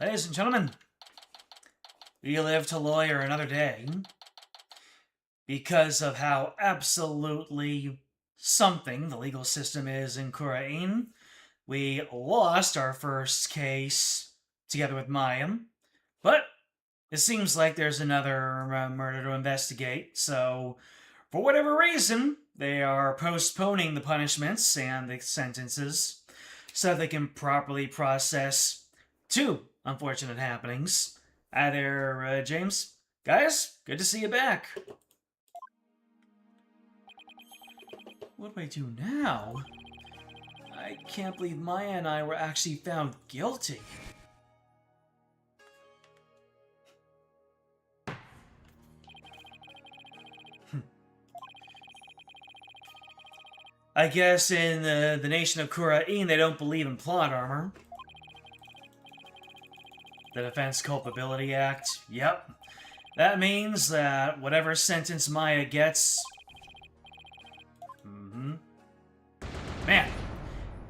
Ladies and gentlemen, we live to lawyer another day. Because of how absolutely something the legal system is in Khura'in, we lost our first case together with Mayim. But it seems like there's another murder to investigate, so for whatever reason, they are postponing the punishments and the sentences so they can properly process two unfortunate happenings. Hi there, James. Guys, good to see you back. What do I do now? I can't believe Maya and I were actually found guilty. I guess in the nation of Khura'in, they don't believe in plot armor. The Defense Culpability Act, yep. That means that whatever sentence Maya gets... Man,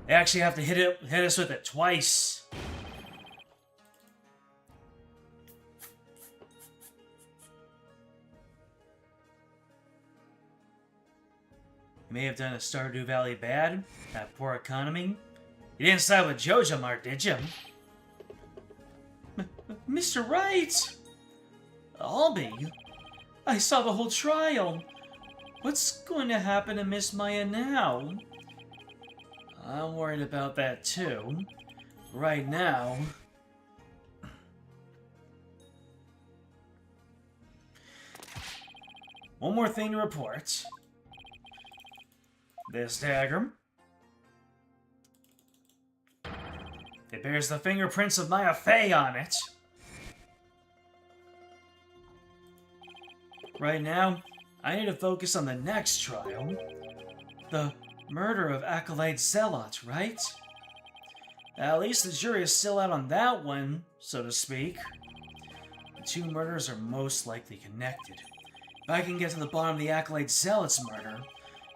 they actually have to hit us with it twice. You may have done a Stardew Valley bad, that poor economy. You didn't side with Jojo Mart, did you? Mr. Wright! Albie, I saw the whole trial. What's going to happen to Miss Maya now? I'm worried about that too. Right now... One more thing to report. This dagger. It bears the fingerprints of my Un-Fey on it. Right now, I need to focus on the next trial. The murder of Acolyte Zealot, right? At least the jury is still out on that one, so to speak. The two murders are most likely connected. If I can get to the bottom of the Acolyte Zealot's murder,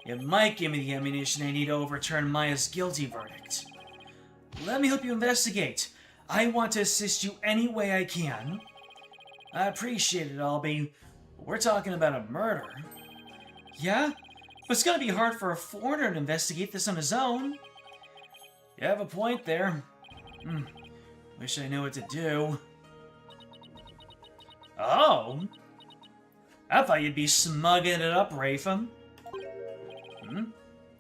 it might give me the ammunition I need to overturn Maya's guilty verdict. Let me help you investigate. I want to assist you any way I can. I appreciate it, Albie. We're talking about a murder. Yeah? But it's gonna be hard for a foreigner to investigate this on his own. You have a point there. Wish I knew what to do. Oh? I thought you'd be smugging it up, Rafa.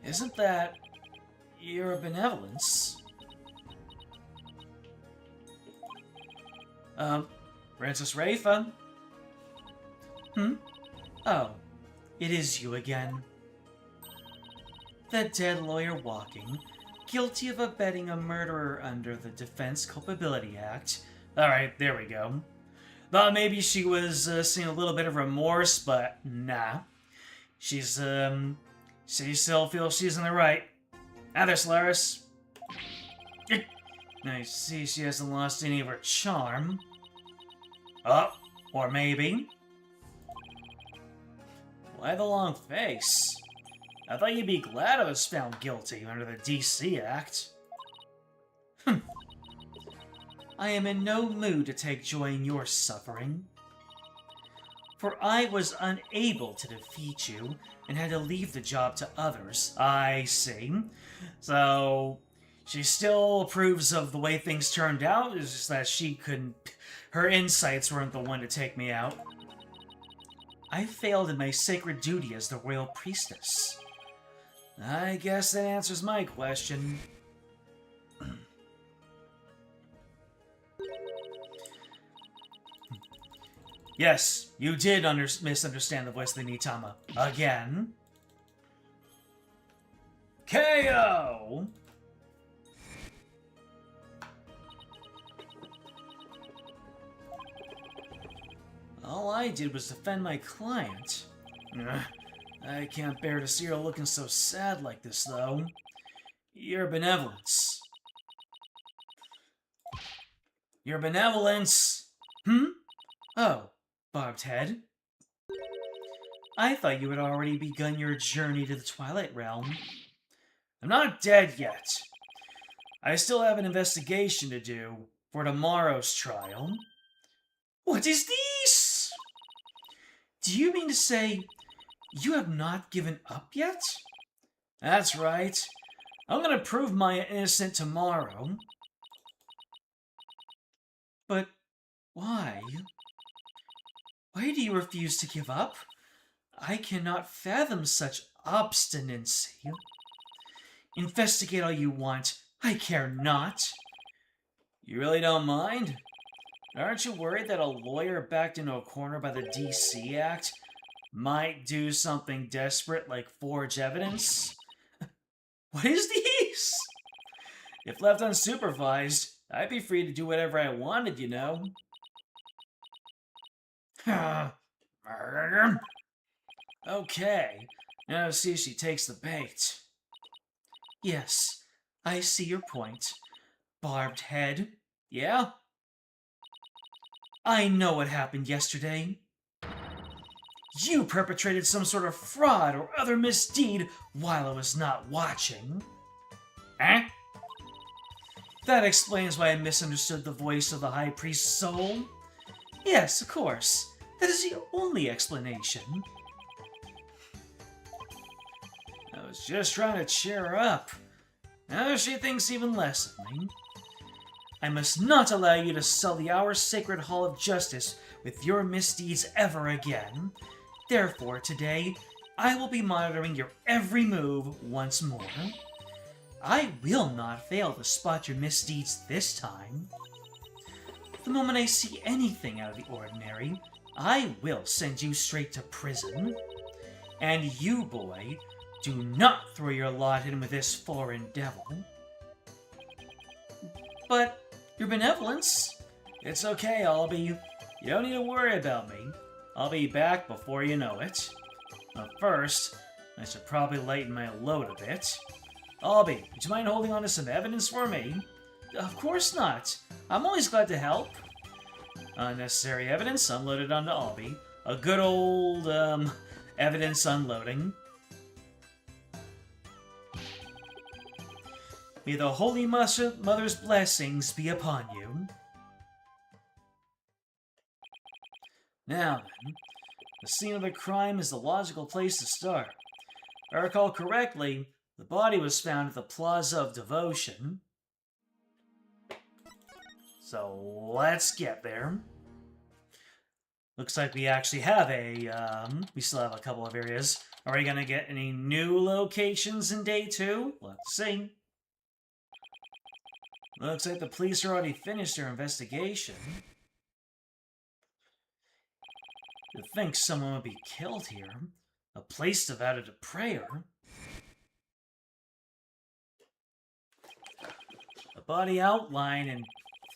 Isn't that your benevolence? Princess Rafa? Oh, it is you again. The dead lawyer walking, guilty of abetting a murderer under the Defense Culpability Act. Alright, there we go. Thought maybe she was seeing a little bit of remorse, but nah. She still feels she's in the right. Hi there, Solaris. I see she hasn't lost any of her charm. Oh, or maybe. Why the long face? I thought you'd be glad I was found guilty under the DC Act. I am in no mood to take joy in your suffering. For I was unable to defeat you and had to leave the job to others. I see. So, she still approves of the way things turned out, it's just that she couldn't... Her insights weren't the one to take me out. I failed in my sacred duty as the royal priestess. I guess that answers my question. Yes, you did misunderstand the voice of the Nitama. Again. KO! All I did was defend my client. I can't bear to see her looking so sad like this, though. Your benevolence. Your benevolence! Oh, barbed head. I thought you had already begun your journey to the Twilight Realm. I'm not dead yet. I still have an investigation to do, for tomorrow's trial. What is this? Do you mean to say you have not given up yet? That's right. I'm gonna prove Maya innocent tomorrow. But why? Why do you refuse to give up? I cannot fathom such obstinacy. Investigate all you want. I care not. You really don't mind? Aren't you worried that a lawyer backed into a corner by the DC Act might do something desperate like forge evidence? What is this? If left unsupervised, I'd be free to do whatever I wanted, you know. Okay, now see if she takes the bait. Yes, I see your point. Barbed head, yeah? I know what happened yesterday. You perpetrated some sort of fraud or other misdeed while I was not watching. Eh? That explains why I misunderstood the voice of the High Priest's soul. Yes, of course. That is the only explanation. I was just trying to cheer her up. Now she thinks even less of me. I must not allow you to sully our sacred Hall of Justice with your misdeeds ever again. Therefore, today, I will be monitoring your every move once more. I will not fail to spot your misdeeds this time. The moment I see anything out of the ordinary, I will send you straight to prison. And you, boy, do not throw your lot in with this foreign devil. But your benevolence? It's okay, Albie. You don't need to worry about me. I'll be back before you know it. But first, I should probably lighten my load a bit. Albie, would you mind holding on to some evidence for me? Of course not. I'm always glad to help. Unnecessary evidence unloaded onto Albie. A good old, evidence unloading. May the Holy Mother's blessings be upon you. Now then, the scene of the crime is the logical place to start. If I recall correctly, the body was found at the Plaza of Devotion. So let's get there. Looks like we actually have we still have a couple of areas. Are we gonna get any new locations in day 2? Let's see. Looks like the police are already finished their investigation. You'd think someone would be killed here. A place devoted to prayer. A body outline and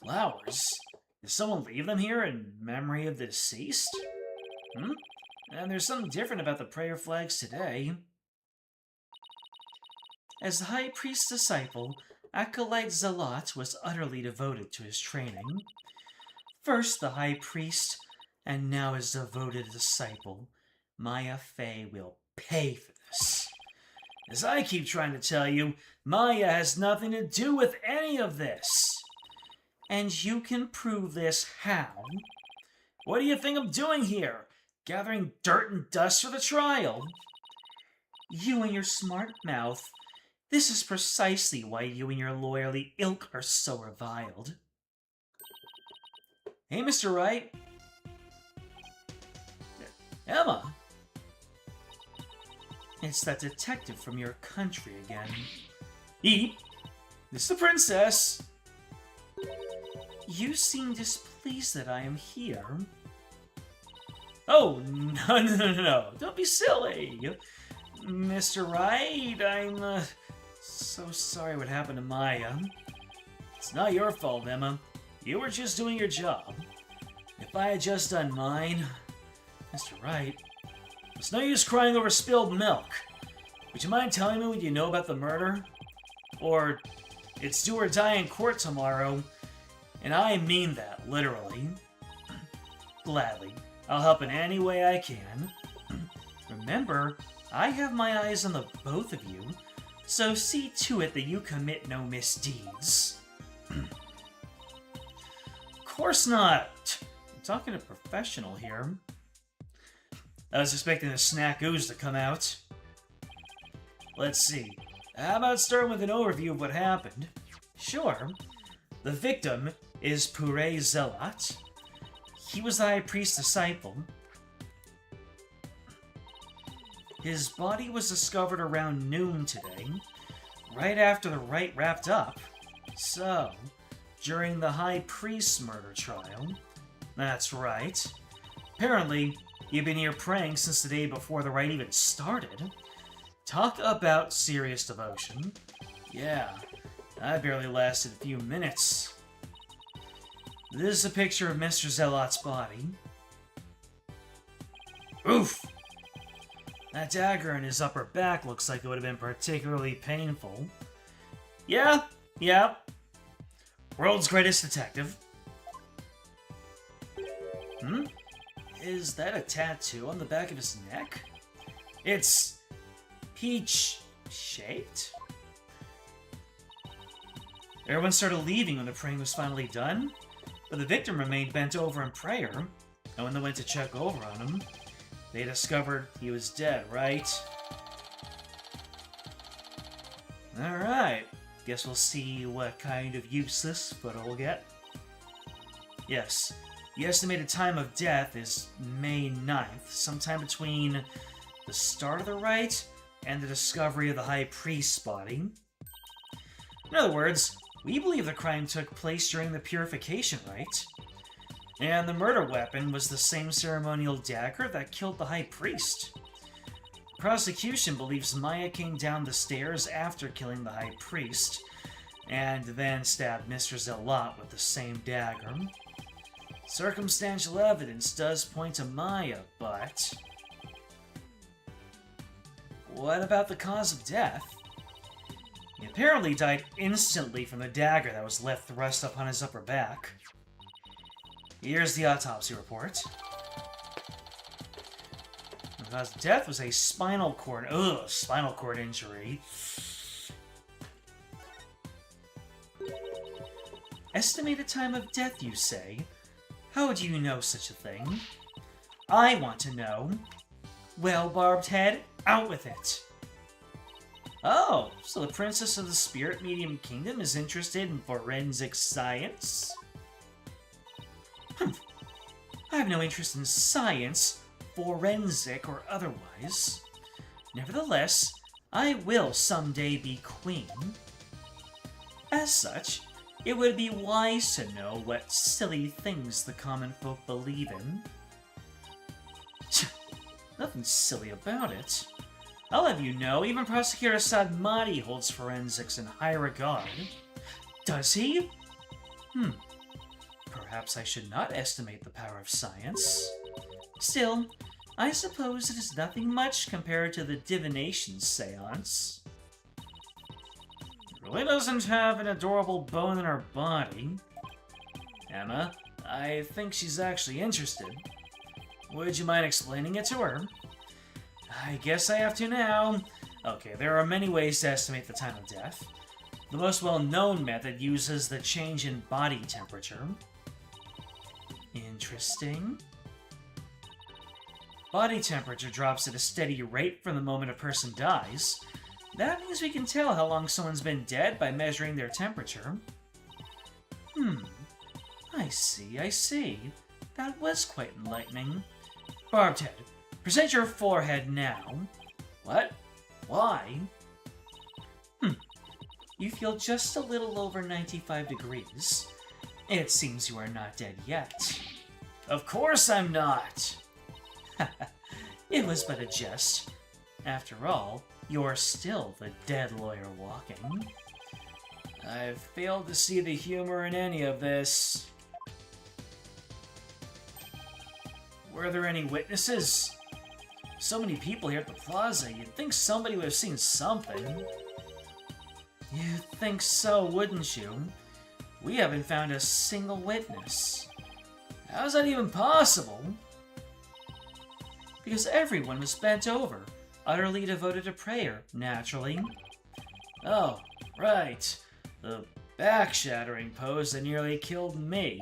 flowers. Did someone leave them here in memory of the deceased? And there's something different about the prayer flags today. As the High Priest's disciple, Acolyte Zealot was utterly devoted to his training. First the High Priest, and now his devoted disciple, Maya Fey will pay for this. As I keep trying to tell you, Maya has nothing to do with any of this. And you can prove this how? What do you think I'm doing here? Gathering dirt and dust for the trial? You and your smart mouth. This is precisely why you and your lawyerly ilk are so reviled. Hey, Mr. Wright. Emma. It's that detective from your country again. Eep. It's the princess. You seem displeased that I am here. Oh, no. Don't be silly. Mr. Wright, I'm, so sorry what happened to Maya. It's not your fault, Emma. You were just doing your job. If I had just done mine... Mr. Wright, it's no use crying over spilled milk. Would you mind telling me what you know about the murder? Or, it's do or die in court tomorrow, and I mean that, literally. Gladly. I'll help in any way I can. Remember, I have my eyes on the both of you, so see to it that you commit no misdeeds. course not! I'm talking to a professional here. I was expecting the snack ooze to come out. Let's see. How about starting with an overview of what happened? Sure. The victim is Puré Zealot. He was the High Priest's disciple. His body was discovered around noon today, right after the rite wrapped up. So, during the High Priest's murder trial. That's right. Apparently, he'd been here praying since the day before the rite even started. Talk about serious devotion. Yeah, I barely lasted a few minutes. This is a picture of Mr. Zealot's body. Oof! That dagger in his upper back looks like it would have been particularly painful. Yeah. World's greatest detective. Is that a tattoo on the back of his neck? It's peach-shaped? Everyone started leaving when the praying was finally done, but the victim remained bent over in prayer, and when they went to check over on him, they discovered he was dead, right? Alright, guess we'll see what kind of use this photo will get. Yes, the estimated time of death is May 9th, sometime between the start of the rite and the discovery of the High Priest's body. In other words, we believe the crime took place during the purification rite, and the murder weapon was the same ceremonial dagger that killed the High Priest. The prosecution believes Maya came down the stairs after killing the High Priest, and then stabbed Mr. Zealot with the same dagger. Circumstantial evidence does point to Maya, but... what about the cause of death? He apparently died instantly from the dagger that was left thrust upon his upper back. Here's the autopsy report. The cause of death was a spinal cord injury. Estimated time of death, you say? How do you know such a thing? I want to know. Well, Barbed Head, out with it. Oh, so the Princess of the Spirit Medium Kingdom is interested in forensic science? I have no interest in science, forensic or otherwise. Nevertheless, I will someday be queen. As such, it would be wise to know what silly things the common folk believe in. Nothing silly about it. I'll have you know, even Prosecutor Sadmati holds forensics in high regard. Does he? Perhaps I should not estimate the power of science. Still, I suppose it is nothing much compared to the divination seance. It really doesn't have an adorable bone in her body. Emma, I think she's actually interested. Would you mind explaining it to her? I guess I have to now. Okay, there are many ways to estimate the time of death. The most well-known method uses the change in body temperature. Interesting. Body temperature drops at a steady rate from the moment a person dies. That means we can tell how long someone's been dead by measuring their temperature. I see. That was quite enlightening. Barbed Head, present your forehead now. What? Why? You feel just a little over 95 degrees. It seems you are not dead yet. Of course I'm not! It was but a jest. After all, you're still the dead lawyer walking. I've failed to see the humor in any of this. Were there any witnesses? So many people here at the plaza, you'd think somebody would have seen something. You'd think so, wouldn't you? We haven't found a single witness. How's that even possible? Because everyone was bent over, utterly devoted to prayer, naturally. Oh, right. The back-shattering pose that nearly killed me.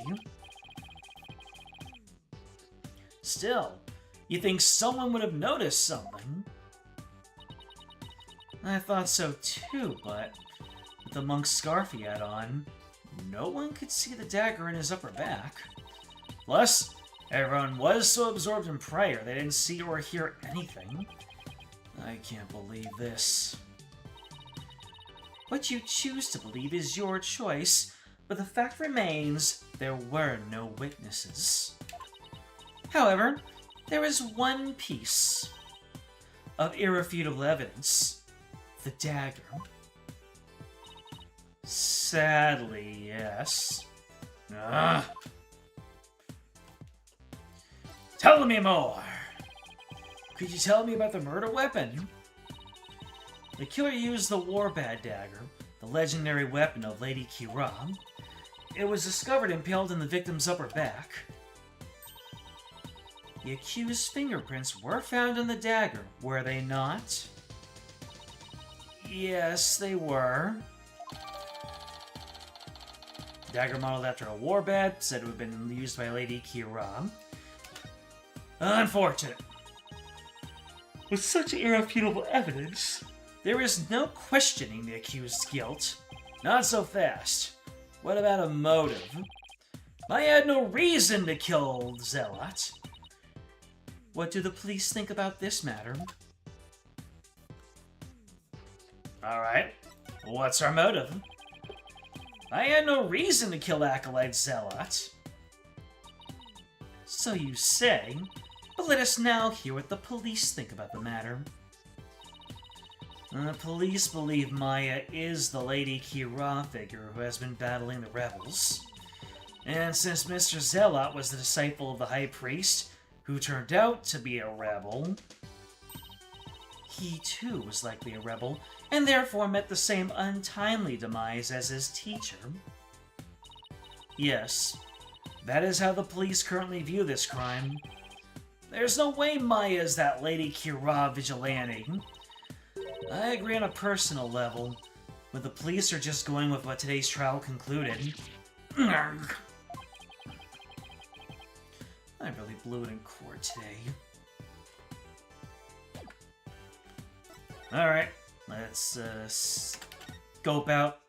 Still, you think someone would have noticed something. I thought so too, but with the monk's scarf he had on, no one could see the dagger in his upper back. Plus, everyone was so absorbed in prayer they didn't see or hear anything. I can't believe this. What you choose to believe is your choice, but the fact remains there were no witnesses. However, there is one piece of irrefutable evidence: the dagger. Sadly, yes. Tell me more! Could you tell me about the murder weapon? The killer used the Warbad dagger, the legendary weapon of Lady Khura'in. It was discovered impaled in the victim's upper back. The accused's fingerprints were found on the dagger, were they not? Yes, they were. Dagger modeled after a warbad, said to have been used by Lady Khura'in. Unfortunate. With such irrefutable evidence, there is no questioning the accused's guilt. Not so fast. What about a motive? I had no reason to kill Zealot. What do the police think about this matter? Alright, what's our motive? I had no reason to kill Acolyte Zealot. So you say, but let us now hear what the police think about the matter. The police believe Maya is the Lady Khura'in figure who has been battling the rebels. And since Mr. Zealot was the disciple of the High Priest, who turned out to be a rebel, he too was likely a rebel, and therefore met the same untimely demise as his teacher. Yes, that is how the police currently view this crime. There's no way Maya is that Lady Khura'in vigilante. I agree on a personal level, but the police are just going with what today's trial concluded. I really blew it in court today. Alright, let's scope out.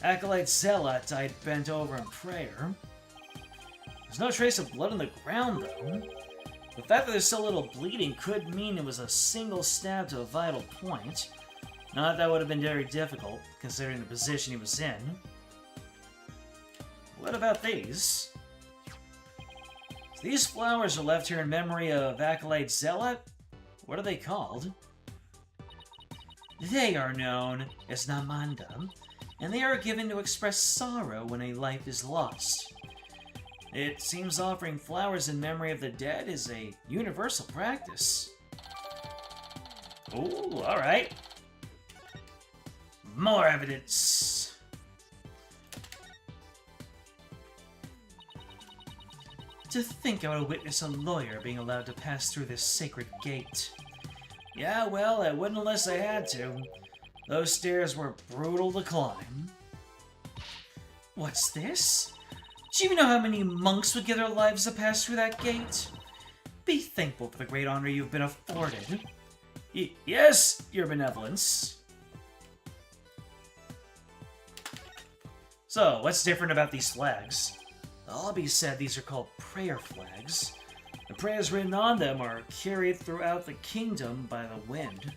Acolyte Zealot died bent over in prayer. There's no trace of blood on the ground, though. The fact that there's so little bleeding could mean it was a single stab to a vital point. Not that would have been very difficult, considering the position he was in. What about these? These flowers are left here in memory of Acolyte Zealot? What are they called? They are known as Namanda, and they are given to express sorrow when a life is lost. It seems offering flowers in memory of the dead is a universal practice. Ooh, alright. More evidence. To think I would witness a lawyer being allowed to pass through this sacred gate. Yeah, well, I wouldn't unless I had to. Those stairs were brutal to climb. What's this? Do you know how many monks would give their lives to pass through that gate? Be thankful for the great honor you've been afforded. Yes, your benevolence. So, what's different about these flags? Albie said these are called prayer flags. The prayers written on them are carried throughout the kingdom by the wind.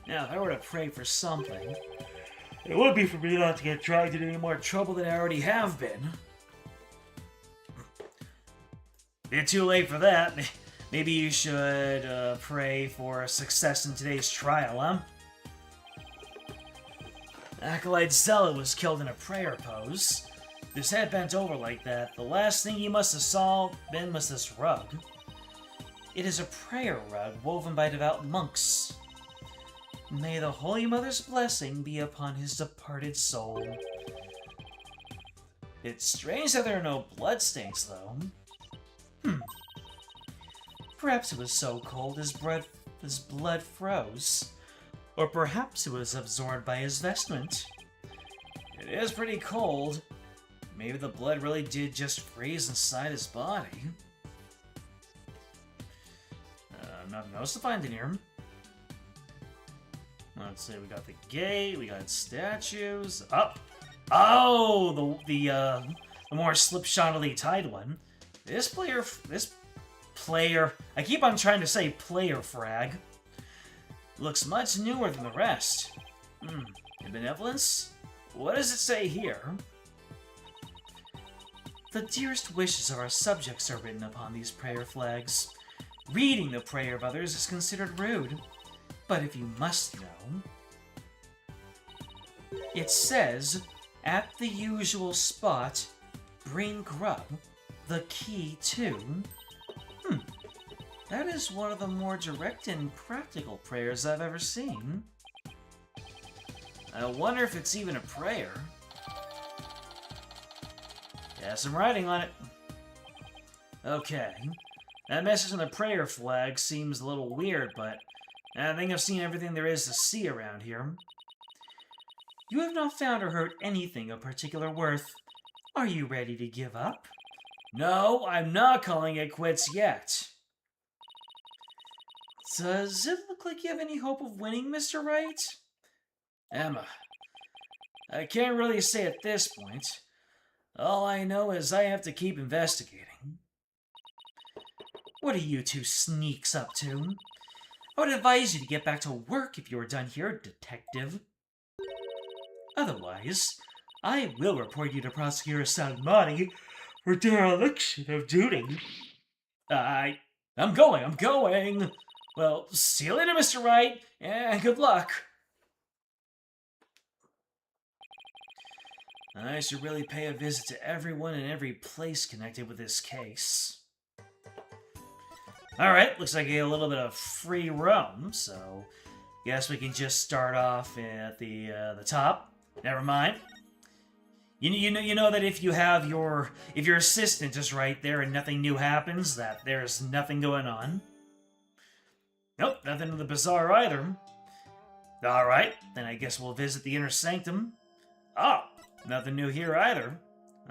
Now, if I were to pray for something, it would be for me not to get dragged into any more trouble than I already have been. Bit too late for that. Maybe you should pray for success in today's trial, huh? Acolyte Zealot was killed in a prayer pose. His head bent over like that. The last thing he must have saw then was this rug. It is a prayer rug woven by devout monks. May the Holy Mother's blessing be upon his departed soul. It's strange that there are no bloodstains, though. Perhaps it was so cold his blood froze. Or perhaps it was absorbed by his vestment. It is pretty cold. Maybe the blood really did just freeze inside his body. Nothing else to find in here. Let's see, we got the gate, we got statues. Oh, the more slipshottily tied one. This player, I keep on trying to say player frag, looks much newer than the rest. Benevolence? What does it say here? The dearest wishes of our subjects are written upon these prayer flags. Reading the prayer of others is considered rude. But if you must know, it says, at the usual spot, bring grub, the key to... That is one of the more direct and practical prayers I've ever seen. I wonder if it's even a prayer. Yeah, some writing on it. Okay. That message on the prayer flag seems a little weird, but I think I've seen everything there is to see around here. You have not found or heard anything of particular worth. Are you ready to give up? No, I'm not calling it quits yet. Does it look like you have any hope of winning, Mr. Wright? Emma, I can't really say at this point. All I know is I have to keep investigating. What are you two sneaks up to? I would advise you to get back to work if you are done here, detective. Otherwise, I will report you to Prosecutor Salmani for dereliction of duty. I'm going. Well, see you later, Mr. Wright, and good luck. I should really pay a visit to everyone in every place connected with this case. Alright, looks like I get a little bit of free roam, so guess we can just start off at the top. Never mind. You know that if you have if your assistant is right there and nothing new happens, that there's nothing going on. Nope, nothing in the bazaar either. Alright, then I guess we'll visit the inner sanctum. Oh, nothing new here either.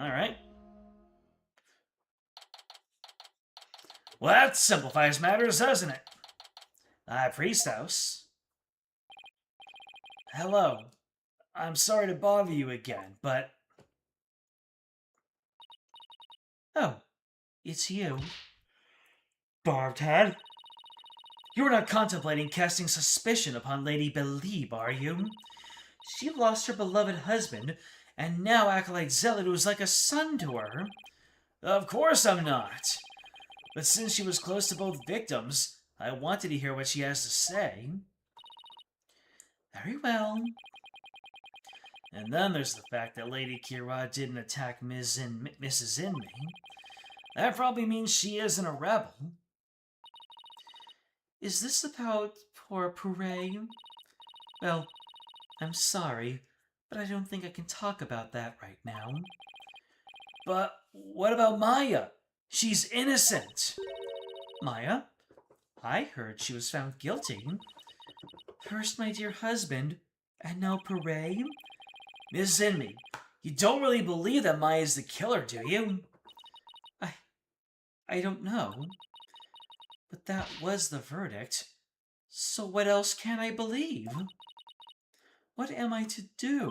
Alright. Well, that simplifies matters, doesn't it? Priest house. Hello. I'm sorry to bother you again, but... Oh, it's you. Barbed head? You are not contemplating casting suspicion upon Lady Belieb, are you? She lost her beloved husband, and now Acolyte Zealot was like a son to her. Of course I'm not. But since she was close to both victims, I wanted to hear what she has to say. Very well. And then there's the fact that Lady Khura'in didn't attack Mrs. Inmate. That probably means she isn't a rebel. Is this about poor Khura'in? Well, I'm sorry, but I don't think I can talk about that right now. But what about Maya? She's innocent. Maya? I heard she was found guilty. First my dear husband, and now Khura'in? Miss Inmate, you don't really believe that Maya's the killer, do you? I don't know. But that was the verdict. So what else can I believe? What am I to do?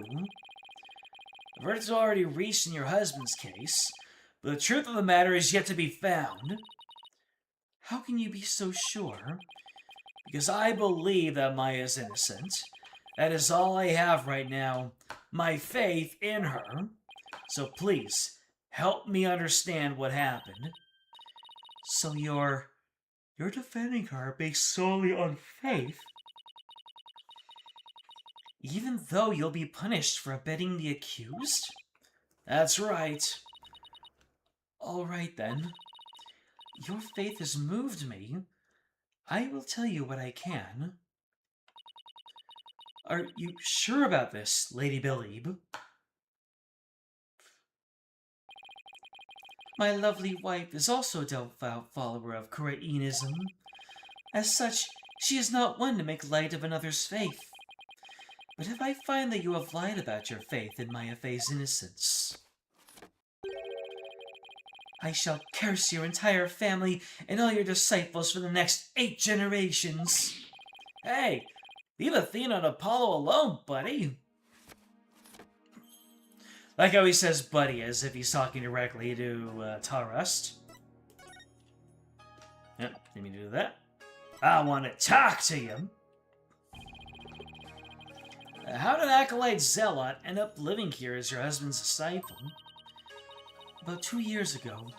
The verdict's already reached in your husband's case, but the truth of the matter is yet to be found. How can you be so sure? Because I believe that Maya is innocent. That is all I have right now. My faith in her. So please, help me understand what happened. So you're defending her based solely on faith? Even though you'll be punished for abetting the accused? That's right. All right, then. Your faith has moved me. I will tell you what I can. Are you sure about this, Lady Belieb? My lovely wife is also a devout follower of Khura'inism. As such, she is not one to make light of another's faith. But if I find that you have lied about your faith in my Un-Fey's innocence... I shall curse your entire family and all your disciples for the next 8 generations. Hey, leave Athena and Apollo alone, buddy. Like how he says buddy as if he's talking directly to Tarust. Yep, let me do that. I want to talk to you. How did Acolyte Zealot end up living here as your husband's disciple? About 2 years ago,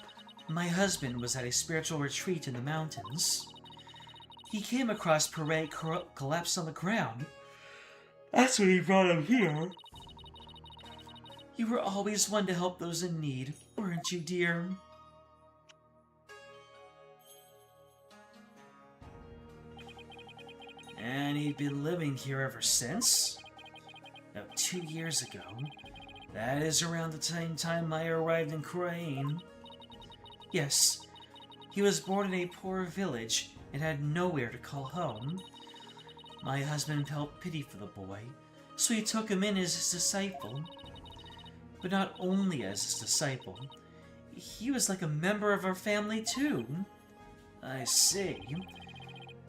my husband was at a spiritual retreat in the mountains. He came across Parade collapsed on the ground. That's when he brought him here. You were always one to help those in need, weren't you, dear? And he'd been living here ever since? About 2 years ago. That is around the same time I arrived in Khura'in. Yes, he was born in a poor village and had nowhere to call home. My husband felt pity for the boy, so he took him in as his disciple. But not only as his disciple, he was like a member of our family too. I see.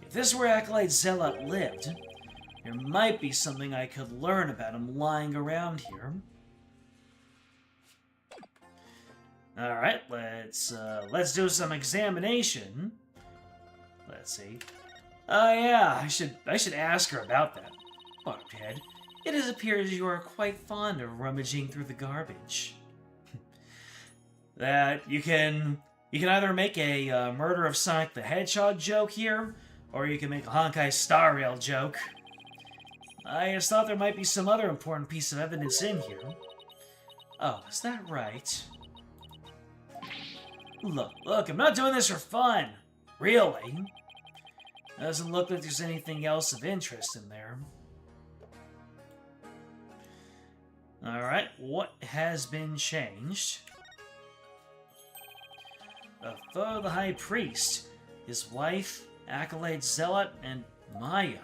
If this were Acolyte Zealot lived, there might be something I could learn about him lying around here. Alright, let's do some examination. Let's see. Oh yeah, I should ask her about that. Buckhead, it appears you are quite fond of rummaging through the garbage. That you can either make a murder of Sonic the Hedgehog joke here, or you can make a Honkai Star Rail joke. I just thought there might be some other important piece of evidence in here. Oh, is that right? Look, I'm not doing this for fun. Really. Doesn't look like there's anything else of interest in there. Alright, what has been changed? A photo of the High Priest, his wife, Acolyte Zealot, and Maya.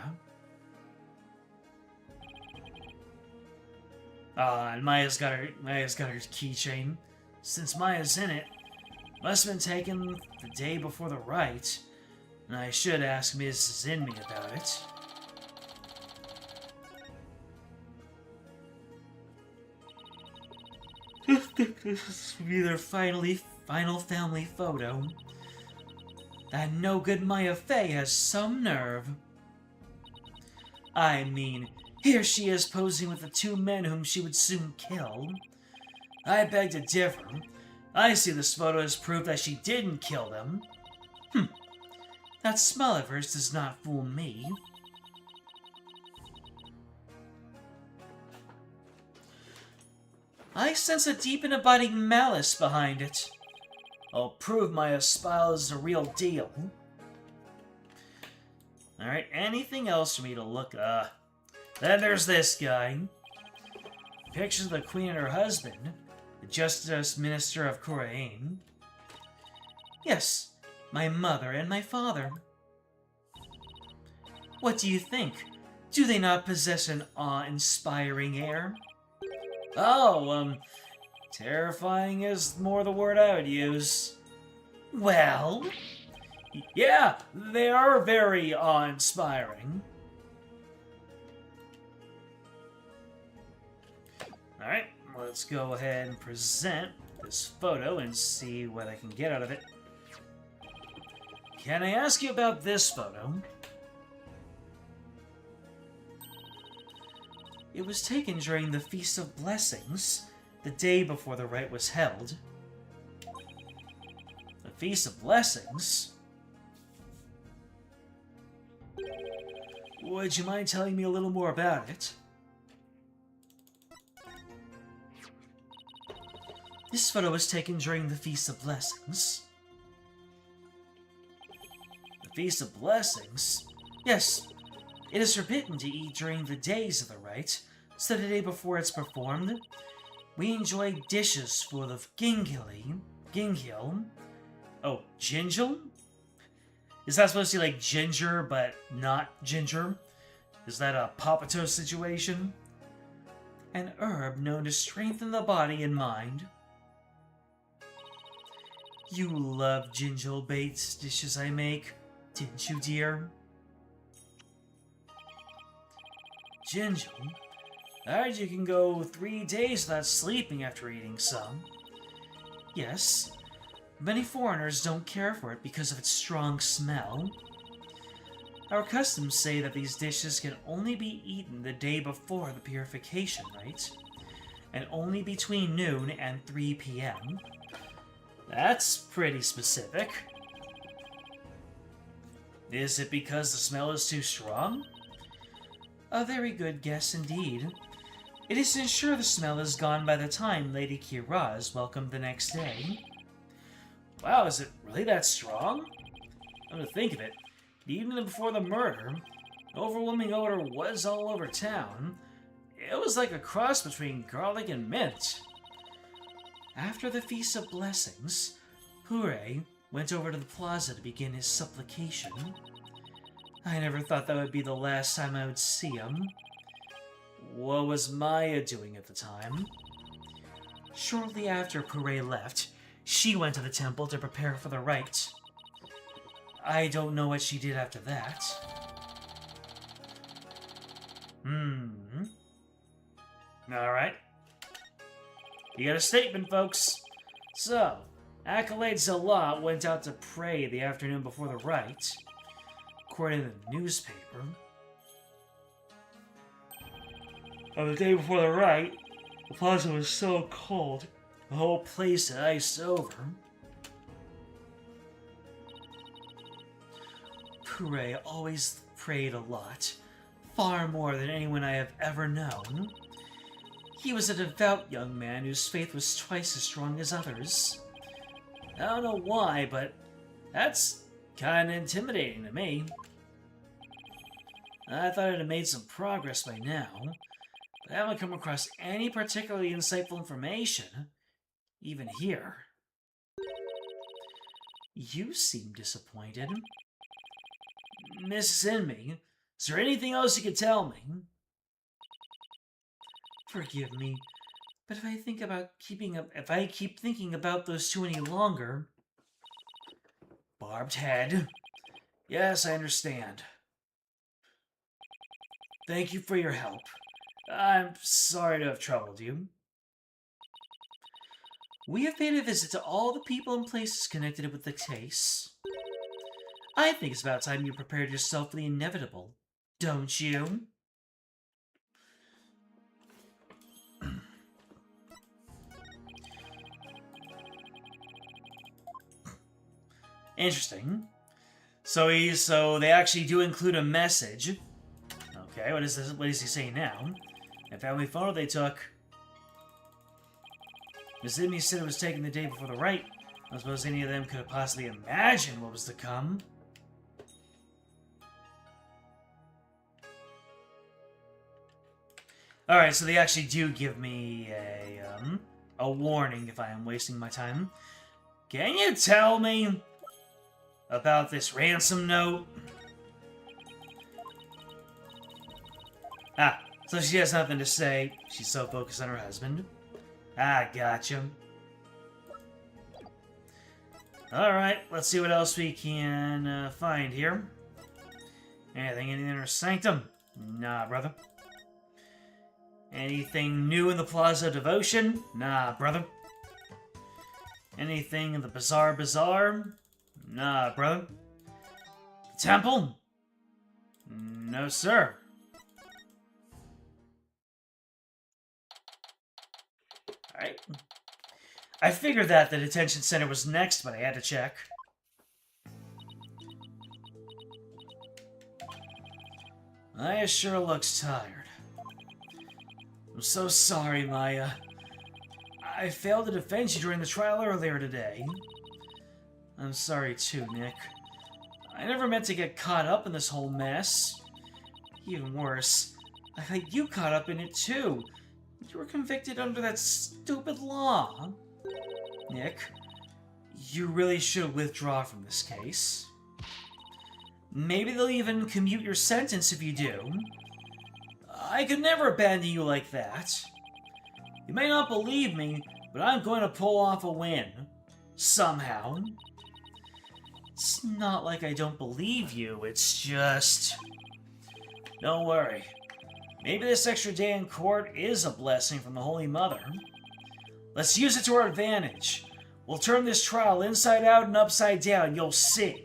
And Maya's got her keychain. Since Maya's in it, must have been taken the day before the rite, and I should ask Mrs. Inme about it. This will be their final family photo. That no-good Maya Fey has some nerve. I mean, here she is posing with the 2 men whom she would soon kill. I beg to differ. I see this photo as proof that she didn't kill them. That smile of hers does not fool me. I sense a deep and abiding malice behind it. I'll prove my smile is the real deal. Alright, anything else for me to look at? Then there's this guy. Pictures of the Queen and her husband, the Justice Minister of Khura'in. Yes, my mother and my father. What do you think? Do they not possess an awe-inspiring air? Oh, terrifying is more the word I would use. Well? Yeah, they are very awe-inspiring. Alright, let's go ahead and present this photo and see what I can get out of it. Can I ask you about this photo? It was taken during the Feast of Blessings, the day before the rite was held. The Feast of Blessings? Would you mind telling me a little more about it? This photo was taken during the Feast of Blessings. The Feast of Blessings? Yes, it is forbidden to eat during the days of the rite, so the day before it's performed, we enjoy dishes full of ginghil. Oh, ginghil? Is that supposed to be like ginger, but not ginger? Is that a Papato situation? An herb known to strengthen the body and mind. You love ginger bait dishes I make, didn't you, dear? Ginger? I heard you can go 3 days without sleeping after eating some. Yes. Many foreigners don't care for it because of its strong smell. Our customs say that these dishes can only be eaten the day before the purification rite, and only between noon and 3 p.m. That's pretty specific. Is it because the smell is too strong? A very good guess indeed. It is to ensure the smell is gone by the time Lady Khura'in is welcomed the next day. Wow, is it really that strong? Come to think of it, the evening before the murder, the overwhelming odor was all over town. It was like a cross between garlic and mint. After the Feast of Blessings, Ur'haid went over to the plaza to begin his supplication. I never thought that would be the last time I would see him. What was Maya doing at the time? Shortly after Khura'in left, she went to the temple to prepare for the rite. I don't know what she did after that. Alright. You got a statement, folks. So, Accolade Zealot went out to pray the afternoon before the rite. According to the newspaper, on the day before the rite, the plaza was so cold, the whole place had iced over. Khura'in always prayed a lot, far more than anyone I have ever known. He was a devout young man whose faith was twice as strong as others. I don't know why, but that's kinda intimidating to me. I thought I'd have made some progress by now, but I haven't come across any particularly insightful information, even here. You seem disappointed. Miss Inming, is there anything else you could tell me? Forgive me, but if I keep thinking about those two any longer... Barbed head. Yes, I understand. Thank you for your help. I'm sorry to have troubled you. We have paid a visit to all the people and places connected with the case. I think it's about time you prepared yourself for the inevitable, don't you? Interesting. So they actually do include a message. Okay, what is this? What is he saying now? A family photo they took. Miss Inming said it was taken the day before the rite. I don't suppose any of them could have possibly imagined what was to come. Alright, so they actually do give me a warning if I am wasting my time. Can you tell me about this ransom note? Ah, so she has nothing to say. She's so focused on her husband. Ah, gotcha. Alright, let's see what else we can find here. Anything in the inner sanctum? Nah, brother. Anything new in the Plaza Devotion? Nah, brother. Anything in the Bazaar? Nah, brother. The Temple? No, sir. Alright. I figured that the detention center was next, but I had to check. Maya sure looks tired. I'm so sorry, Maya. I failed to defend you during the trial earlier today. I'm sorry too, Nick. I never meant to get caught up in this whole mess. Even worse, I got you caught up in it too. You were convicted under that stupid law. Nick, you really should withdraw from this case. Maybe they'll even commute your sentence if you do. I could never abandon you like that. You may not believe me, but I'm going to pull off a win. somehow. It's not like I don't believe you, it's just... Don't worry. Maybe this extra day in court is a blessing from the Holy Mother. Let's use it to our advantage. We'll turn this trial inside out and upside down, you'll see.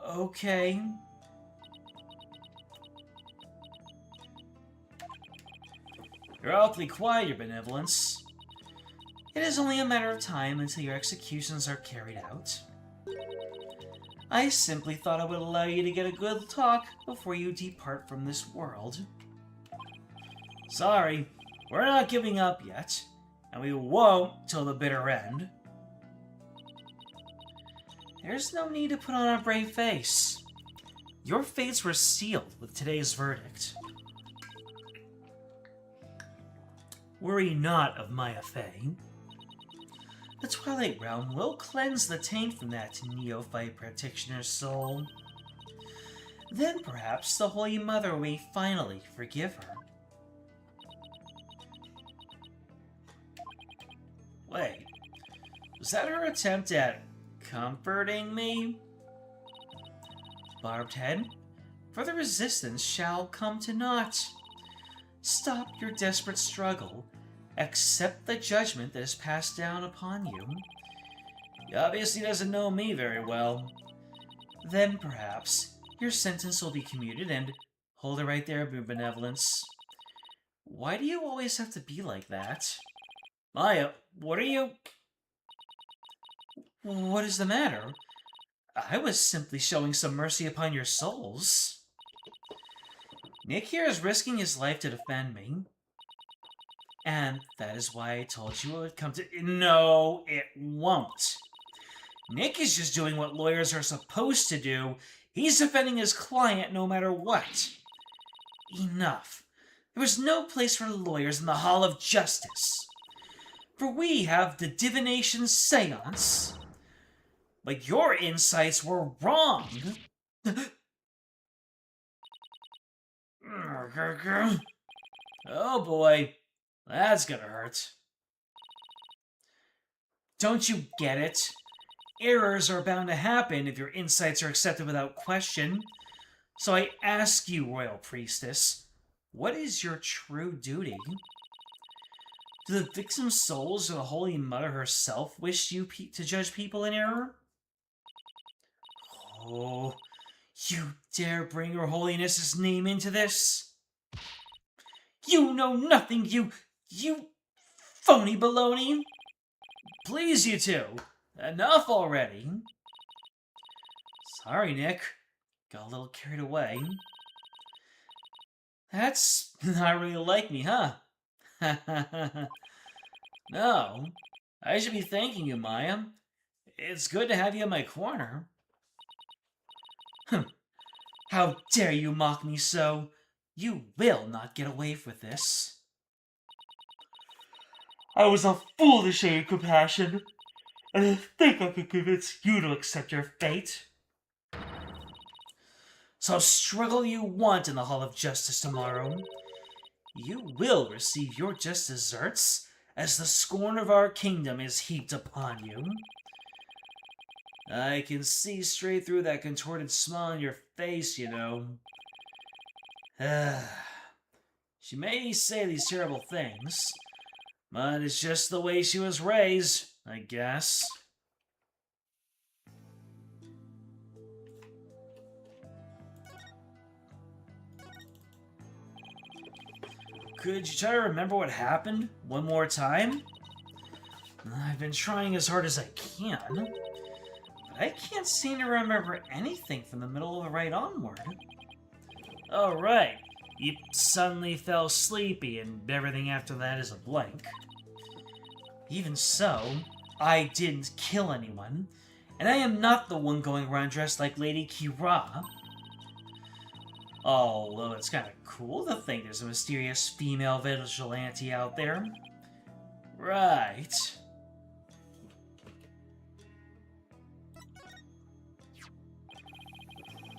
Okay. You're awfully quiet, Your Benevolence. It is only a matter of time until your executions are carried out. I simply thought I would allow you to get a good talk before you depart from this world. Sorry, we're not giving up yet, and we won't till the bitter end. There's no need to put on a brave face. Your fates were sealed with today's verdict. Worry not of my Un-Fey. The Twilight Realm will cleanse the taint from that neophyte practitioner's soul. Then perhaps the Holy Mother may finally forgive her. Wait, was that her attempt at comforting me? Barbed head, further resistance shall come to naught. Stop your desperate struggle. Accept the judgment that is passed down upon you. He obviously doesn't know me very well. Then, perhaps, your sentence will be commuted and... Hold it right there, Your Benevolence. Why do you always have to be like that? Maya, what are you... What is the matter? I was simply showing some mercy upon your souls. Nick here is risking his life to defend me. And that is why I told you it would come to... No, it won't. Nick is just doing what lawyers are supposed to do. He's defending his client no matter what. Enough. There was no place for lawyers in the Hall of Justice. For we have the divination seance. But your insights were wrong. Oh boy. That's gonna hurt. Don't you get it? Errors are bound to happen if your insights are accepted without question. So I ask you, Royal Priestess, what is your true duty? Do the victim's souls or the Holy Mother herself wish you to judge people in error? Oh, you dare bring Her Holiness's name into this? You know nothing, you phony baloney! Please, you two. Enough already. Sorry, Nick. Got a little carried away. That's not really like me, huh? No. I should be thanking you, Maya. It's good to have you in my corner. How dare you mock me so? You will not get away with this. I was a fool to show you compassion, and I think I could convince you to accept your fate. So struggle you want in the Hall of Justice tomorrow. You will receive your just deserts, as the scorn of our kingdom is heaped upon you. I can see straight through that contorted smile on your face, you know. She may say these terrible things, but it's just the way she was raised, I guess. Could you try to remember what happened one more time? I've been trying as hard as I can, but I can't seem to remember anything from the middle of the ride onward. Oh, right. You suddenly fell sleepy, and everything after that is a blank. Even so, I didn't kill anyone, and I am not the one going around dressed like Lady Khura'in. Although it's kind of cool to think there's a mysterious female vigilante out there. Right.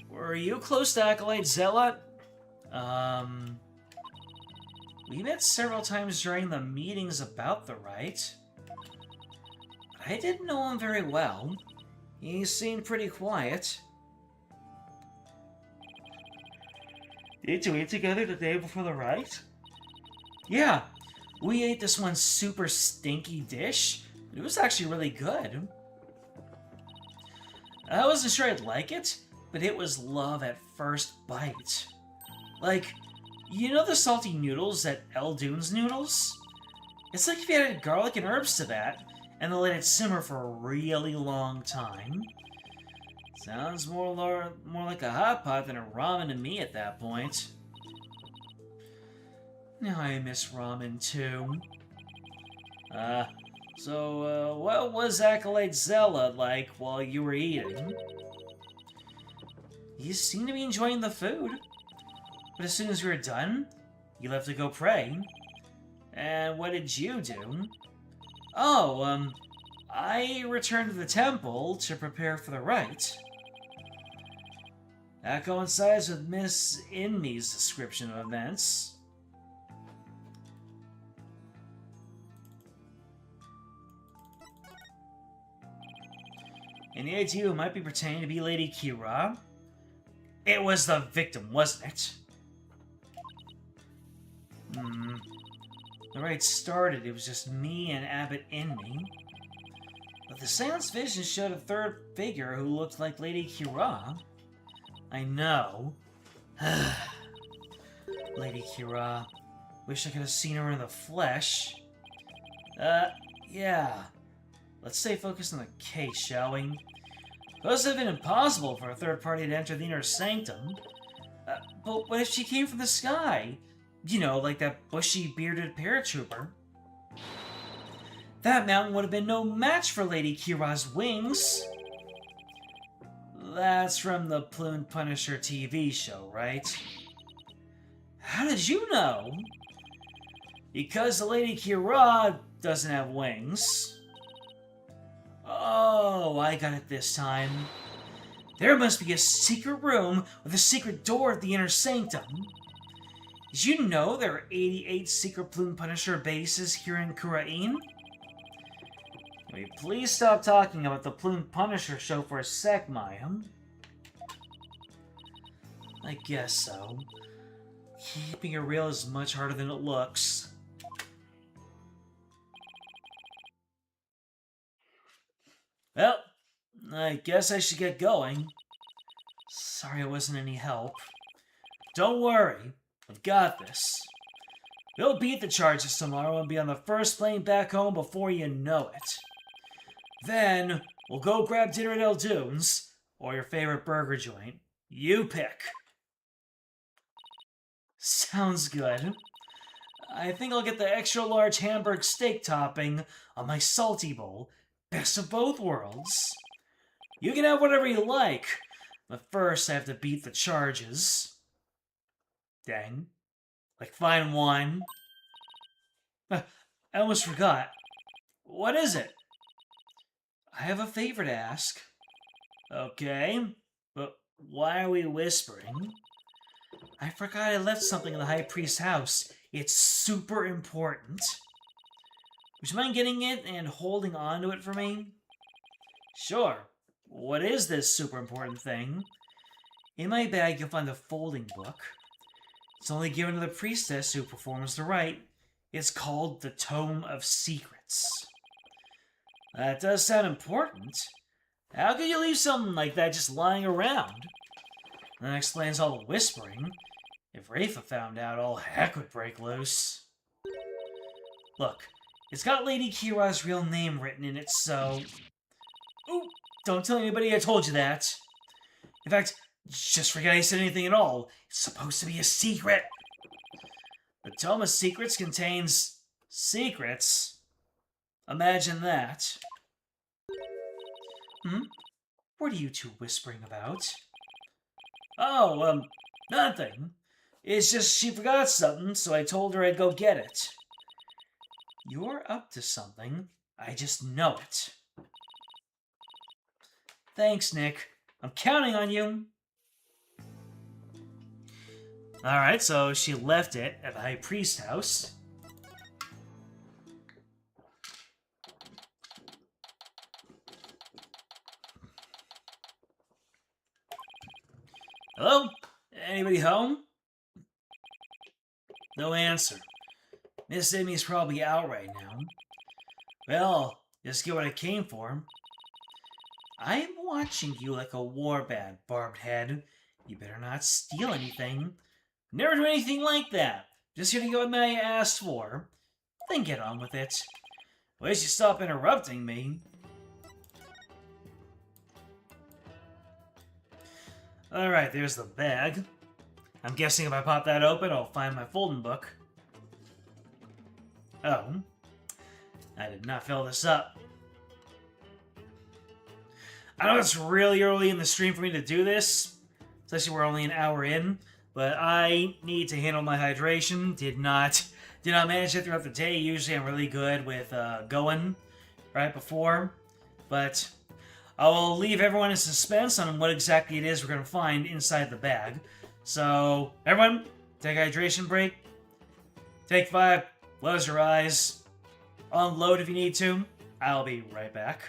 Were you close to Acolyte Zealot? We met several times during the meetings about the Wright. But I didn't know him very well. He seemed pretty quiet. Did you eat together the day before the rite? Yeah, we ate this one super stinky dish. It was actually really good. I wasn't sure I'd like it, but it was love at first bite. Like, you know the salty noodles at Eldune's Noodles? It's like if you added garlic and herbs to that, and then let it simmer for a really long time. Sounds more like a hot pot than a ramen to me at that point. Now I miss ramen too. So what was Acolyte Zella like while you were eating? You seem to be enjoying the food. But as soon as we were done, you left to go pray. And what did you do? Oh, I returned to the temple to prepare for the rite. That coincides with Miss In-me's description of events. Any idea who might be pretending to be Lady Khura'in? It was the victim, wasn't it? The rite started, it was just me and Abbot In-me. But the seance vision showed a third figure who looked like Lady Khura'in. I know. Lady Khura'in. Wish I could have seen her in the flesh. Yeah. Let's stay focused on the case, shall we? It must have been impossible for a third party to enter the inner sanctum. But what if she came from the sky? You know, like that bushy, bearded paratrooper. That mountain would have been no match for Lady Khura'in's wings. That's from the Plume Punisher TV show, right? How did you know? Because the Lady Khura'in doesn't have wings. Oh, I got it this time. There must be a secret room with a secret door at the inner sanctum. Did you know there are 88 secret Plume Punisher bases here in Khura'in? Will you please stop talking about the Plume Punisher show for a sec, Maya? I guess so. Keeping it real is much harder than it looks. Well, I guess I should get going. Sorry I wasn't any help. Don't worry, I've got this. We'll beat the charges tomorrow and be on the first plane back home before you know it. Then, we'll go grab dinner at Eldune's, or your favorite burger joint. You pick. Sounds good. I think I'll get the extra large Hamburg steak topping on my salty bowl. Best of both worlds. You can have whatever you like, but first I have to beat the charges. Dang. Like fine wine. I almost forgot. What is it? I have a favor to ask. Okay, but why are we whispering? I forgot I left something in the High Priest's house. It's super important. Would you mind getting it and holding on to it for me? Sure. What is this super important thing? In my bag, you'll find a folding book. It's only given to the priestess who performs the rite. It's called the Tome of Secrets. That does sound important. How could you leave something like that just lying around? That explains all the whispering. If Rafa found out, all heck would break loose. Look, it's got Lady Khura'in's real name written in it, so... Ooh, don't tell anybody I told you that. In fact, just forget I said anything at all. It's supposed to be a secret. The Tome of Secrets contains... secrets. Imagine that. What are you two whispering about? Oh, nothing. It's just she forgot something, so I told her I'd go get it. You're up to something. I just know it. Thanks, Nick. I'm counting on you. Alright, so she left it at the High Priest's house. Hello? Anybody home? No answer. Miss Amy's probably out right now. Well, just get what I came for. I'm watching you like a warband, barbed head. You better not steal anything. Never do anything like that. Just here to get what I asked for. Then get on with it. At least you stop interrupting me. Alright, there's the bag. I'm guessing if I pop that open, I'll find my folding book. Oh. I did not fill this up. I know it's really early in the stream for me to do this, especially we're only an hour in, but I need to handle my hydration. Did not manage it throughout the day. Usually I'm really good with going right before, but I will leave everyone in suspense on what exactly it is we're going to find inside the bag. So, everyone, take a hydration break. Take 5, close your eyes, unload if you need to. I'll be right back.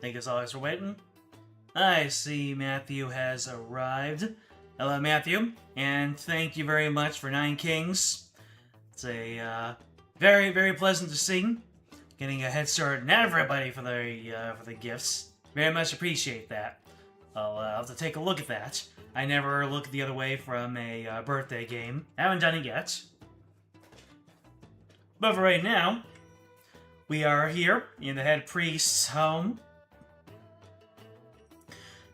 Thank you as always for waiting. I see Matthew has arrived. Hello, Matthew, and thank you very much for 9 Kings. It's a very, very pleasant to see. Getting a head start on everybody for the gifts. Very much appreciate that. I'll have to take a look at that. I never look the other way from a birthday game. Haven't done it yet. But for right now, we are here in the head priest's home.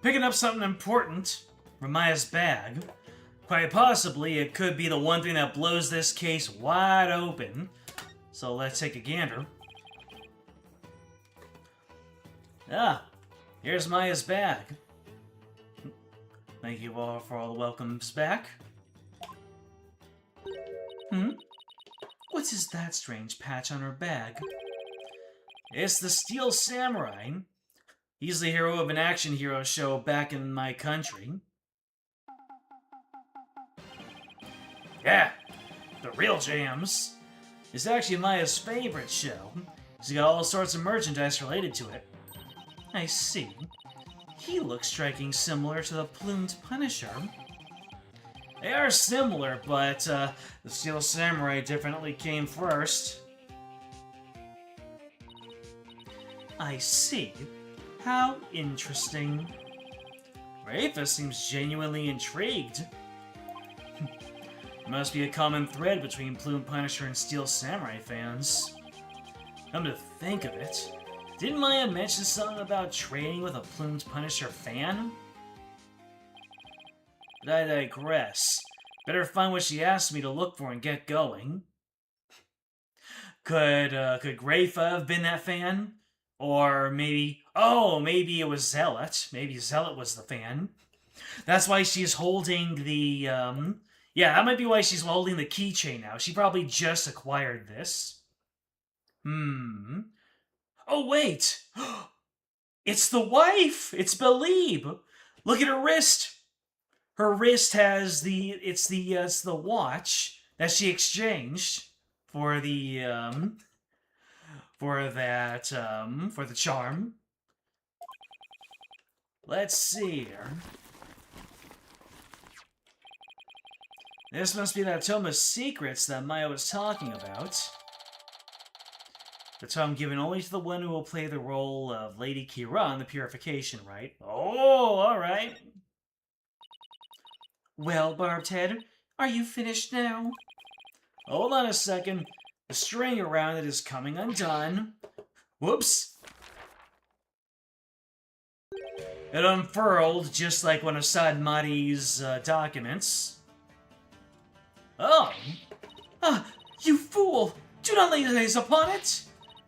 Picking up something important from Maya's bag. Quite possibly, it could be the one thing that blows this case wide open. So let's take a gander. Ah, here's Maya's bag. Thank you all for all the welcomes back. What is that strange patch on her bag? It's the Steel Samurai. He's the hero of an action hero show back in my country. Yeah, the real jams. It's actually Maya's favorite show. He's got all sorts of merchandise related to it. I see. He looks striking similar to the Plumed Punisher. They are similar, but the Steel Samurai definitely came first. I see. How interesting. Rafa seems genuinely intrigued. There must be a common thread between Plumed Punisher and Steel Samurai fans. Come to think of it, didn't Maya mention something about training with a Plumed Punisher fan? But I digress. Better find what she asked me to look for and get going. Could Grafa have been that fan? Or maybe it was Zealot. Maybe Zealot was the fan. That's why she's holding the, yeah, that might be why she's holding the keychain now. She probably just acquired this. Oh, wait! It's the wife! It's Belib! Look at her wrist! Her wrist has it's the watch that she exchanged for the, for the charm. Let's see here. This must be that tome of secrets that Maya was talking about. The tome given only to the one who will play the role of Lady Khura'in in the Purification Rite. Oh, alright. Well, Barbed Head, are you finished now? Hold on a second. The string around it is coming undone. Whoops. It unfurled just like one of Sadmati's documents. Oh! Ah, you fool! Do not lay eyes upon it!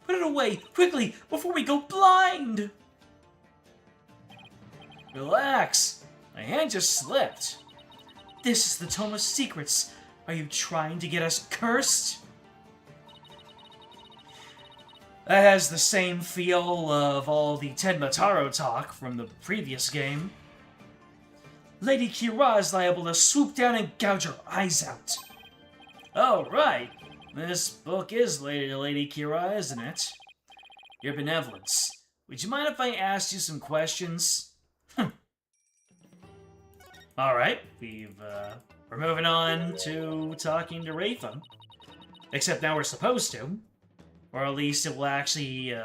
Put it away, quickly, before we go blind! Relax. My hand just slipped. This is the Tome of Secrets. Are you trying to get us cursed? That has the same feel of all the Tenmataro talk from the previous game. Lady Khura'in is liable to swoop down and gouge her eyes out. Oh, right. This book is related to Lady Khura'in, isn't it? Your benevolence. Would you mind if I asked you some questions? Alright, we're moving on to talking to Rafa. Except now we're supposed to. Or at least it will actually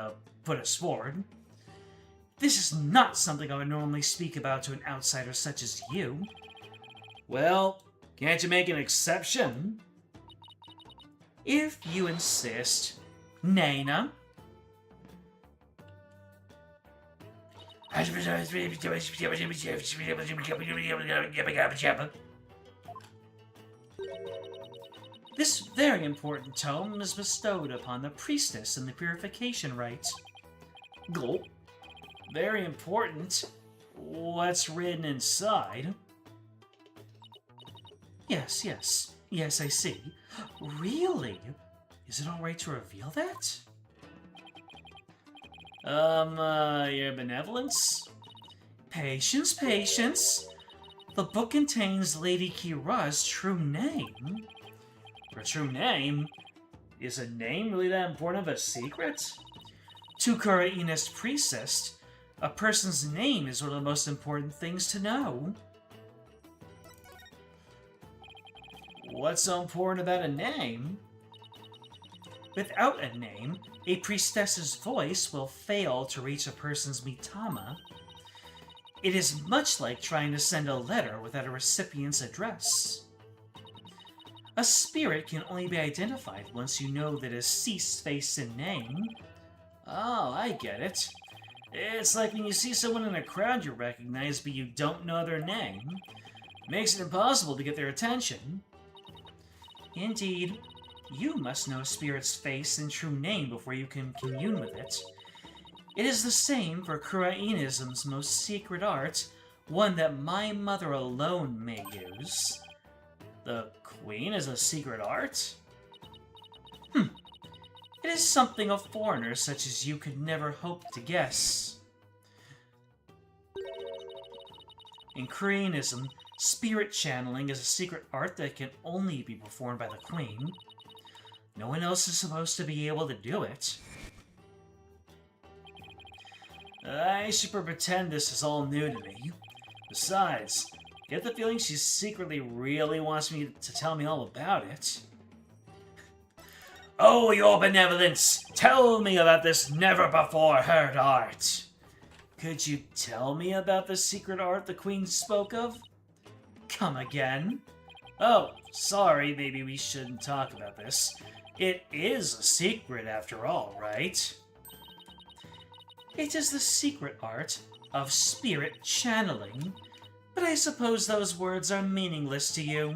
put us forward. This is not something I would normally speak about to an outsider such as you. Well, can't you make an exception? If you insist. Nana. This very important tome is bestowed upon the priestess in the Purification Rite. Gulp. Very important. What's written inside? Yes, I see. Really? Is it alright to reveal that? Your benevolence? Patience, patience. The book contains Lady Khura'in's true name. Her true name? Is a name really that important of a secret? To Khura'inist priestess, A person's name is one of the most important things to know. What's so important about a name? Without a name, a priestess's voice will fail to reach a person's mitama. It is much like trying to send a letter without a recipient's address. A spirit can only be identified once you know that it ceased face and name. Oh, I get it. It's like when you see someone in a crowd you recognize but you don't know their name. Makes it impossible to get their attention. Indeed, you must know a spirit's face and true name before you can commune with it. It is the same for Khura'inism's most secret art, one that my mother alone may use. The Queen is a secret art? It is something a foreigner such as you could never hope to guess. In Khura'inism, spirit channeling is a secret art that can only be performed by the Queen. No one else is supposed to be able to do it. I should pretend this is all new to me. Besides, I get the feeling she secretly really wants me to tell me all about it. Oh, your benevolence! Tell me about this never-before-heard art! Could you tell me about the secret art the Queen spoke of? Come again? Oh, sorry, maybe we shouldn't talk about this. It is a secret after all, right? It is the secret art of spirit channeling, but I suppose those words are meaningless to you.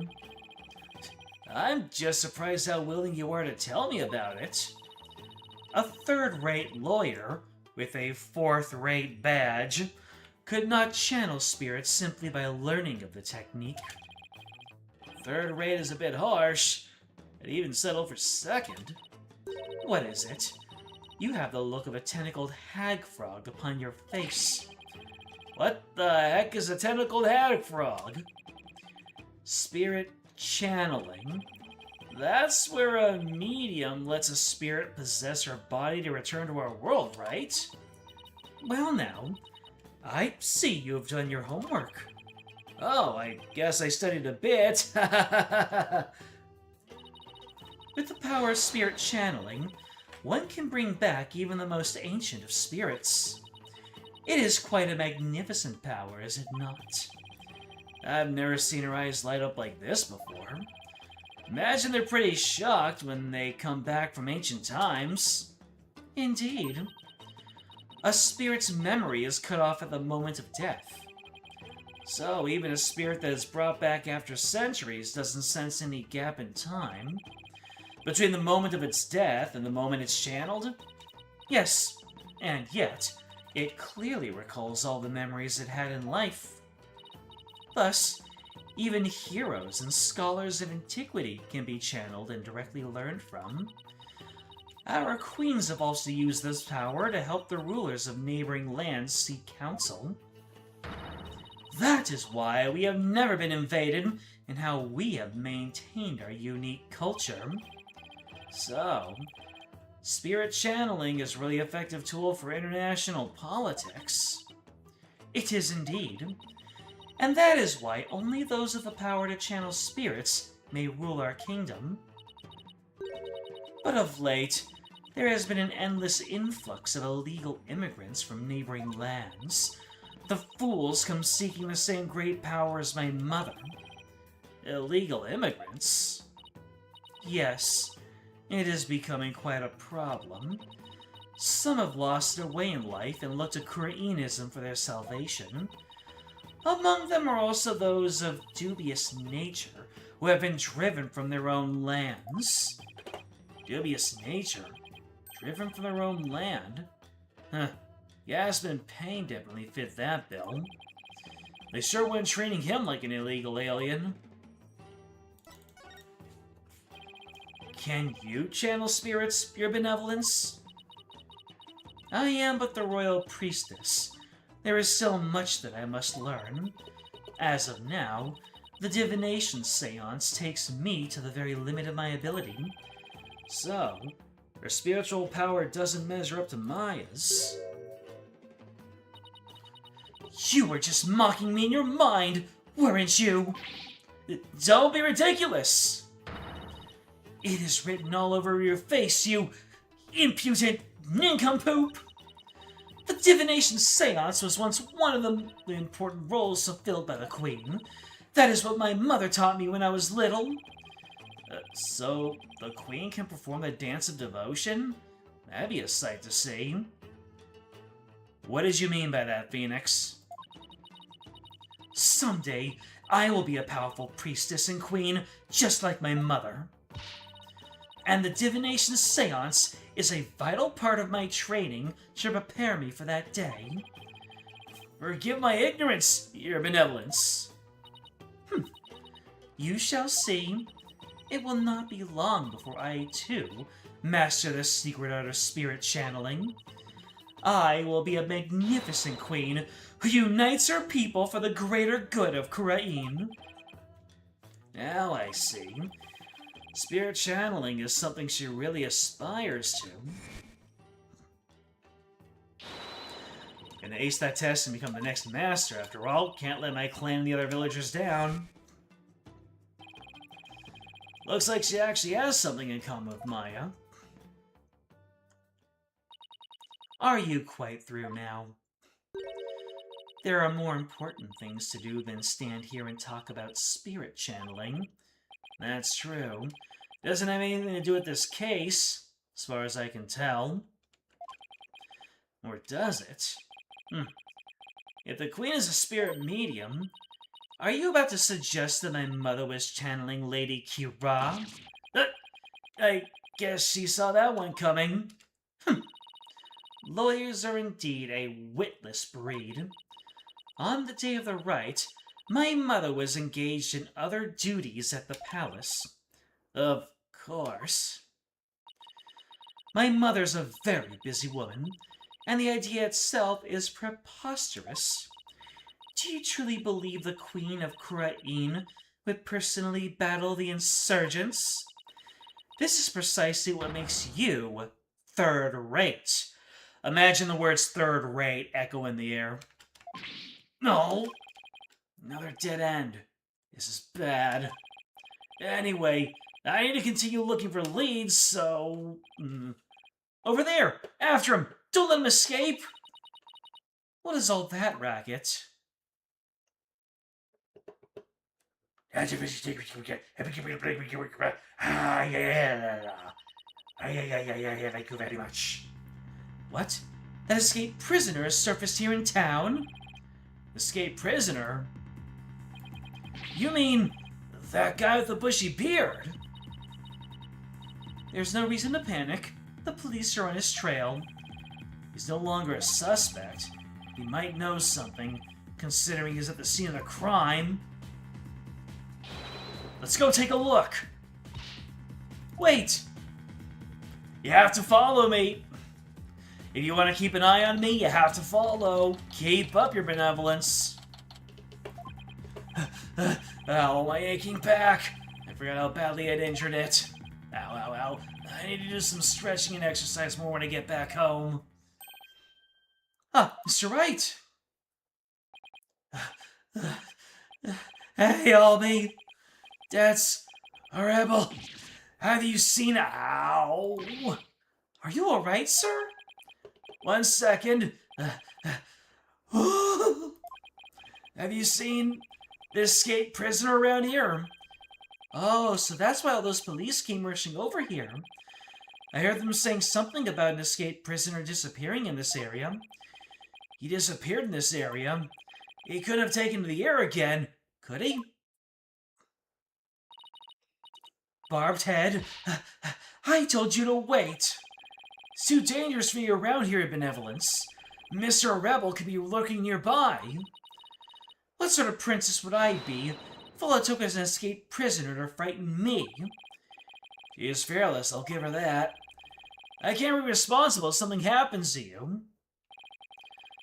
I'm just surprised how willing you are to tell me about it. A third-rate lawyer, with a fourth-rate badge, could not channel spirits simply by learning of the technique. Third-rate is a bit harsh. I'd even settle for second. What is it? You have the look of a tentacled hag frog upon your face. What the heck is a tentacled hag frog? Spirit channeling. That's where a medium lets a spirit possess her body to return to our world, right? Well now, I see you have done your homework. Oh, I guess I studied a bit. With the power of spirit channeling, one can bring back even the most ancient of spirits. It is quite a magnificent power, is it not? I've never seen her eyes light up like this before. Imagine they're pretty shocked when they come back from ancient times. Indeed. A spirit's memory is cut off at the moment of death. So even a spirit that is brought back after centuries doesn't sense any gap in time. Between the moment of its death and the moment it's channeled? Yes, and yet, it clearly recalls all the memories it had in life. Thus, even heroes and scholars of antiquity can be channeled and directly learned from. Our queens have also used this power to help the rulers of neighboring lands seek counsel. That is why we have never been invaded and how we have maintained our unique culture. So, spirit channeling is a really effective tool for international politics. It is indeed. And that is why only those with the power to channel spirits may rule our kingdom. But of late, there has been an endless influx of illegal immigrants from neighboring lands. The fools come seeking the same great power as my mother. Illegal immigrants? Yes, it is becoming quite a problem. Some have lost their way in life and look to Khura'inism for their salvation. Among them are also those of dubious nature, who have been driven from their own lands. Dubious nature? Driven from their own land? Huh. Yasmin Payne definitely fit that bill. They sure weren't treating him like an illegal alien. Can you channel spirits, your benevolence? I am but the royal priestess. There is still much that I must learn. As of now, the divination seance takes me to the very limit of my ability. So, her spiritual power doesn't measure up to Maya's. You were just mocking me in your mind, weren't you? Don't be ridiculous! It is written all over your face, you impudent nincompoop! The divination seance was once one of the important roles fulfilled by the Queen. That is what my mother taught me when I was little. So, the Queen can perform the dance of devotion? That'd be a sight to see. What did you mean by that, Phoenix? Someday, I will be a powerful priestess and queen, just like my mother. And the divination seance is a vital part of my training to prepare me for that day. Forgive my ignorance, your benevolence. You shall see. It will not be long before I, too, master the secret art of spirit channeling. I will be a magnificent queen who unites her people for the greater good of Khura'in. Now I see. Spirit channeling is something she really aspires to. Gonna ace that test and become the next master, after all. Can't let my clan and the other villagers down. Looks like she actually has something in common with Maya. Are you quite through now? There are more important things to do than stand here and talk about spirit channeling. That's true. Doesn't have anything to do with this case, as far as I can tell. Or does it? If the Queen is a spirit medium, are you about to suggest that my mother was channeling Lady Khura'in? I guess she saw that one coming. Lawyers are indeed a witless breed. On the day of the rite, my mother was engaged in other duties at the palace. Of course. My mother's a very busy woman, and the idea itself is preposterous. Do you truly believe the Queen of Khura'in would personally battle the insurgents? This is precisely what makes you third-rate. Imagine the words third-rate echo in the air. No! Another dead end. This is bad. Anyway, I need to continue looking for leads, so... Over there! After him! Don't let him escape! What is all that racket? Thank you very much. What? That escaped prisoner has surfaced here in town? Escaped prisoner? You mean that guy with the bushy beard? There's no reason to panic. The police are on his trail. He's no longer a suspect. He might know something, considering he's at the scene of the crime. Let's go take a look. Wait! You have to follow me. If you want to keep an eye on me, you have to follow. Keep up your benevolence. Ow, my aching back. I forgot how badly I'd injured it. Ow, ow, ow. I need to do some stretching and exercise more when I get back home. Ah, Mr. Wright. Hey, Albie. That's a rebel. Have you seen... Ow. Are you alright, sir? 1 second. Have you seen this escaped prisoner around here? Oh, so that's why all those police came rushing over here. I heard them saying something about an escaped prisoner disappearing in this area. He disappeared in this area. He couldn't have taken to the air again, could he? Barbed head. I told you to wait. It's too dangerous for you around here, Benevolence. Mr. Rebel could be lurking nearby. What sort of princess would I be if all it took was an escaped prisoner to frighten me? She is fearless, I'll give her that. I can't be responsible if something happens to you.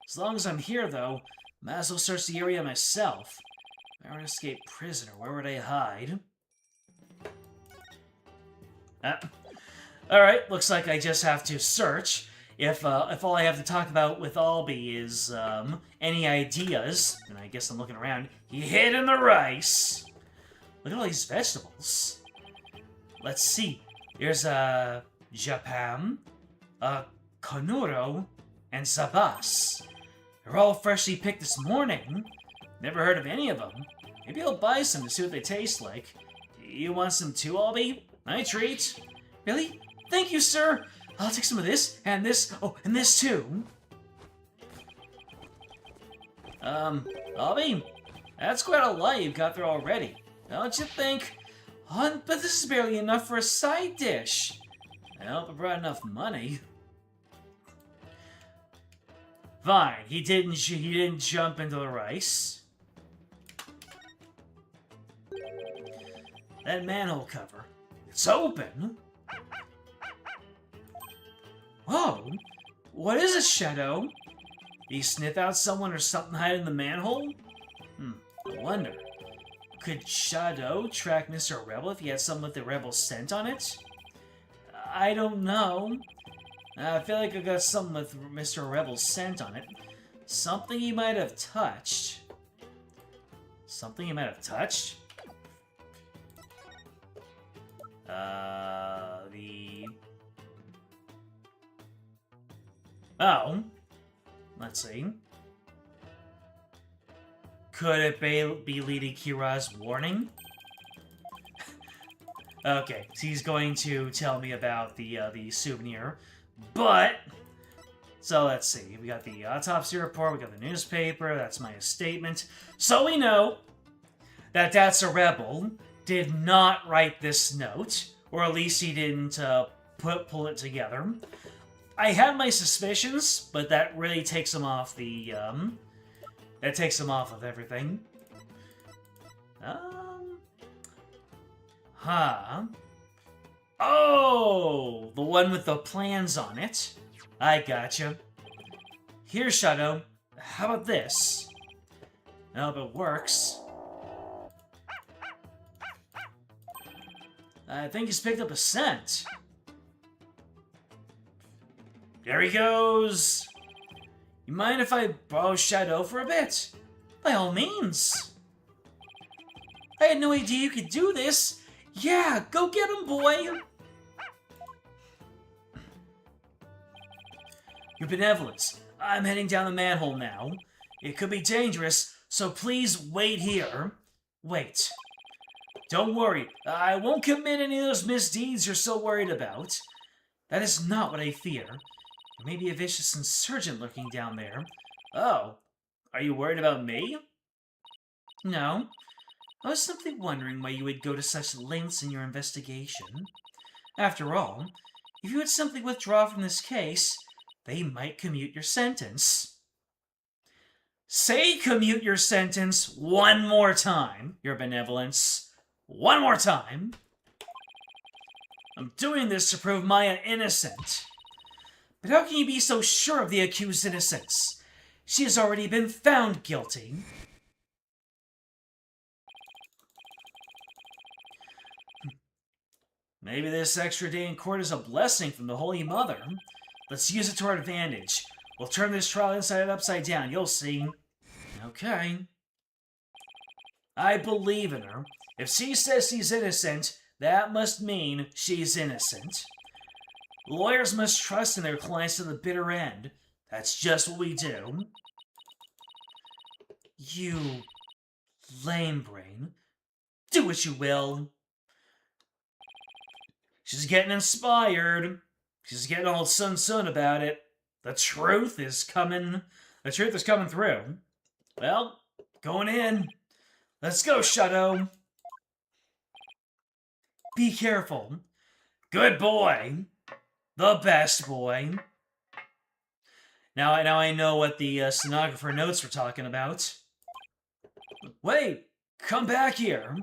As long as I'm here, though, might as well search the area myself. If I were an escaped prisoner, where would I hide? Alright, looks like I just have to search. if all I have to talk about with Albie is any ideas, and I guess I'm looking around, he hid in the rice. Look at all these vegetables. Let's see. There's a Japam, a Konuro, and Zabas. They're all freshly picked this morning. Never heard of any of them. Maybe I'll buy some to see what they taste like. You want some too, Albie? My treat. Really? Thank you, sir. I'll take some of this, and this, oh, and this too. Albie, that's quite a lot you've got there already. Don't you think? Oh, but this is barely enough for a side dish. I hope I brought enough money. Fine, he didn't jump into the rice. That manhole cover, it's open. Whoa, what is it, Shadow? Did he sniff out someone or something hiding in the manhole? I wonder. Could Shadow track Mr. Rebel if he had something with the Rebel scent on it? I don't know. I feel like I got something with Mr. Rebel's scent on it. Something he might have touched. Something he might have touched? Oh. Let's see. Could it be Lady Kira's warning? Okay, so he's going to tell me about the souvenir. But, so let's see. We got the autopsy report, we got the newspaper, that's my statement. So we know that That's a Rebel did not write this note, or at least he didn't pull it together. I had my suspicions, but that really takes him off the, that takes him off of everything. Oh, the one with the plans on it. I gotcha. Here, Shadow. How about this? I hope it works. I think he's picked up a scent. There he goes. You mind if I borrow Shadow for a bit? By all means. I had no idea you could do this. Yeah, go get him, boy. Your benevolence. I'm heading down the manhole now. It could be dangerous, so please wait here. Wait. Don't worry, I won't commit any of those misdeeds you're so worried about. That is not what I fear. There may be a vicious insurgent lurking down there. Oh, are you worried about me? No. I was simply wondering why you would go to such lengths in your investigation. After all, if you would simply withdraw from this case, they might commute your sentence. Say commute your sentence one more time, Your Benevolence. One more time. I'm doing this to prove Maya innocent. But how can you be so sure of the accused's innocence? She has already been found guilty. Maybe this extra day in court is a blessing from the Holy Mother. Let's use it to our advantage. We'll turn this trial inside and upside down, you'll see. Okay. I believe in her. If she says she's innocent, that must mean she's innocent. Lawyers must trust in their clients to the bitter end. That's just what we do. You lame brain. Do what you will. She's getting inspired. She's getting all sun about it. The truth is coming through. Well, going in. Let's go, Shadow. Be careful. Good boy. The best boy. Now I know what the stenographer notes were talking about. Wait, come back here.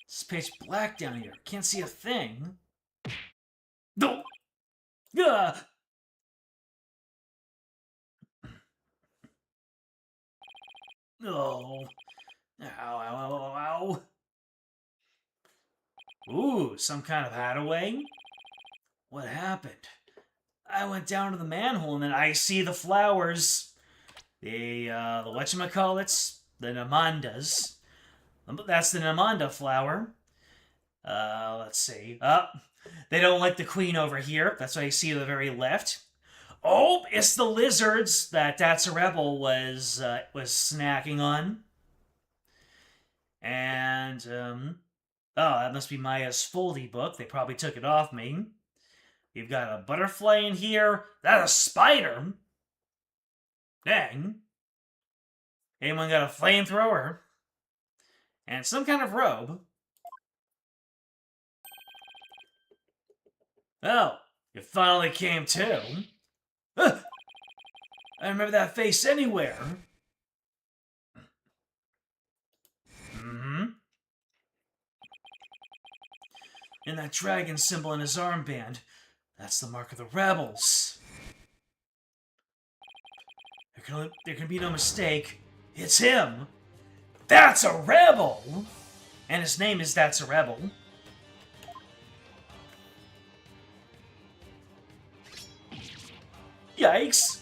It's pitch black down here. Can't see a thing. No. Oh. Ow, ow, ow, ow. Ooh, some kind of hideaway? What happened? I went down to the manhole and then I see the flowers. The whatchamacallits? The Namandas. That's the Namanda flower. Let's see. They don't like the queen over here. That's what I see to the very left. Oh, it's the lizards that That's a Rebel was snacking on. And, oh, that must be Maya's Foldy book. They probably took it off me. We've got a butterfly in here. That's a spider. Dang. Anyone got a flamethrower? And some kind of robe. Oh, you finally came to. I remember that face anywhere. Mm-hmm. And that dragon symbol in his armband. That's the mark of the rebels. There can be no mistake. It's him. That's a rebel! And his name is That's a Rebel. Yikes!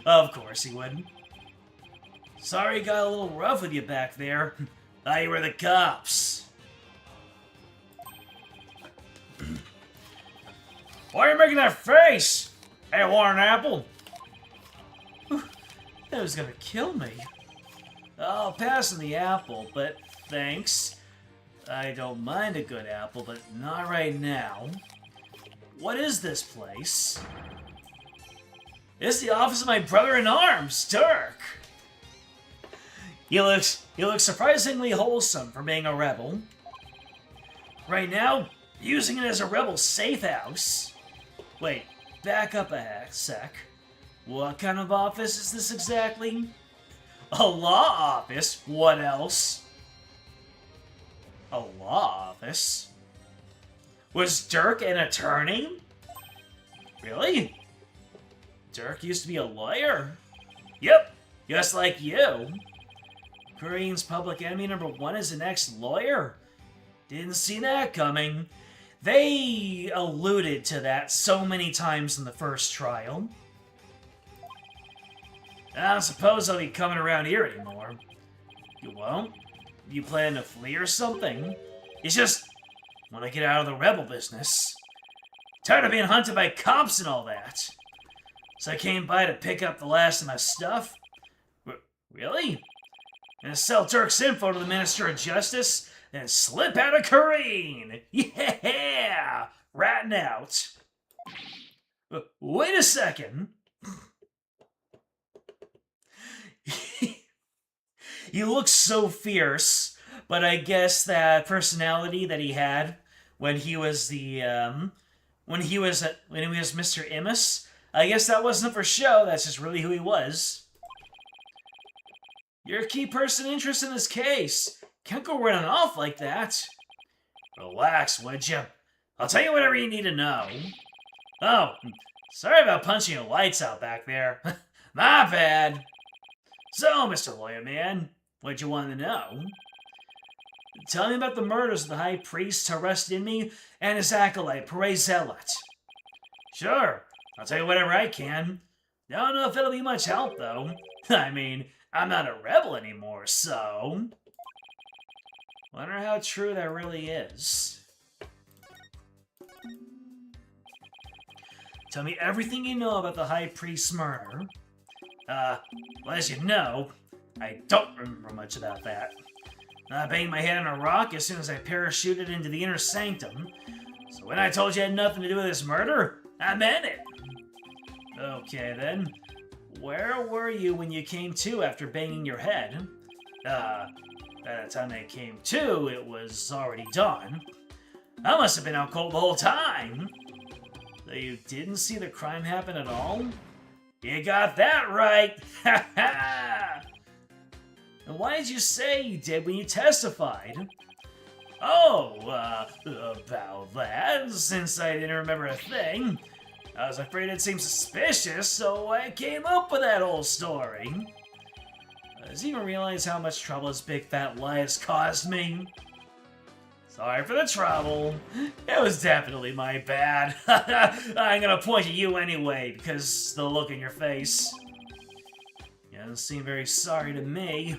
Of course he would. Sorry it got a little rough with you back there. Thought you were the cops. Why are you making that face? Hey, want an apple? That was gonna kill me. I'll pass on the apple, but thanks. I don't mind a good apple, but not right now. What is this place? It's the office of my brother-in-arms, Dirk. He looks surprisingly wholesome for being a rebel. Right now, using it as a rebel safe house. Wait, back up a sec. What kind of office is this exactly? A law office? What else? A law office? Was Dirk an attorney? Really? Dirk used to be a lawyer? Yep, just like you. Khura'in's public enemy #1 is an ex-lawyer? Didn't see that coming. They alluded to that so many times in the first trial. I don't suppose I'll be coming around here anymore. You won't? You plan to flee or something? It's just, when I get out of the rebel business. Tired of being hunted by cops and all that. So I came by to pick up the last of my stuff. Really? And sell Dirk's info to the Minister of Justice, then slip out of Khura'in! Yeah! Ratting out. Wait a second. He looks so fierce, but I guess that personality that he had when he was when he was Mr. Immus, I guess that wasn't for show. That's just really who he was. You're a key person interested in this case. Can't go running off like that. Relax, would you? I'll tell you whatever you need to know. Oh, sorry about punching your lights out back there. My bad. So, Mr. Lawyer Man, what'd you want to know? Tell me about the murders of the High Priest Harmless and his acolyte, Pere Zealot. Sure, I'll tell you whatever I can. Don't know if it'll be much help, though. I mean, I'm not a rebel anymore, so... Wonder how true that really is. Tell me everything you know about the High Priest's murder. Well, as you know, I don't remember much about that. I banged my head on a rock as soon as I parachuted into the inner sanctum. So when I told you I had nothing to do with this murder, I meant it. Okay, then. Where were you when you came to after banging your head? By the time I came to, it was already dawn. I must have been out cold the whole time. So you didn't see the crime happen at all? You got that right! Ha ha! And why did you say you did when you testified? Oh, about that, since I didn't remember a thing. I was afraid it seemed suspicious, so I came up with that whole story. Does he even realize how much trouble his big fat lie has caused me? Sorry for the trouble. It was definitely my bad. I'm gonna point at you anyway, because the look in your face. You don't seem very sorry to me.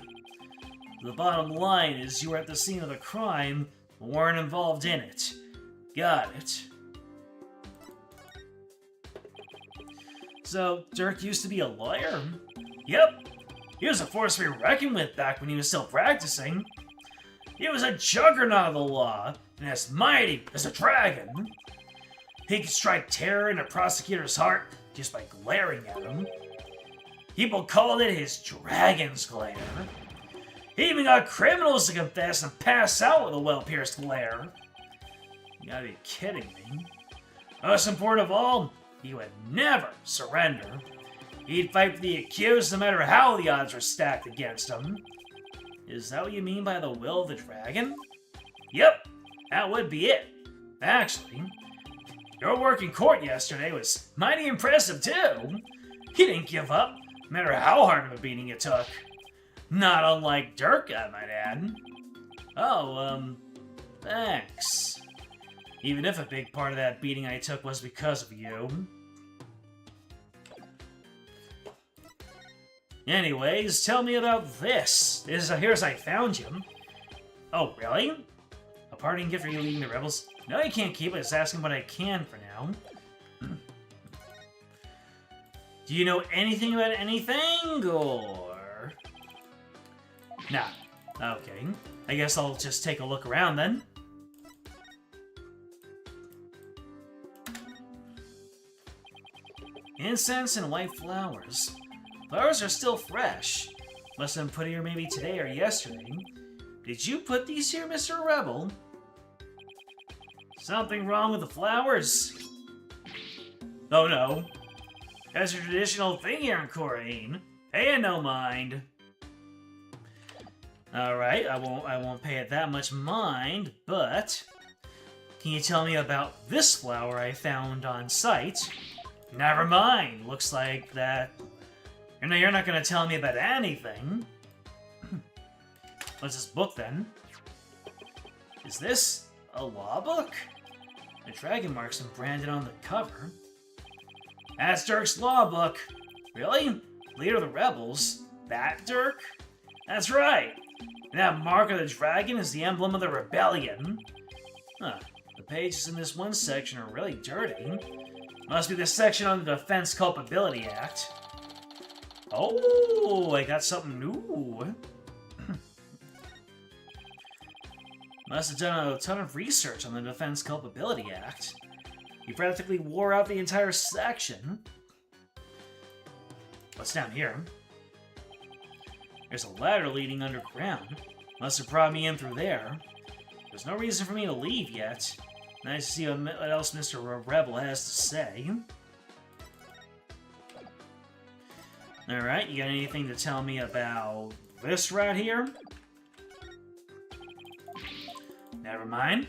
The bottom line is you were at the scene of the crime, but weren't involved in it. Got it. So, Dirk used to be a lawyer? Yep. He was a force to be reckoned with back when he was still practicing. He was a juggernaut of the law, and as mighty as a dragon. He could strike terror in a prosecutor's heart just by glaring at him. People called it his dragon's glare. He even got criminals to confess and pass out with a well-pierced glare. You gotta be kidding me. Most important of all, he would never surrender. He'd fight for the accused no matter how the odds were stacked against him. Is that what you mean by the will of the dragon? Yep, that would be it. Actually, your work in court yesterday was mighty impressive too. You didn't give up, no matter how hard of a beating it took. Not unlike Dirk, I might add. Oh, thanks. Even if a big part of that beating I took was because of you. Anyways, tell me about this. Here's I found you. Oh, really? A parting gift for you leading the rebels? No, you can't keep it. Just asking what I can for now. Do you know anything about anything, or...? Nah. Okay. I guess I'll just take a look around then. Incense and white flowers. Flowers are still fresh. Must have been put here maybe today or yesterday. Did you put these here, Mr. Rebel? Something wrong with the flowers? Oh no. That's a traditional thing here in Khura'in. Pay it no mind. Alright, I won't pay it that much mind, but... Can you tell me about this flower I found on site? Never mind. Looks like that... You're not gonna tell me about anything. What's this book, then? Is this a law book? The dragon marks branded on the cover. That's Dirk's law book. Really? Leader of the rebels? That Dirk? That's right. And that mark of the dragon is the emblem of the rebellion. Huh. The pages in this one section are really dirty. Must be the section on the Defense Culpability Act. Oh, I got something new. Must have done a ton of research on the Defense Culpability Act. You practically wore out the entire section. What's down here? There's a ladder leading underground. Must have brought me in through there. There's no reason for me to leave yet. Nice to see what else Mr. Rebel has to say. Alright, you got anything to tell me about this right here? Never mind.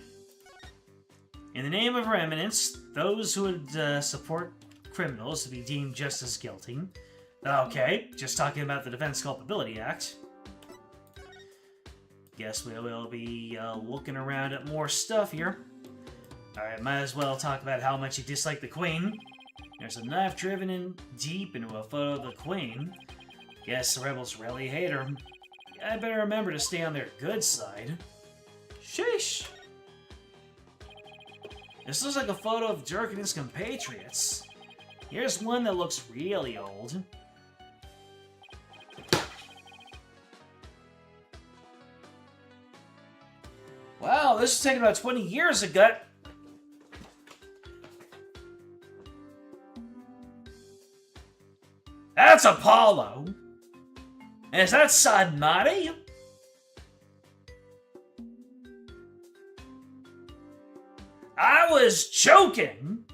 In the name of our eminence, those who would support criminals to be deemed just as guilty. Okay, just talking about the Defense Culpability Act. Guess we will be looking around at more stuff here. Alright, might as well talk about how much you dislike the Queen. There's a knife driven in deep into a photo of the Queen. Guess the rebels really hate her. I better remember to stay on their good side. Sheesh! This looks like a photo of Dirk and his compatriots. Here's one that looks really old. Wow, this was taken about 20 years ago. That's Apollo. And is that Sadmati? I was joking,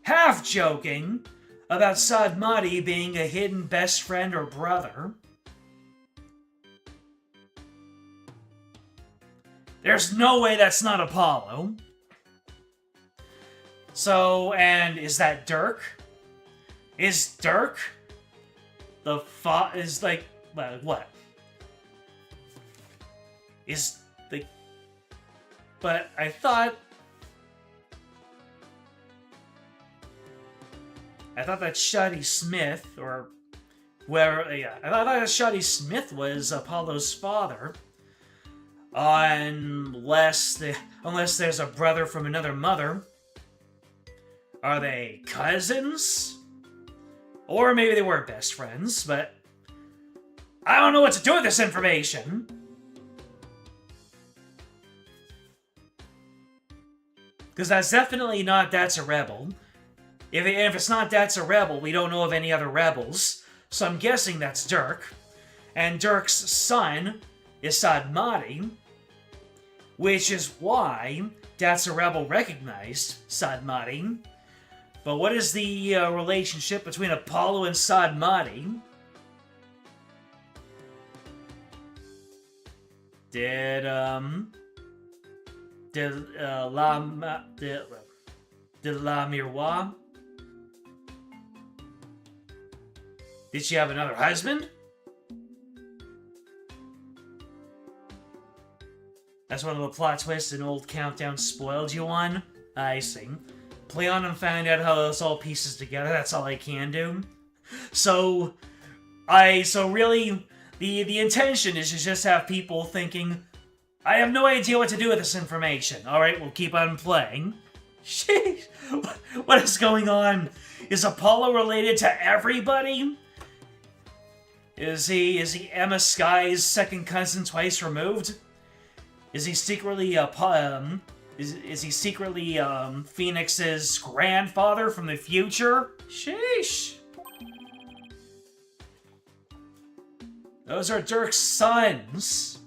half joking, about Sadmati being a hidden best friend or brother. There's no way that's not Apollo. So, and is that Dirk? Is Dirk the is like, what? Is the... But I thought that Shoddy Smith, or whoever, yeah, I thought that Shoddy Smith was Apollo's father. Unless there's a brother from another mother. Are they cousins? Or maybe they were best friends, but I don't know what to do with this information. Because that's definitely not That's a Rebel. If it's not That's a Rebel, we don't know of any other rebels. So I'm guessing that's Dirk. And Dirk's son is Sadmati, which is why That's a Rebel recognized Sadmati. But what is the relationship between Apollo and Sadmati? Did La Miroir? Did she have another husband? That's one of the plot twists an old Countdown spoiled you on? I see. Play on and find out how this all pieces together, that's all I can do. So really, the intention is to just have people thinking, I have no idea what to do with this information. Alright, we'll keep on playing. Sheesh, what is going on? Is Apollo related to everybody? Is he Emma Sky's second cousin twice removed? Is he secretly is he secretly Phoenix's grandfather from the future? Sheesh. Those are Dirk's sons.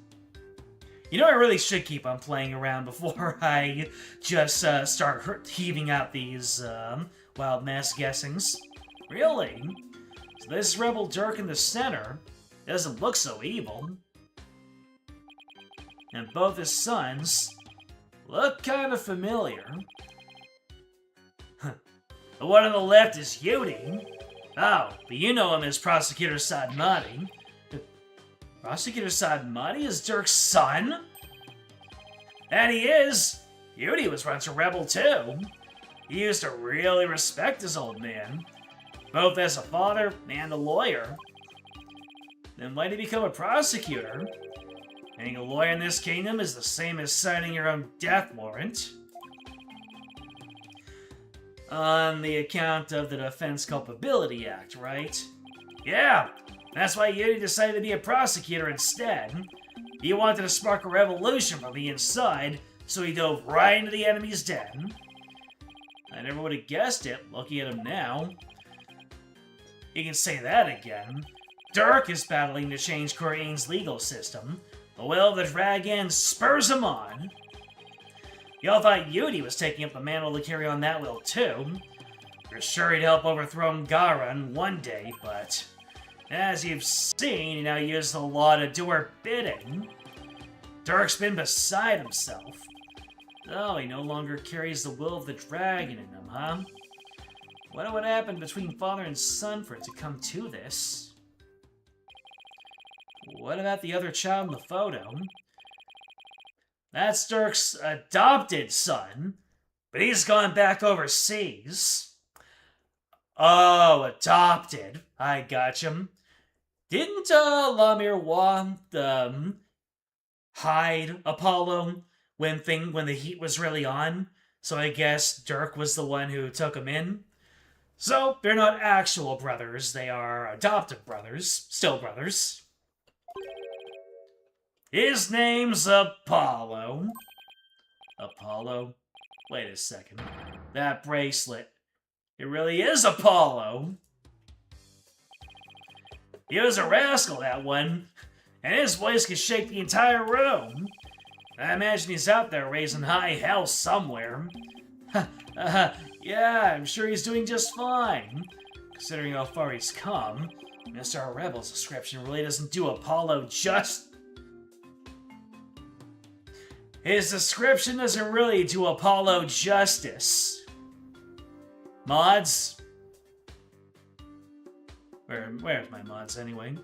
You know, I really should keep on playing around before I just start heaving out these wild mass guessings. Really? So this rebel Dirk in the center doesn't look so evil. And both his sons look kind of familiar. The one on the left is Yudi. Oh, but you know him as Prosecutor Sadmati. Prosecutor Sadmati is Dirk's son? And he is! Yudi was once a rebel too. He used to really respect his old man, both as a father and a lawyer. Then why did he become a prosecutor? Being a lawyer in this kingdom is the same as signing your own death warrant. On the account of the Defense Culpability Act, right? Yeah, that's why Yudi decided to be a prosecutor instead. He wanted to spark a revolution from the inside, so he dove right into the enemy's den. I never would have guessed it, looking at him now. You can say that again. Dirk is battling to change Khura'in's legal system. The will of the dragon spurs him on. Y'all thought Yudi was taking up the mantle to carry on that will too. You're sure he'd help overthrow Khura'in one day, but as you've seen, he now uses the law to do her bidding. Dirk's been beside himself. Oh, he no longer carries the will of the dragon in him, huh? What would happen between father and son for it to come to this? What about the other child in the photo? That's Dirk's adopted son, but he's gone back overseas. Oh, adopted. I gotcha. Didn't La Miroir hide Apollo when the heat was really on? So I guess Dirk was the one who took him in. So they're not actual brothers, they are adoptive brothers, still brothers. His name's Apollo. Apollo? Wait a second. That bracelet. It really is Apollo. He was a rascal, that one. And his voice could shake the entire room. I imagine he's out there raising high hell somewhere. Yeah, I'm sure he's doing just fine. Considering how far he's come, Mr. Rebel's description really doesn't do Apollo just... His description doesn't really do Apollo justice. Mods? Where's my mods anyway?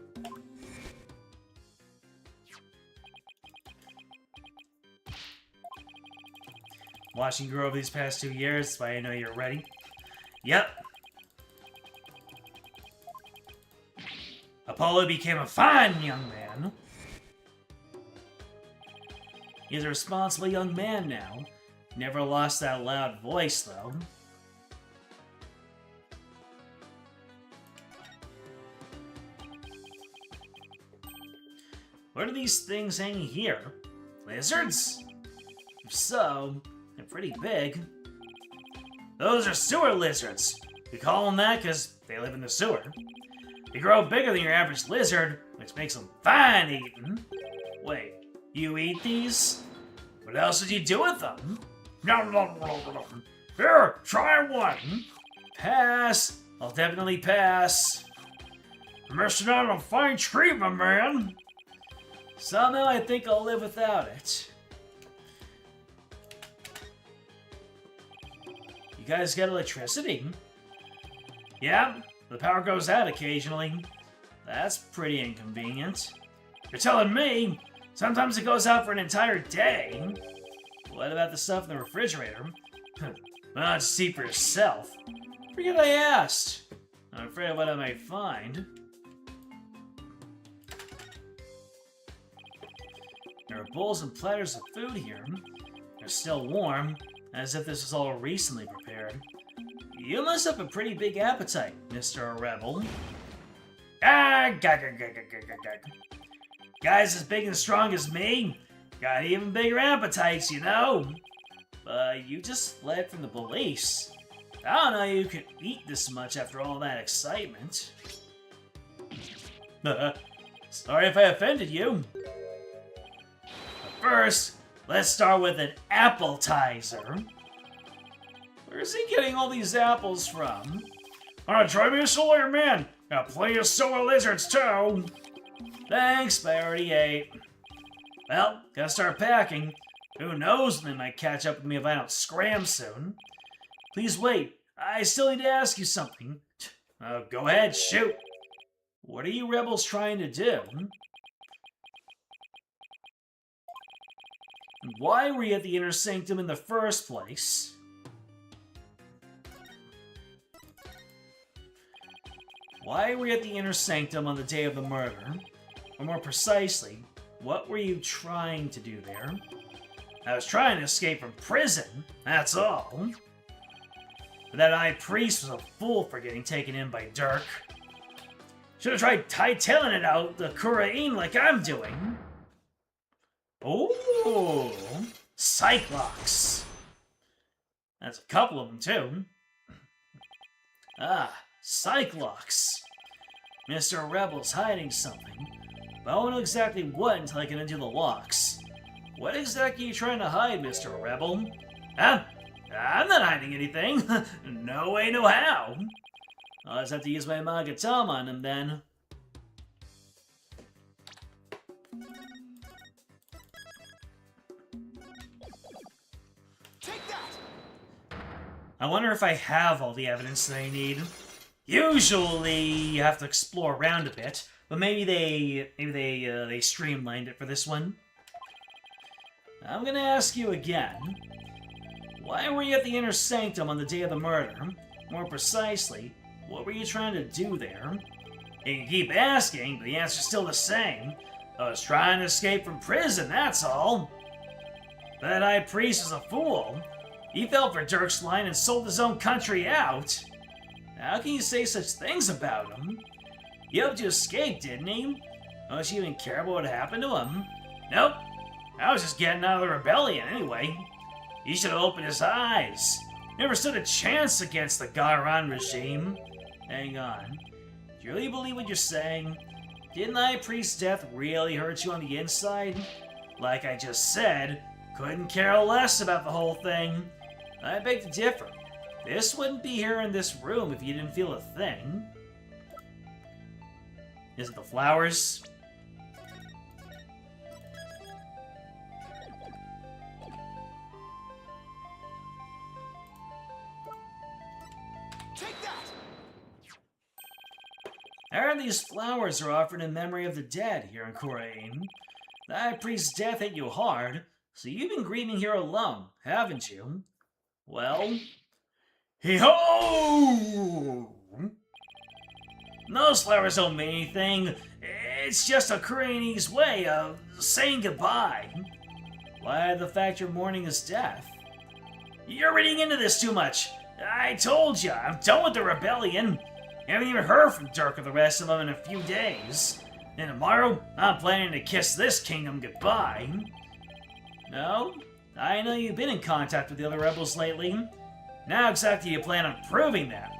Watching you grow over these past 2 years, that's why I know you're ready. Yep. Apollo became a fine young man. He's a responsible young man now. Never lost that loud voice, though. What are these things hanging here? Lizards? If so, they're pretty big. Those are sewer lizards. We call them that because they live in the sewer. They grow bigger than your average lizard, which makes them fine eating. Wait, you eat these? What else did you do with them? Here, try one. Pass. I'll definitely pass. You're missing out on fine treatment, man. Somehow I think I'll live without it. You guys get electricity? Yeah, the power goes out occasionally. That's pretty inconvenient. You're telling me? Sometimes it goes out for an entire day. What about the stuff in the refrigerator? Well, just see for yourself. Forget I asked. I'm afraid of what I might find. There are bowls and platters of food here. They're still warm, as if this was all recently prepared. You must have a pretty big appetite, Mr. Rebel. Guys as big and strong as me got even bigger appetites, you know. But you just fled from the police. I don't know you could eat this much after all that excitement. Sorry if I offended you. First, let's start with an appetizer. Where's he getting all these apples from? Try me a solar man. Got plenty of solar lizards, too. Thanks, but I already ate. Well, gotta start packing. Who knows when they might catch up with me if I don't scram soon. Please wait. I still need to ask you something. Go ahead, shoot. What are you rebels trying to do? Why were you at the Inner Sanctum in the first place? Why were you at the Inner Sanctum on the day of the murder? Or more precisely, what were you trying to do there? I was trying to escape from prison, that's all. But that high priest was a fool for getting taken in by Dirk. Should have tried hightailing it out the Khura'in like I'm doing. Oh, Cyclops. That's a couple of them, too. Ah, Cyclops. Mr. Rebel's hiding something, but I won't know exactly what until I get into the locks. What exactly are you trying to hide, Mr. Rebel? Huh? I'm not hiding anything. No way, no how. I'll just have to use my Magatama on him, then. I wonder if I have all the evidence that I need. Usually, you have to explore around a bit, but maybe they streamlined it for this one. I'm gonna ask you again. Why were you at the Inner Sanctum on the day of the murder? More precisely, what were you trying to do there? You can keep asking, but the answer's still the same. I was trying to escape from prison, that's all. That high priest is a fool. He fell for Dirk's line and sold his own country out. How can you say such things about him? He hoped to escape, didn't he? Don't you even care about what happened to him? Nope. I was just getting out of the rebellion anyway. He should have opened his eyes. Never stood a chance against the Khura'in regime. Hang on. Do you really believe what you're saying? Didn't the High Priest's death really hurt you on the inside? Like I just said, couldn't care less about the whole thing. I beg to differ. This wouldn't be here in this room if you didn't feel a thing. Is it the flowers? Take that! I heard these flowers are offered in memory of the dead here in Khura'in. The High Priest's death hit you hard, so you've been grieving here alone, haven't you? Well, Hey-ho! Those flowers don't mean anything. It's just a Khura'in's way of saying goodbye. Why, the fact you're mourning his death? You're reading into this too much. I told you, I'm done with the rebellion. You haven't even heard from Dirk or the rest of them in a few days. And tomorrow, I'm planning to kiss this kingdom goodbye. No? I know you've been in contact with the other rebels lately. Now exactly you plan on proving that.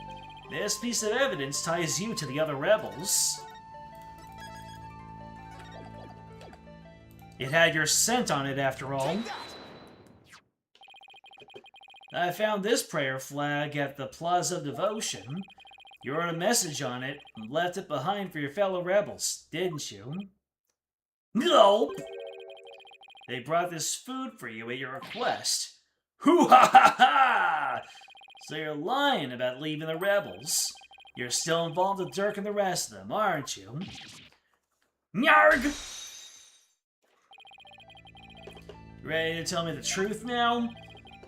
This piece of evidence ties you to the other rebels. It had your scent on it, after all. I found this prayer flag at the Plaza of Devotion. You wrote a message on it and left it behind for your fellow rebels, didn't you? Nope! They brought this food for you at your request. Hoo-ha-ha-ha! So you're lying about leaving the rebels. You're still involved with Dirk and the rest of them, aren't you? Nyarg! Ready to tell me the truth now?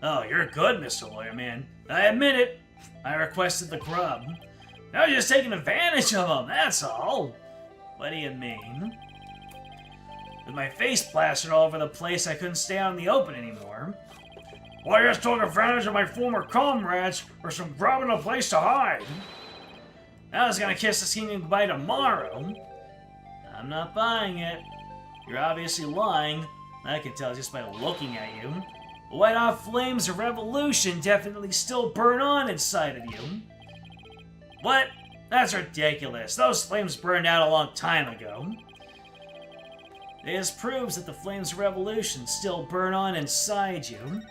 Oh, you're good, Mr. Lawyer Man. I admit it. I requested the grub. I was just taking advantage of them, that's all. What do you mean? With my face plastered all over the place, I couldn't stay out in the open anymore. Well, I just took advantage of my former comrades for some grub and a place to hide. I was gonna kiss this kingdom goodbye tomorrow. I'm not buying it. You're obviously lying. I can tell just by looking at you. The white-hot flames of revolution definitely still burn on inside of you. What? That's ridiculous. Those flames burned out a long time ago. This proves that the flames of revolution still burn on inside you.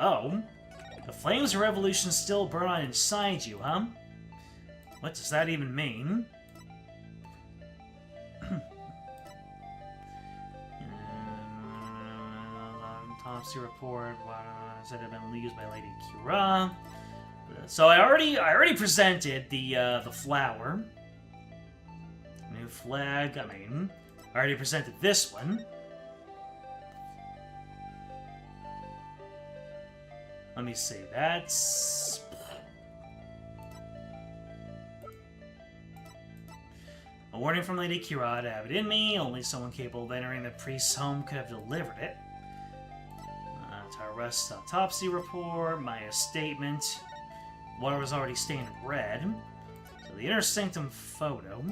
Oh. The flames of revolution still burn on inside you, huh? What does that even mean? Autopsy report said it had been used by Lady Khura'in. So I already presented the flower. New flag. I already presented this one. Let me see. That's a warning from Lady Khura'in. I have it in me. Only someone capable of entering the priest's home could have delivered it. Arrest autopsy report, Maya's statement. Water was already stained red. So the inner sanctum photo.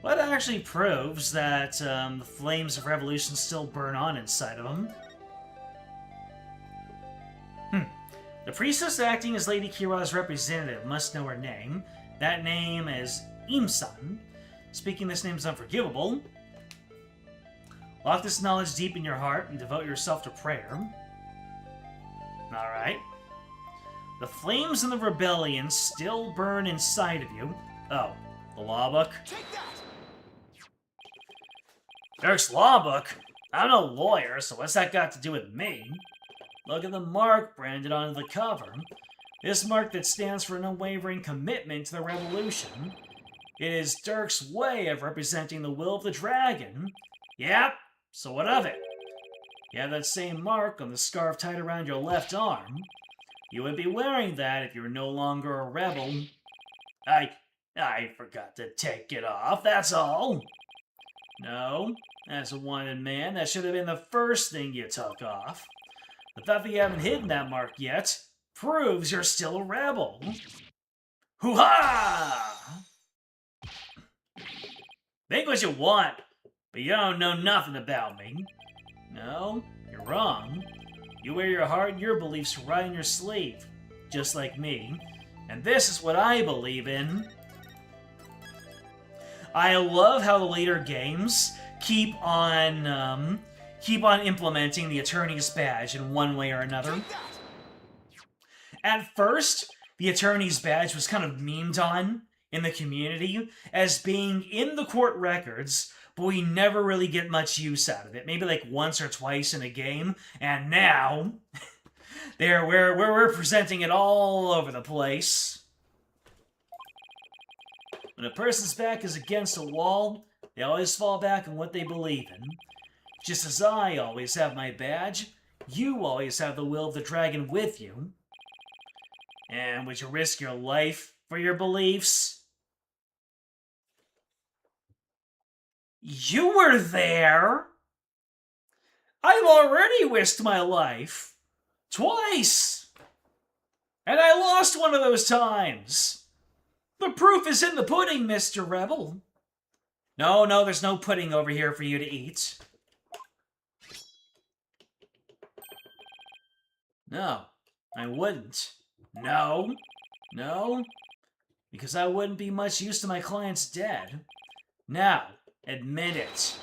What actually proves that the flames of revolution still burn on inside of him? The priestess acting as Lady Khura'in's representative must know her name. That name is Imsan. Speaking this name is unforgivable. Lock this knowledge deep in your heart and devote yourself to prayer. Alright. The flames in the rebellion still burn inside of you. Oh, the law book? Dirk's law book? I'm no lawyer, so what's that got to do with me? Look at the mark branded onto the cover. This mark that stands for an unwavering commitment to the revolution. It is Dirk's way of representing the will of the dragon. Yep. So what of it? You have that same mark on the scarf tied around your left arm. You would be wearing that if you were no longer a rebel. I forgot to take it off, that's all. No, as a wanted man, that should have been the first thing you took off. The fact that you haven't hidden that mark yet proves you're still a rebel. Hoo-ha! Think what you want, but you don't know nothing about me. No, you're wrong. You wear your heart and your beliefs right on your sleeve, just like me. And this is what I believe in. I love how the later games keep on implementing the attorney's badge in one way or another. At first, the attorney's badge was kind of memed on in the community as being in the court records, but we never really get much use out of it. Maybe like once or twice in a game, and now we're presenting it all over the place. When a person's back is against a wall, they always fall back on what they believe in. Just as I always have my badge, You always have the will of the dragon with you. And would you risk your life for your beliefs? You were there! I've already risked my life. Twice! And I lost one of those times. The proof is in the pudding, Mr. Rebel. No, there's no pudding over here for you to eat. No, I wouldn't. No, because I wouldn't be much use to my client's dead. Now, admit it.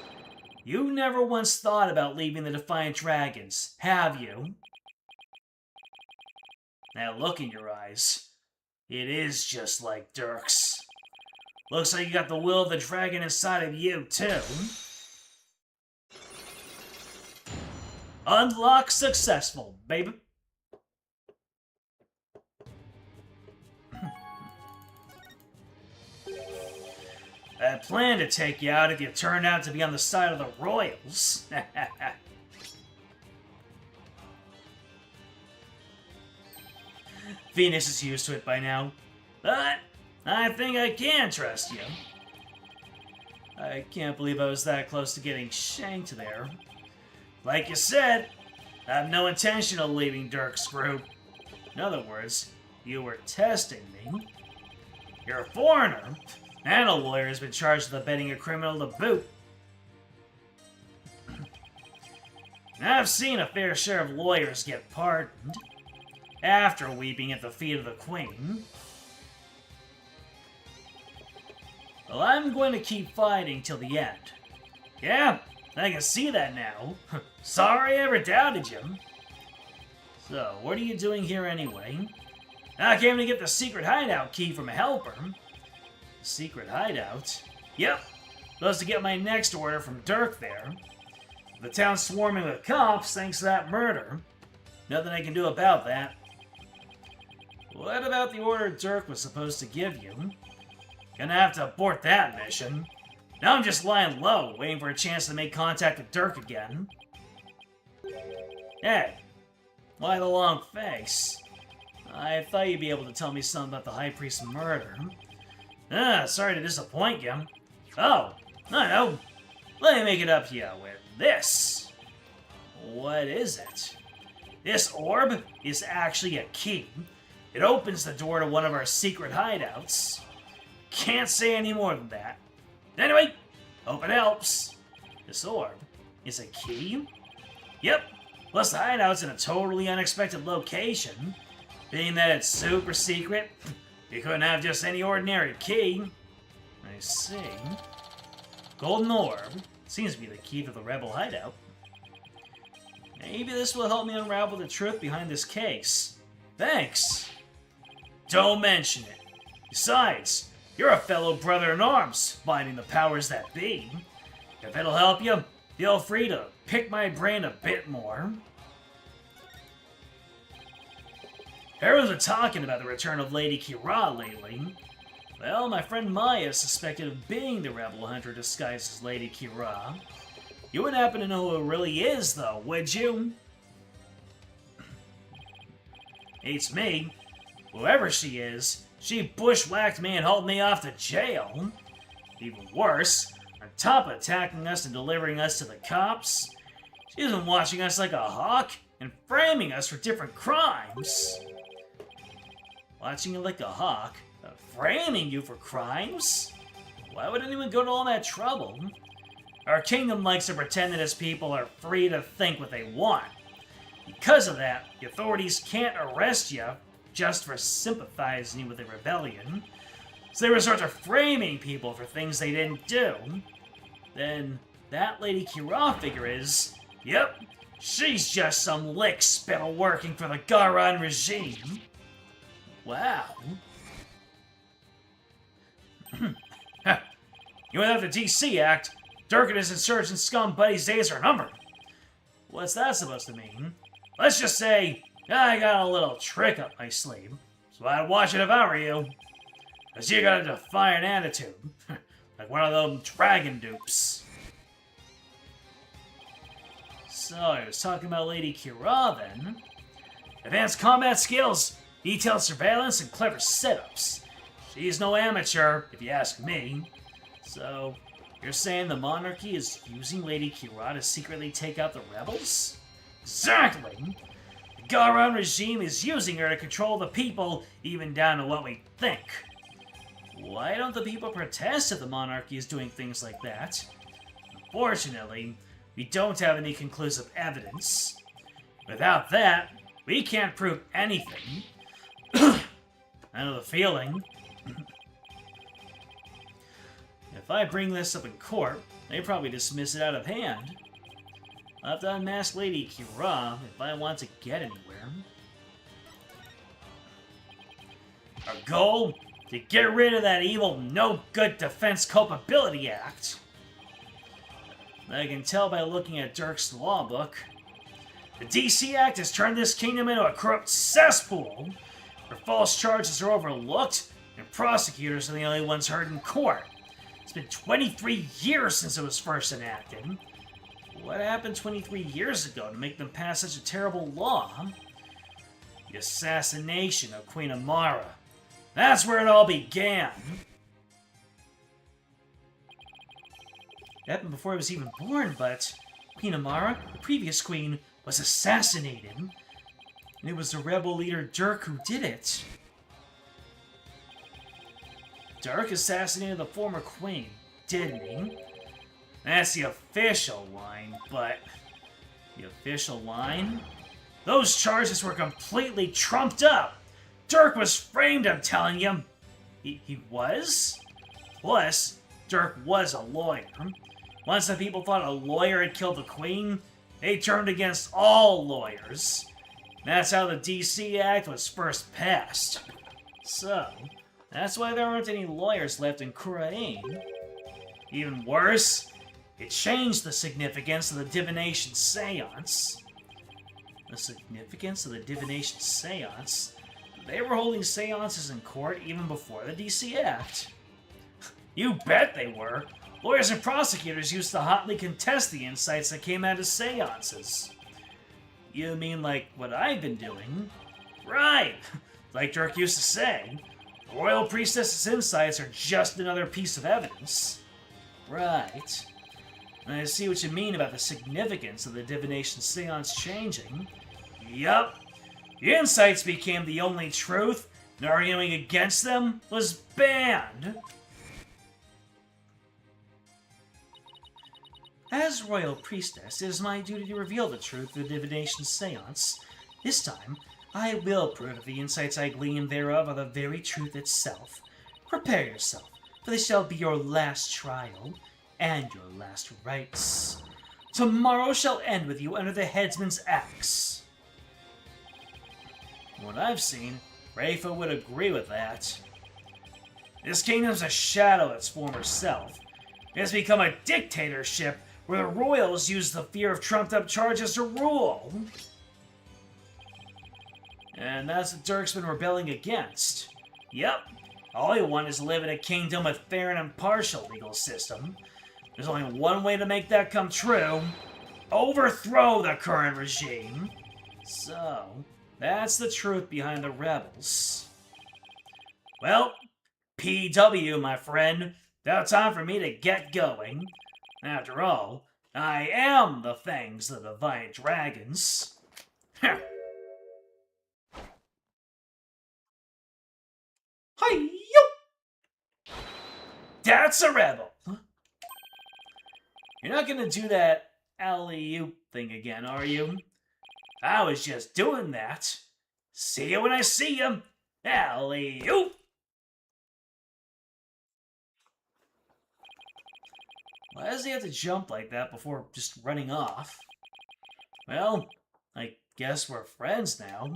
You never once thought about leaving the Defiant Dragons, have you? That look in your eyes, it is just like Dirk's. Looks like you got the will of the dragon inside of you, too. Unlock successful, baby. I planned to take you out if you turned out to be on the side of the royals. Venus is used to it by now, but I think I can trust you. I can't believe I was that close to getting shanked there. Like you said, I have no intention of leaving Dirk's group. In other words, you were testing me. You're a foreigner, and a lawyer has been charged with abetting a criminal to boot. I've seen a fair share of lawyers get pardoned after weeping at the feet of the Queen. Well, I'm going to keep fighting till the end. Yeah, I can see that now. Sorry I ever doubted you. So, what are you doing here anyway? I came to get the secret hideout key from a helper. Secret hideout? Yep, supposed to get my next order from Dirk there. The town's swarming with cops thanks to that murder. Nothing I can do about that. What about the order Dirk was supposed to give you? Gonna have to abort that mission. Now I'm just lying low, waiting for a chance to make contact with Dirk again. Hey, why the long face? I thought you'd be able to tell me something about the High Priest's murder. Sorry to disappoint you. Oh, no. Let me make it up to you with this. What is it? This orb is actually a key. It opens the door to one of our secret hideouts. Can't say any more than that. Anyway, hope it helps. This orb is a key? Yep, plus the hideout's in a totally unexpected location. Being that it's super secret, you couldn't have just any ordinary key. I see. Golden orb seems to be the key to the rebel hideout. Maybe this will help me unravel the truth behind this case. Thanks. Don't mention it. Besides, you're a fellow brother-in-arms, fighting the powers that be. If it'll help you, feel free to pick my brain a bit more. Everyone's been talking about the return of Lady Khura'in lately. Well, my friend Maya is suspected of being the rebel hunter disguised as Lady Khura'in. You wouldn't happen to know who it really is, though, would you? It's me. Whoever she is, she bushwhacked me and hauled me off to jail. Even worse, on top of attacking us and delivering us to the cops, she's been watching us like a hawk and framing us for different crimes. Watching you like a hawk? Framing you for crimes? Why would anyone go to all that trouble? Our kingdom likes to pretend that its people are free to think what they want. Because of that, the authorities can't arrest you just for sympathizing with the rebellion. So they resort to framing people for things they didn't do. Then that Lady Khura'in figure is, yep, she's just some lick spittle working for the Khura'in regime. Wow. Without the DC Act, Dirk and his insurgent scum buddies' days are numbered. What's that supposed to mean? Let's just say I got a little trick up my sleeve, so I'd watch it if I were you. Cause you got a defiant attitude, like one of them dragon dupes. So, I was talking about Lady Khura'in then. Advanced combat skills, detailed surveillance, and clever setups. She's no amateur, if you ask me. So, you're saying the monarchy is using Lady Khura'in to secretly take out the rebels? Exactly! The Khura'in regime is using her to control the people, even down to what we think. Why don't the people protest if the monarchy is doing things like that? Unfortunately, we don't have any conclusive evidence. Without that, we can't prove anything. I know the feeling. If I bring this up in court, they probably dismiss it out of hand. I'll have to unmask Lady Khura'in if I want to get anywhere. Our goal? To get rid of that evil no-good Defense Culpability Act. I can tell by looking at Dirk's law book. The DC Act has turned this kingdom into a corrupt cesspool, where false charges are overlooked and prosecutors are the only ones heard in court. It's been 23 years since it was first enacted. What happened 23 years ago to make them pass such a terrible law? The assassination of Queen Amara. That's where it all began. It happened before I was even born, but Queen Amara, the previous queen, was assassinated. And it was the rebel leader Dirk who did it. Dirk assassinated the former queen, didn't he? That's the official line, but... The official line? Those charges were completely trumped up! Dirk was framed, I'm telling you! He was? Plus, Dirk was a lawyer. Once the people thought a lawyer had killed the queen, they turned against all lawyers. That's how the DC Act was first passed. So, that's why there aren't any lawyers left in Khura'in. Even worse, it changed the significance of the divination seance. The significance of the divination seance? They were holding seances in court even before the DC Act. You bet they were. Lawyers and prosecutors used to hotly contest the insights that came out of seances. You mean like what I've been doing? Right! Like Dirk used to say, the royal priestess's insights are just another piece of evidence. Right. I see what you mean about the significance of the divination seance changing. Yup. The insights became the only truth, and arguing against them was banned. As royal priestess, it is my duty to reveal the truth through the divination seance. This time, I will prove that the insights I glean thereof are the very truth itself. Prepare yourself, for this shall be your last trial, and your last rites. Tomorrow shall end with you under the headsman's axe. From what I've seen, Rafa would agree with that. This kingdom's a shadow of its former self. It has become a dictatorship where the royals use the fear of trumped-up charges to rule. And that's what Dirk's been rebelling against. Yep, all he wants is to live in a kingdom with fair and impartial legal system. There's only one way to make that come true. Overthrow the current regime. So, that's the truth behind the rebels. Well, PW, my friend. Now time for me to get going. After all, I am the fangs that divide dragons. Hi-yo! That's a rebel! You're not gonna do that alley-oop thing again, are you? I was just doing that. See you when I see you. Alley-oop! Why does he have to jump like that before just running off? Well, I guess we're friends now.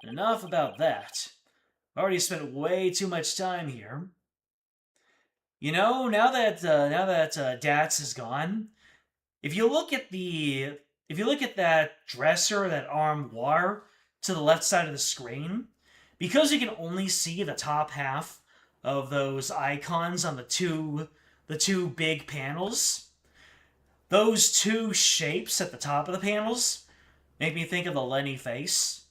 Enough about that. I've already spent way too much time here. You know, now that Dats is gone, if you look at that dresser, that armoire to the left side of the screen, because you can only see the top half of those icons on the two big panels, Those two shapes at the top of the panels make me think of the Lenny face.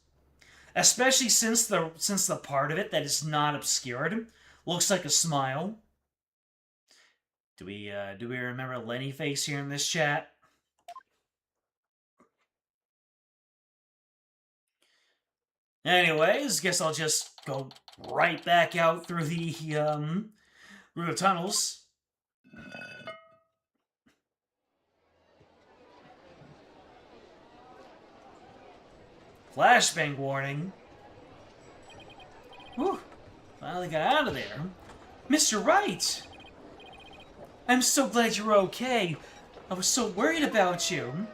Especially since the part of it that is not obscured looks like a smile. Do we remember Lenny face here in this chat? Anyways, guess I'll just go right back out through the tunnels. Flashbang warning. Whew, finally got out of there. Mr. Wright! I'm so glad you're okay. I was so worried about you.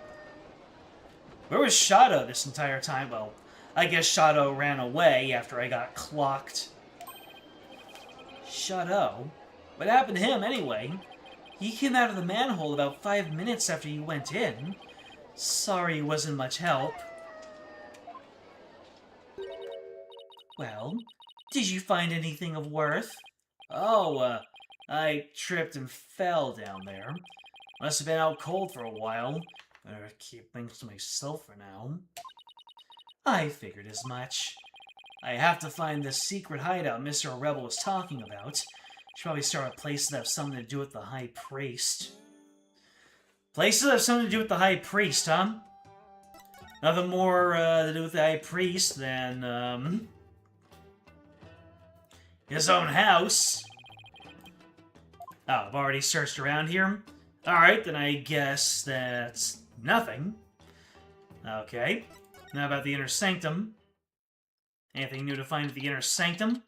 Where was Shadow this entire time? Well, I guess Shadow ran away after I got clocked. Shadow? What happened to him anyway? He came out of the manhole about 5 minutes after you went in. Sorry he wasn't much help. Well, did you find anything of worth? Oh, I tripped and fell down there. Must have been out cold for a while. Better keep things to myself for now. I figured as much. I have to find the secret hideout Mr. Rebel was talking about. Should probably start with places that have something to do with the High Priest. Places that have something to do with the High Priest, huh? Nothing more to do with the High Priest than, his own house. Oh, I've already searched around here. Alright, then I guess that's nothing. Okay. Now about the Inner Sanctum. Anything new to find at the Inner Sanctum?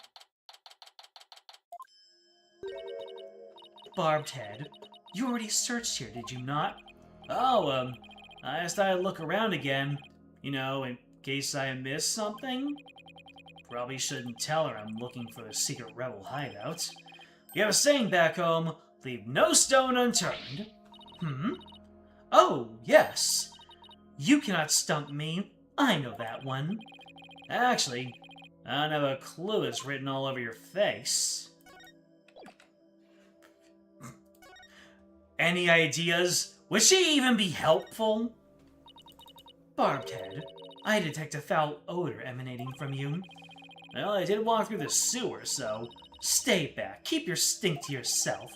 Barbed Head. You already searched here, did you not? Oh, I just thought I'd look around again. You know, in case I missed something. Probably shouldn't tell her I'm looking for the secret rebel hideout. We have a saying back home, leave no stone unturned. Oh, yes. You cannot stump me. I know that one. Actually, I don't have a clue it's written all over your face. Any ideas? Would she even be helpful? Barbed Head, I detect a foul odor emanating from you. Well, I did walk through the sewer, so stay back. Keep your stink to yourself.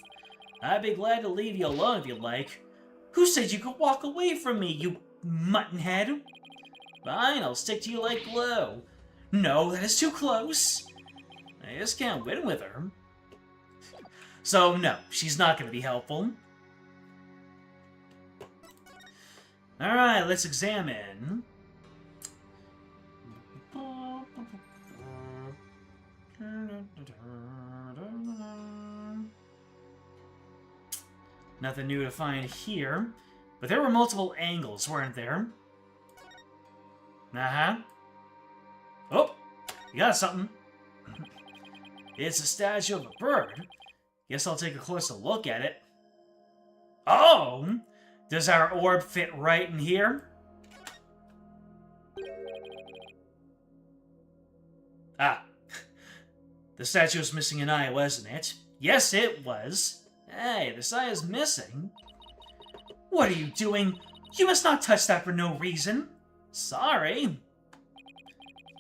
I'd be glad to leave you alone if you like. Who said you could walk away from me, you muttonhead? Fine, I'll stick to you like glue. No, that is too close. I just can't win with her. So, no, she's not going to be helpful. Alright, let's examine. Nothing new to find here. But there were multiple angles, weren't there? Uh-huh. Oh! You got something. It's a statue of a bird. Guess I'll take a closer look at it. Oh! Does our orb fit right in here? Ah. The statue was missing an eye, wasn't it? Yes, it was. Hey, this eye is missing. What are you doing? You must not touch that for no reason. Sorry.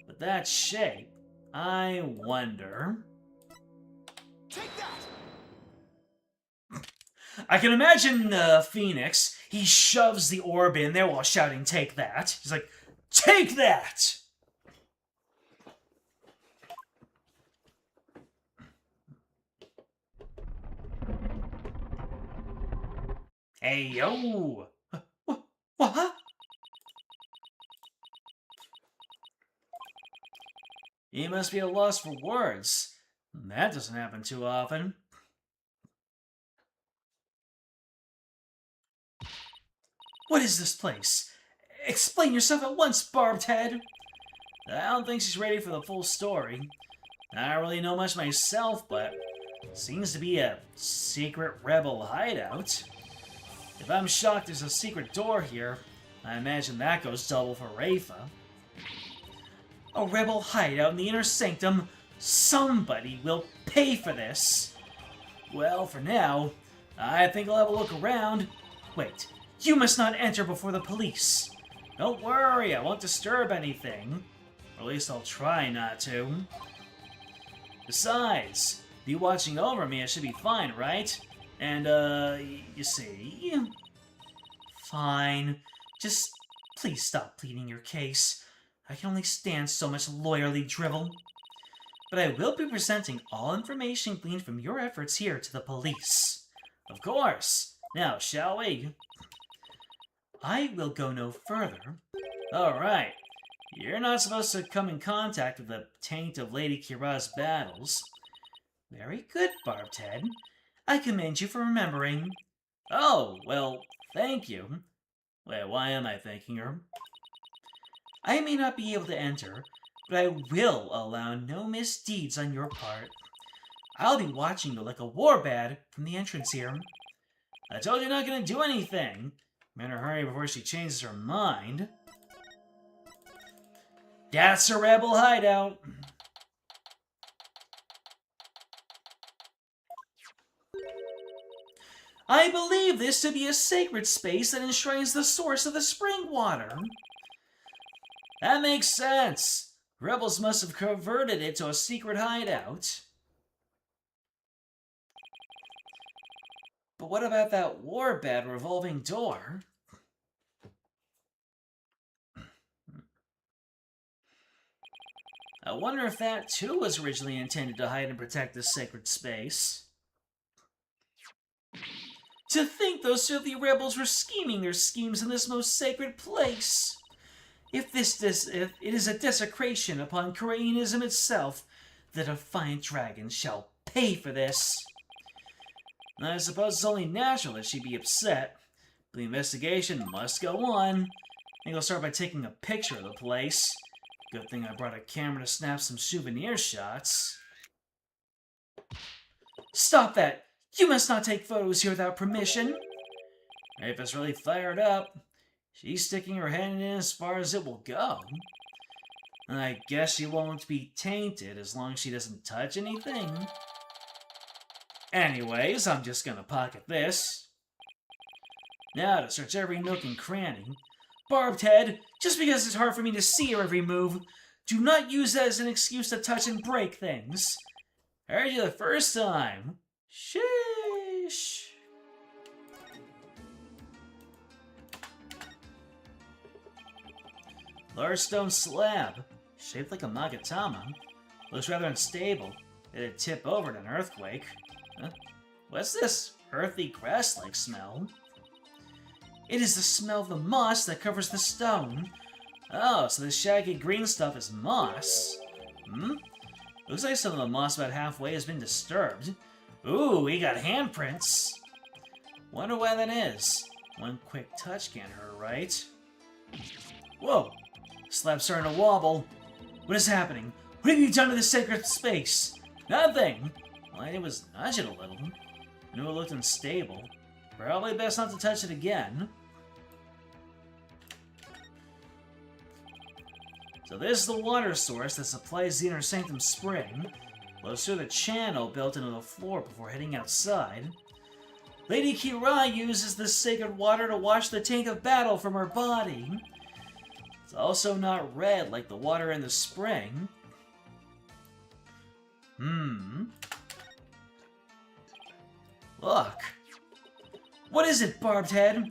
But that shape, I wonder... Take that! I can imagine Phoenix, he shoves the orb in there while shouting, "Take that." He's like, "Take that!" Hey, yo! What? You must be at a loss for words. That doesn't happen too often. What is this place? Explain yourself at once, Barbed Head! I don't think she's ready for the full story. I don't really know much myself, but seems to be a secret rebel hideout. If I'm shocked there's a secret door here, I imagine that goes double for Rafa. A rebel hideout in the Inner Sanctum? Somebody will pay for this! Well, for now, I think I'll have a look around. Wait, You must not enter before the police. Don't worry, I won't disturb anything. Or at least I'll try not to. Besides, you watching over me, I should be fine, right? And, you see... Fine. Just please stop pleading your case. I can only stand so much lawyerly drivel. But I will be presenting all information gleaned from your efforts here to the police. Of course. Now, shall we? I will go no further. Alright. You're not supposed to come in contact with the taint of Lady Khura'in's battles. Very good, Barbed Head. I commend you for remembering. Oh, well, thank you. Wait, why am I thanking her? I may not be able to enter, but I will allow no misdeeds on your part. I'll be watching you like a warbad from the entrance here. I told you I'm not going to do anything. Better hurry before she changes her mind. That's a rebel hideout. I believe this to be a sacred space that enshrines the source of the spring water. That makes sense. Rebels must have converted it to a secret hideout. But what about that warbad revolving door? I wonder if that too was originally intended to hide and protect this sacred space. To think those filthy rebels were scheming their schemes in this most sacred place! If it is a desecration upon Khura'inism itself, the defiant dragon shall pay for this. I suppose it's only natural that she'd be upset, but the investigation must go on. I think I'll start by taking a picture of the place. Good thing I brought a camera to snap some souvenir shots. Stop that! You must not take photos here without permission! Rafa's really fired up. She's sticking her hand in as far as it will go. I guess she won't be tainted as long as she doesn't touch anything. Anyways, I'm just gonna pocket this. Now to search every nook and cranny. Barbed Head, just because it's hard for me to see your every move, do not use that as an excuse to touch and break things. I heard you the first time. Sheesh. Large stone slab, shaped like a magatama. Looks rather unstable. It'd tip over in an earthquake. Huh? What's this earthy grass-like smell? It is the smell of the moss that covers the stone. Oh, so this shaggy green stuff is moss. Looks like some of the moss about halfway has been disturbed. Ooh, we got handprints. Wonder why that is. One quick touch can't hurt, right? Whoa! Slab's starting to wobble. What is happening? What have you done to this sacred space? Nothing! All I did was nudge it a little. I knew it looked unstable. Probably best not to touch it again. So this is the water source that supplies the inner sanctum spring. Flows through the channel built into the floor before heading outside. Lady Khura'in uses this sacred water to wash the taint of battle from her body. It's also not red like the water in the spring. Look. What is it, Barbed Head?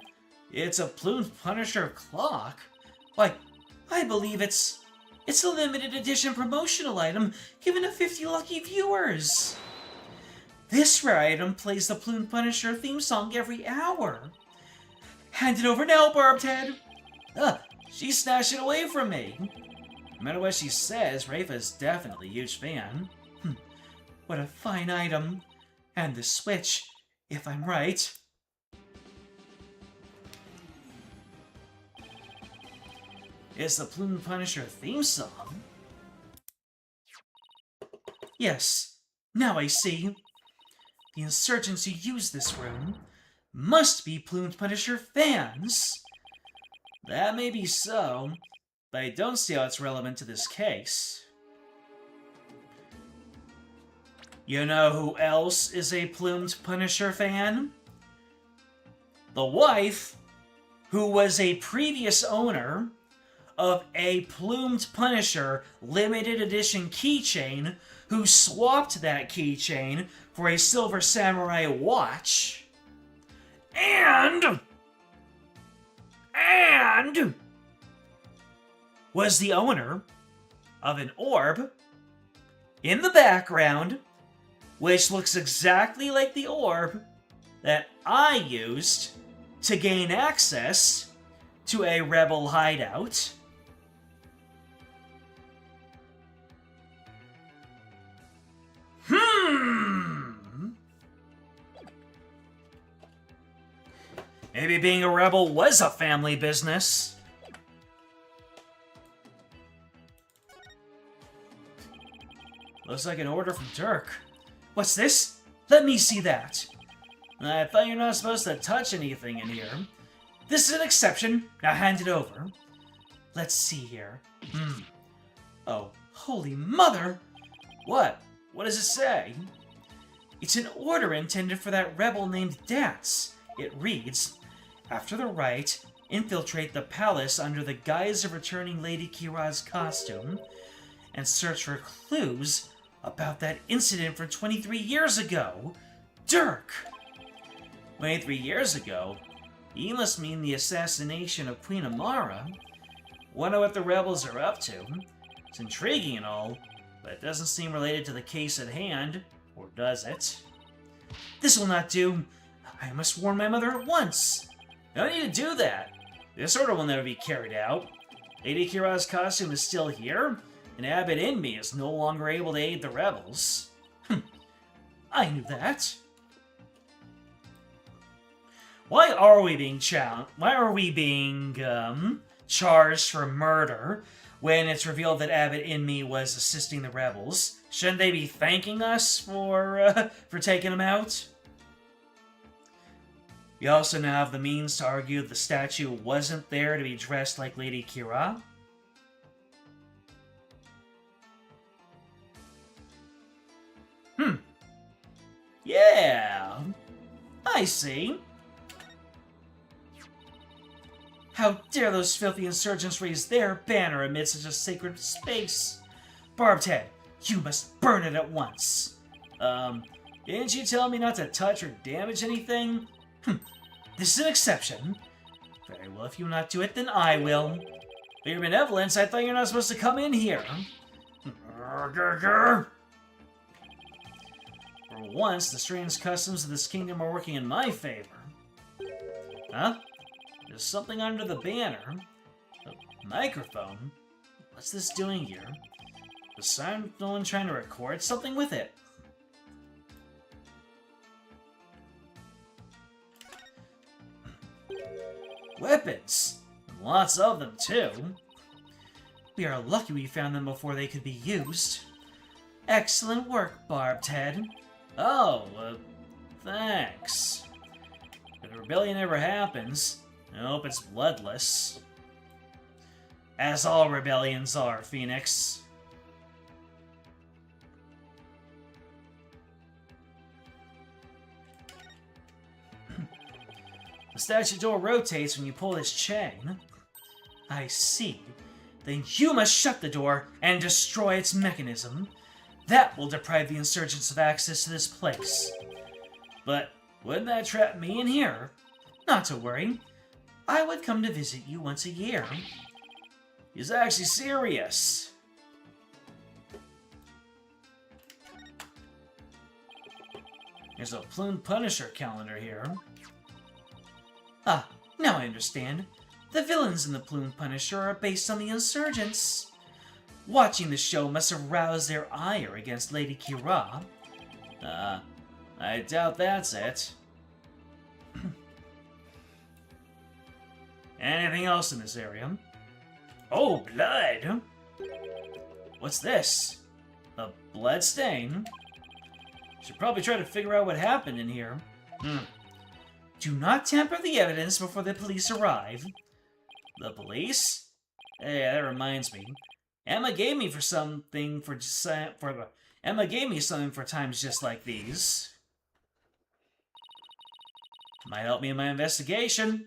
It's a Plumed Punisher clock. Why, I believe it's a limited edition promotional item given to 50 lucky viewers. This rare item plays the Plumed Punisher theme song every hour. Hand it over now, Barbed Head. She snatched it away from me. No matter what she says, Rafa's definitely a huge fan. What a fine item. And the switch, if I'm right. It's the Plumed Punisher theme song. Yes, now I see. The insurgents who use this room must be Plumed Punisher fans. That may be so, but I don't see how it's relevant to this case. You know who else is a Plumed Punisher fan? The wife who was a previous owner of a plumed Punisher limited edition keychain, who swapped that keychain for a silver samurai watch, and was the owner of an orb in the background, which looks exactly like the orb that I used to gain access to a rebel hideout. Maybe being a rebel was a family business. Looks like an order from Dirk. What's this? Let me see that. I thought you're not supposed to touch anything in here. This is an exception. Now hand it over. Let's see here. Oh, holy mother! What? What does it say? It's an order intended for that rebel named Dance. It reads, after the Wright infiltrate the palace under the guise of returning Lady Kira's costume, and search for clues about that incident from 23 years ago. Dirk! 23 years ago? You must mean the assassination of Queen Amara. Wonder what the rebels are up to. It's intriguing and all, but it doesn't seem related to the case at hand. Or does it? This will not do. I must warn my mother at once. No need to do that. This order will never be carried out. Lady Kira's costume is still here, and Abbot in me is no longer able to aid the rebels. I knew that. Why are we being charged for murder when it's revealed that Abbot in me was assisting the rebels? Shouldn't they be thanking us for taking him out? We also now have the means to argue the statue wasn't there to be dressed like Lady Kira. Yeah, I see. How dare those filthy insurgents raise their banner amid such a sacred space? Barbed Head, you must burn it at once. Didn't you tell me not to touch or damage anything? This is an exception. Very well, if you will not do it, then I will. For your benevolence, I thought you're not supposed to come in here. For once, the strange customs of this kingdom are working in my favor. Huh? There's something under the banner. A microphone? What's this doing here? Was someone trying to record something with it? Weapons! And lots of them, too. We are lucky we found them before they could be used. Excellent work, Barbed Head. Oh, thanks. If the rebellion ever happens, I hope it's bloodless. As all rebellions are, Phoenix. The statue door rotates when you pull this chain. I see. Then you must shut the door and destroy its mechanism. That will deprive the insurgents of access to this place. But wouldn't that trap me in here? Not to worry. I would come to visit you once a year. He's actually serious. There's a Plumed Punisher calendar here. Ah, now I understand. The villains in the Plumed Punisher are based on the insurgents. Watching the show must have roused their ire against Lady Kira. I doubt that's it. Anything else in this area? Oh, blood! What's this? A blood stain? Should probably try to figure out what happened in here. Do not tamper the evidence before the police arrive. The police? Hey, that reminds me. Emma gave me something for times just like these. Might help me in my investigation.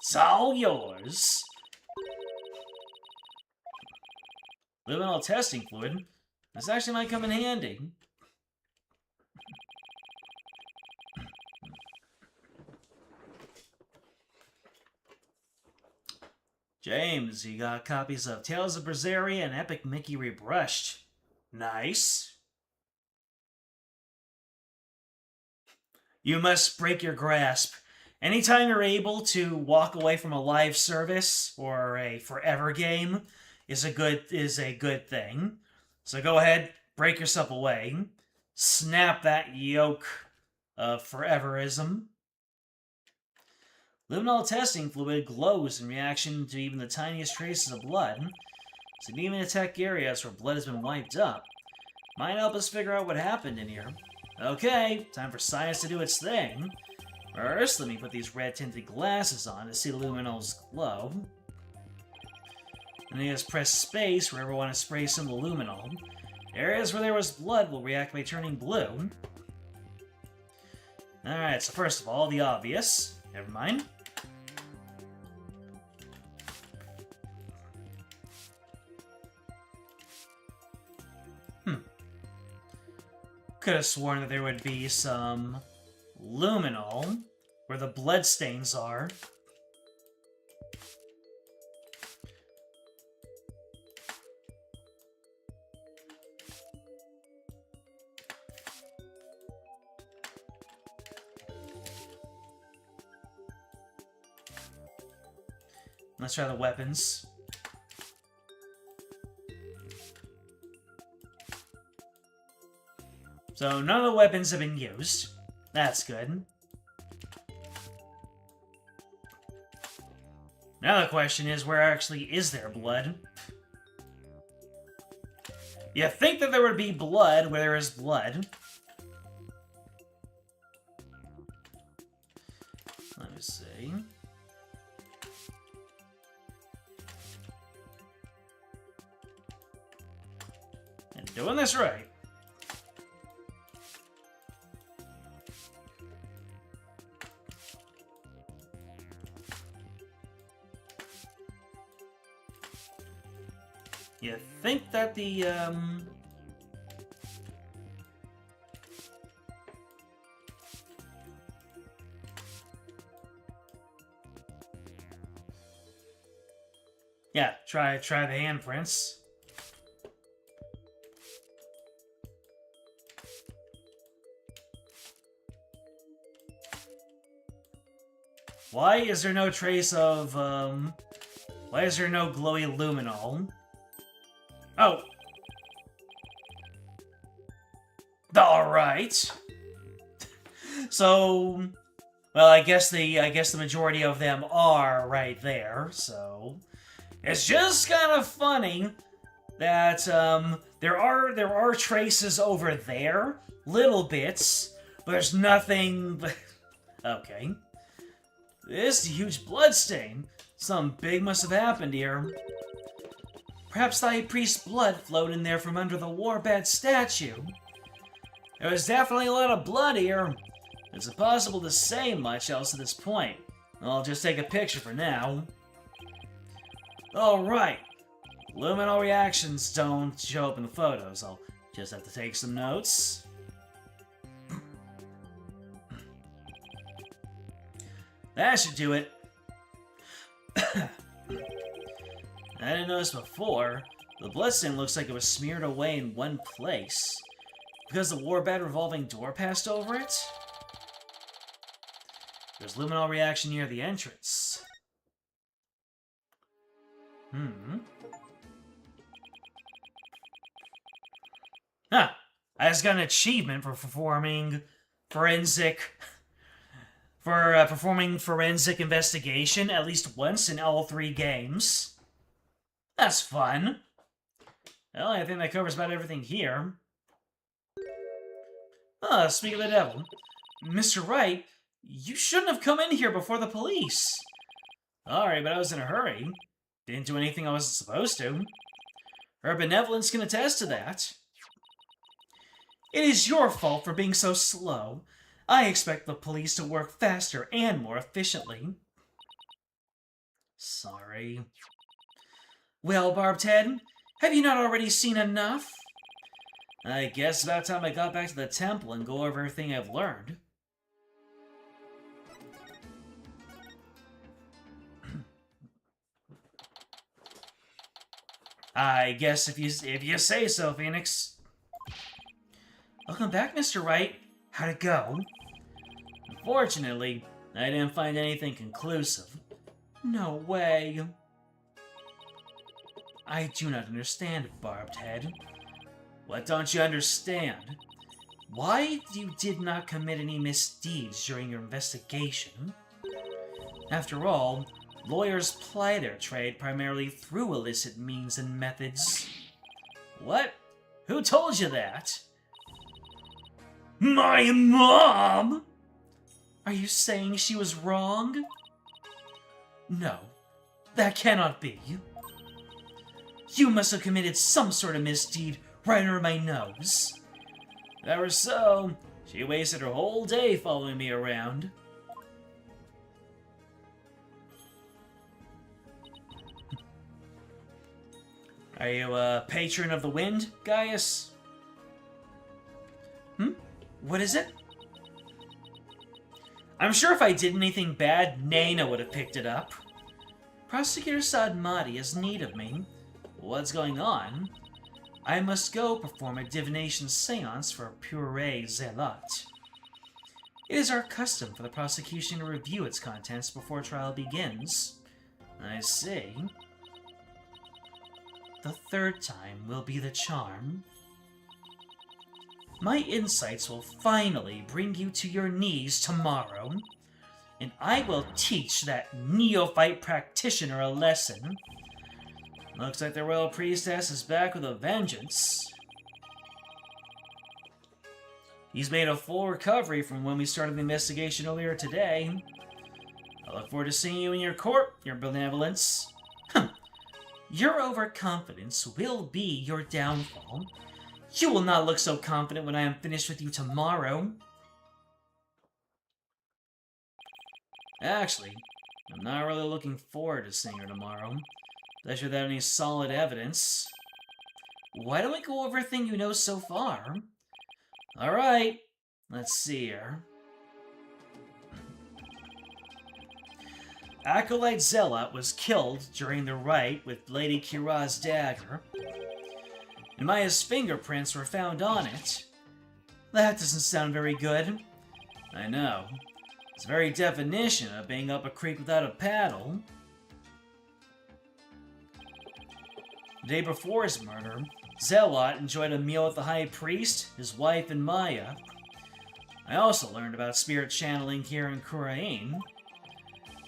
It's all yours. Luminol testing fluid. This actually might come in handy. James, you got copies of Tales of Berseria and Epic Mickey Rebrushed. Nice. You must break your grasp. Anytime you're able to walk away from a live service or a forever game is a good thing. So go ahead, break yourself away. Snap that yoke of foreverism. Luminol testing fluid glows in reaction to even the tiniest traces of blood. So even attack areas where blood has been wiped up. Might help us figure out what happened in here. Okay, time for science to do its thing. First, let me put these red-tinted glasses on to see the luminol's glow. And then just press space wherever I want to spray some of the luminol. Areas where there was blood will react by turning blue. Alright, so first of all, the obvious. Never mind. Could have sworn that there would be some luminol where the bloodstains are. Let's try the weapons. So none of the weapons have been used. That's good. Now the question is, where actually is there blood? You think that there would be blood where there is blood. Let me see. And doing this right. You think that the, yeah, try the handprints. Why is there no trace of, why is there no glowy luminol? Oh. Alright. So, well, I guess the majority of them are right there, so it's just kind of funny that there are traces over there, little bits, but there's nothing. Okay. This is a huge bloodstain. Something big must have happened here. Perhaps the High Priest's blood flowed in there from under the Warbad statue. There was definitely a lot of blood here. It's impossible to say much else at this point. I'll just take a picture for now. Alright. Luminol reactions don't show up in the photos. I'll just have to take some notes. That should do it. I didn't notice before. The bloodstain looks like it was smeared away in one place. Because the Warbad revolving door passed over it? There's luminol reaction near the entrance. Huh. I just got an achievement for performing forensic investigation at least once in all 3 games. That's fun. Well, I think that covers about everything here. Speak of the devil. Mr. Wright, you shouldn't have come in here before the police. Sorry, but I was in a hurry. Didn't do anything I wasn't supposed to. Her benevolence can attest to that. It is your fault for being so slow. I expect the police to work faster and more efficiently. Sorry. Well, Barbed Head, have you not already seen enough? I guess about time I got back to the temple and go over everything I've learned. I guess if you say so, Phoenix. Welcome back, Mr. Wright. How'd it go? Unfortunately, I didn't find anything conclusive. No way. I do not understand, Barbed Head. What don't you understand? Why you did not commit any misdeeds during your investigation? After all, lawyers ply their trade primarily through illicit means and methods. What? Who told you that? My mom! Are you saying she was wrong? No, that cannot be. You must have committed some sort of misdeed right under my nose. If that were so, she wasted her whole day following me around. Are you a patron of the wind, Gaius? What is it? I'm sure if I did anything bad, Nana would have picked it up. Prosecutor Sadmati has need of me. What's going on? I must go perform a divination seance for Ur'haid Zealot. It is our custom for the prosecution to review its contents before trial begins. I see. The third time will be the charm. My insights will finally bring you to your knees tomorrow, and I will teach that neophyte practitioner a lesson. Looks like the royal priestess is back with a vengeance. He's made a full recovery from when we started the investigation earlier today. I look forward to seeing you in your court, your benevolence. Your overconfidence will be your downfall. You will not look so confident when I am finished with you tomorrow. Actually, I'm not really looking forward to seeing her tomorrow, especially without any solid evidence. Why don't we go over everything you know so far? Alright, let's see here. Acolyte Zealot was killed during the rite with Lady Khura'in's dagger, and Maya's fingerprints were found on it. That doesn't sound very good. I know. It's the very definition of being up a creek without a paddle. The day before his murder, Zealot enjoyed a meal with the High Priest, his wife, and Maya. I also learned about spirit channeling here in Khura'in.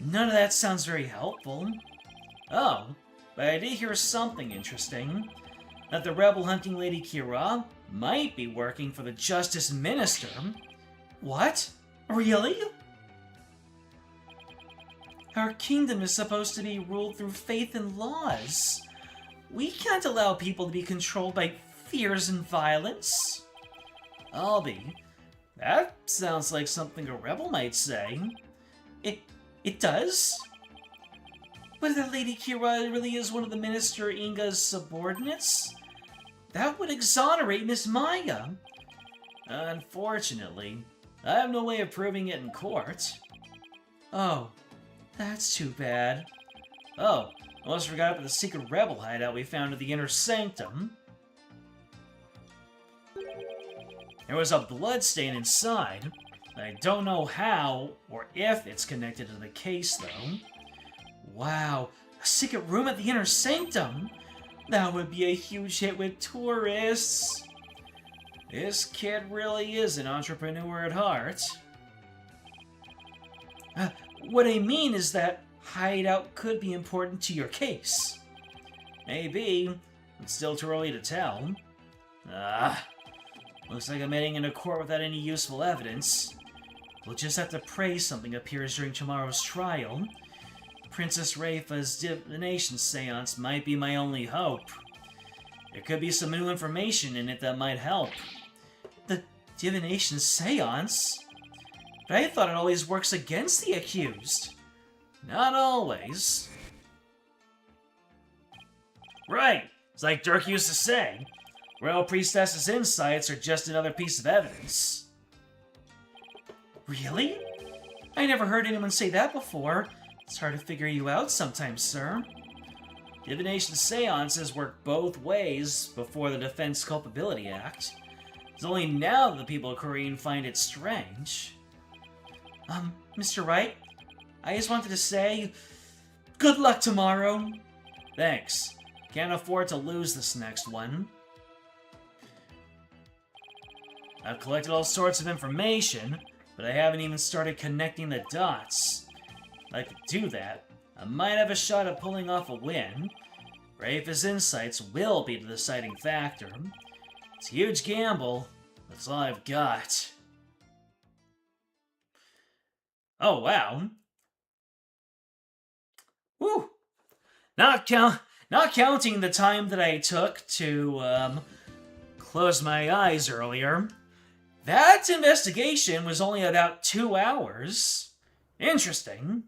None of that sounds very helpful. Oh, but I did hear something interesting. That the rebel-hunting Lady Khura'in might be working for the Justice Minister. What? Really? Our kingdom is supposed to be ruled through faith and laws. We can't allow people to be controlled by fears and violence. Albie, that sounds like something a rebel might say. It does? But if that Lady Khura'in really is one of the Minister Inga's subordinates, that would exonerate Miss Maya. Unfortunately, I have no way of proving it in court. Oh, that's too bad. Oh, I almost forgot about the secret rebel hideout we found at the Inner Sanctum. There was a bloodstain inside. I don't know how or if it's connected to the case, though. Wow, a secret room at the Inner Sanctum! That would be a huge hit with tourists. This kid really is an entrepreneur at heart. What I mean is that hideout could be important to your case. Maybe. It's still too early to tell. Looks like I'm heading into court without any useful evidence. We'll just have to pray something appears during tomorrow's trial. Princess Rayfa's divination seance might be my only hope. There could be some new information in it that might help. The divination seance? But I thought it always works against the accused. Not always. Right. It's like Dirk used to say. Royal Priestess's insights are just another piece of evidence. Really? I never heard anyone say that before. It's hard to figure you out sometimes, sir. Divination seances work both ways before the Defense Culpability Act. It's only now that the people of Khura'in find it strange. Mr. Wright, I just wanted to say, good luck tomorrow. Thanks. Can't afford to lose this next one. I've collected all sorts of information, but I haven't even started connecting the dots. If I could do that, I might have a shot at pulling off a win. Rafa's insights will be the deciding factor. It's a huge gamble, but it's all I've got. Oh, wow. Whew. Not counting the time that I took to, close my eyes earlier. That investigation was only about 2 hours. Interesting.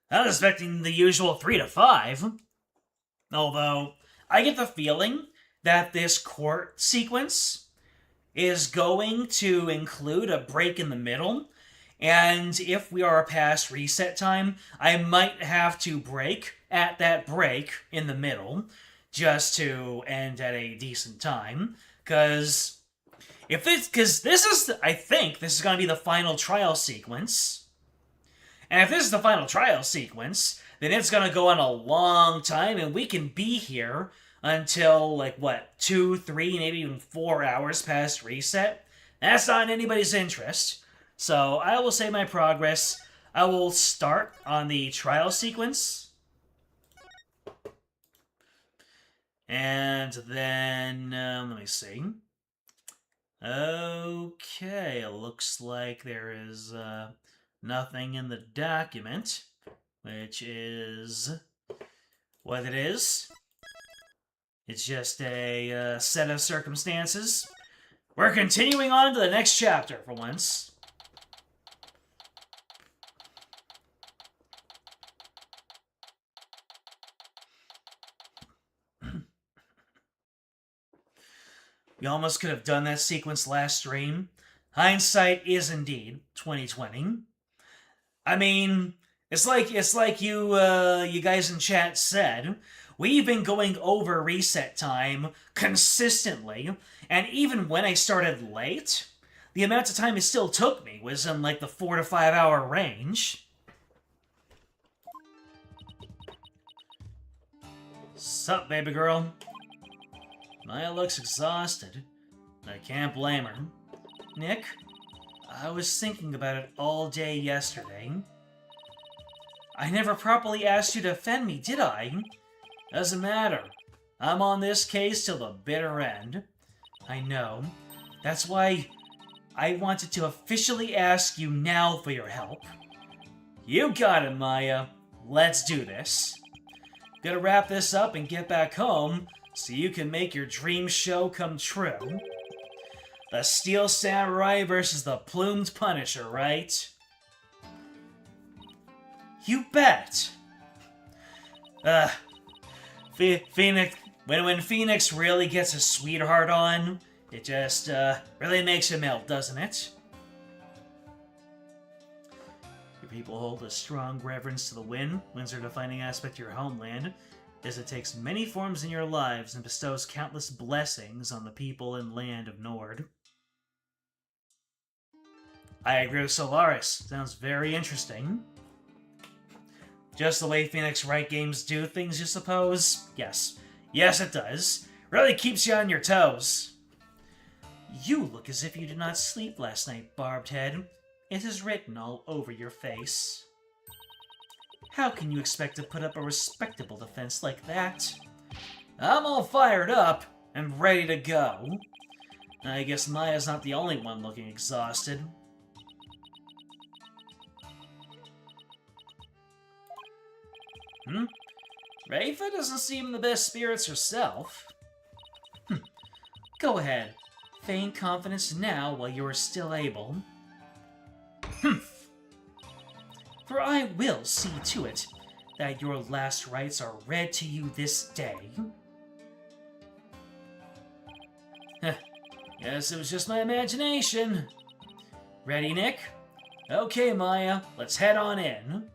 I was expecting the usual 3 to 5. Although, I get the feeling that this court sequence is going to include a break in the middle, and if we are past reset time, I might have to break at that break in the middle, just to end at a decent time, because I think this is going to be the final trial sequence. And if this is the final trial sequence, then it's going to go on a long time, and we can be here until, 2, 3, maybe even 4 hours past reset. That's not in anybody's interest. So I will say my progress. I will start on the trial sequence. And then, let me see. Okay, it looks like there is nothing in the document, which is what it is. It's just a set of circumstances. We're continuing on to the next chapter for once. We almost could have done that sequence last stream. Hindsight is indeed 2020. I mean, it's like you guys in chat said. We've been going over reset time consistently, and even when I started late, the amount of time it still took me was in the 4 to 5 hour range. Sup, baby girl? Maya looks exhausted. I can't blame her. Nick, I was thinking about it all day yesterday. I never properly asked you to defend me, did I? Doesn't matter. I'm on this case till the bitter end. I know. That's why I wanted to officially ask you now for your help. You got it, Maya. Let's do this. Gotta wrap this up and get back home so you can make your dream show come true. The Steel Samurai versus the Plumed Punisher, right? You bet! Phoenix... When Phoenix really gets a sweetheart on, it just, really makes him melt, doesn't it? Your people hold a strong reverence to the wind. Winds are a defining aspect of your homeland, as it takes many forms in your lives and bestows countless blessings on the people and land of Nord. I agree with Solaris. Sounds very interesting. Just the way Phoenix Wright games do things, you suppose? Yes. Yes, it does. Really keeps you on your toes. You look as if you did not sleep last night, Barbed Head. It is written all over your face. How can you expect to put up a respectable defense like that? I'm all fired up and ready to go. I guess Maya's not the only one looking exhausted. Rafa doesn't seem in the best spirits herself. Go ahead. Feign confidence now while you are still able. For I will see to it that your last rites are read to you this day. Guess it was just my imagination. Ready, Nick? Okay, Maya, let's head on in.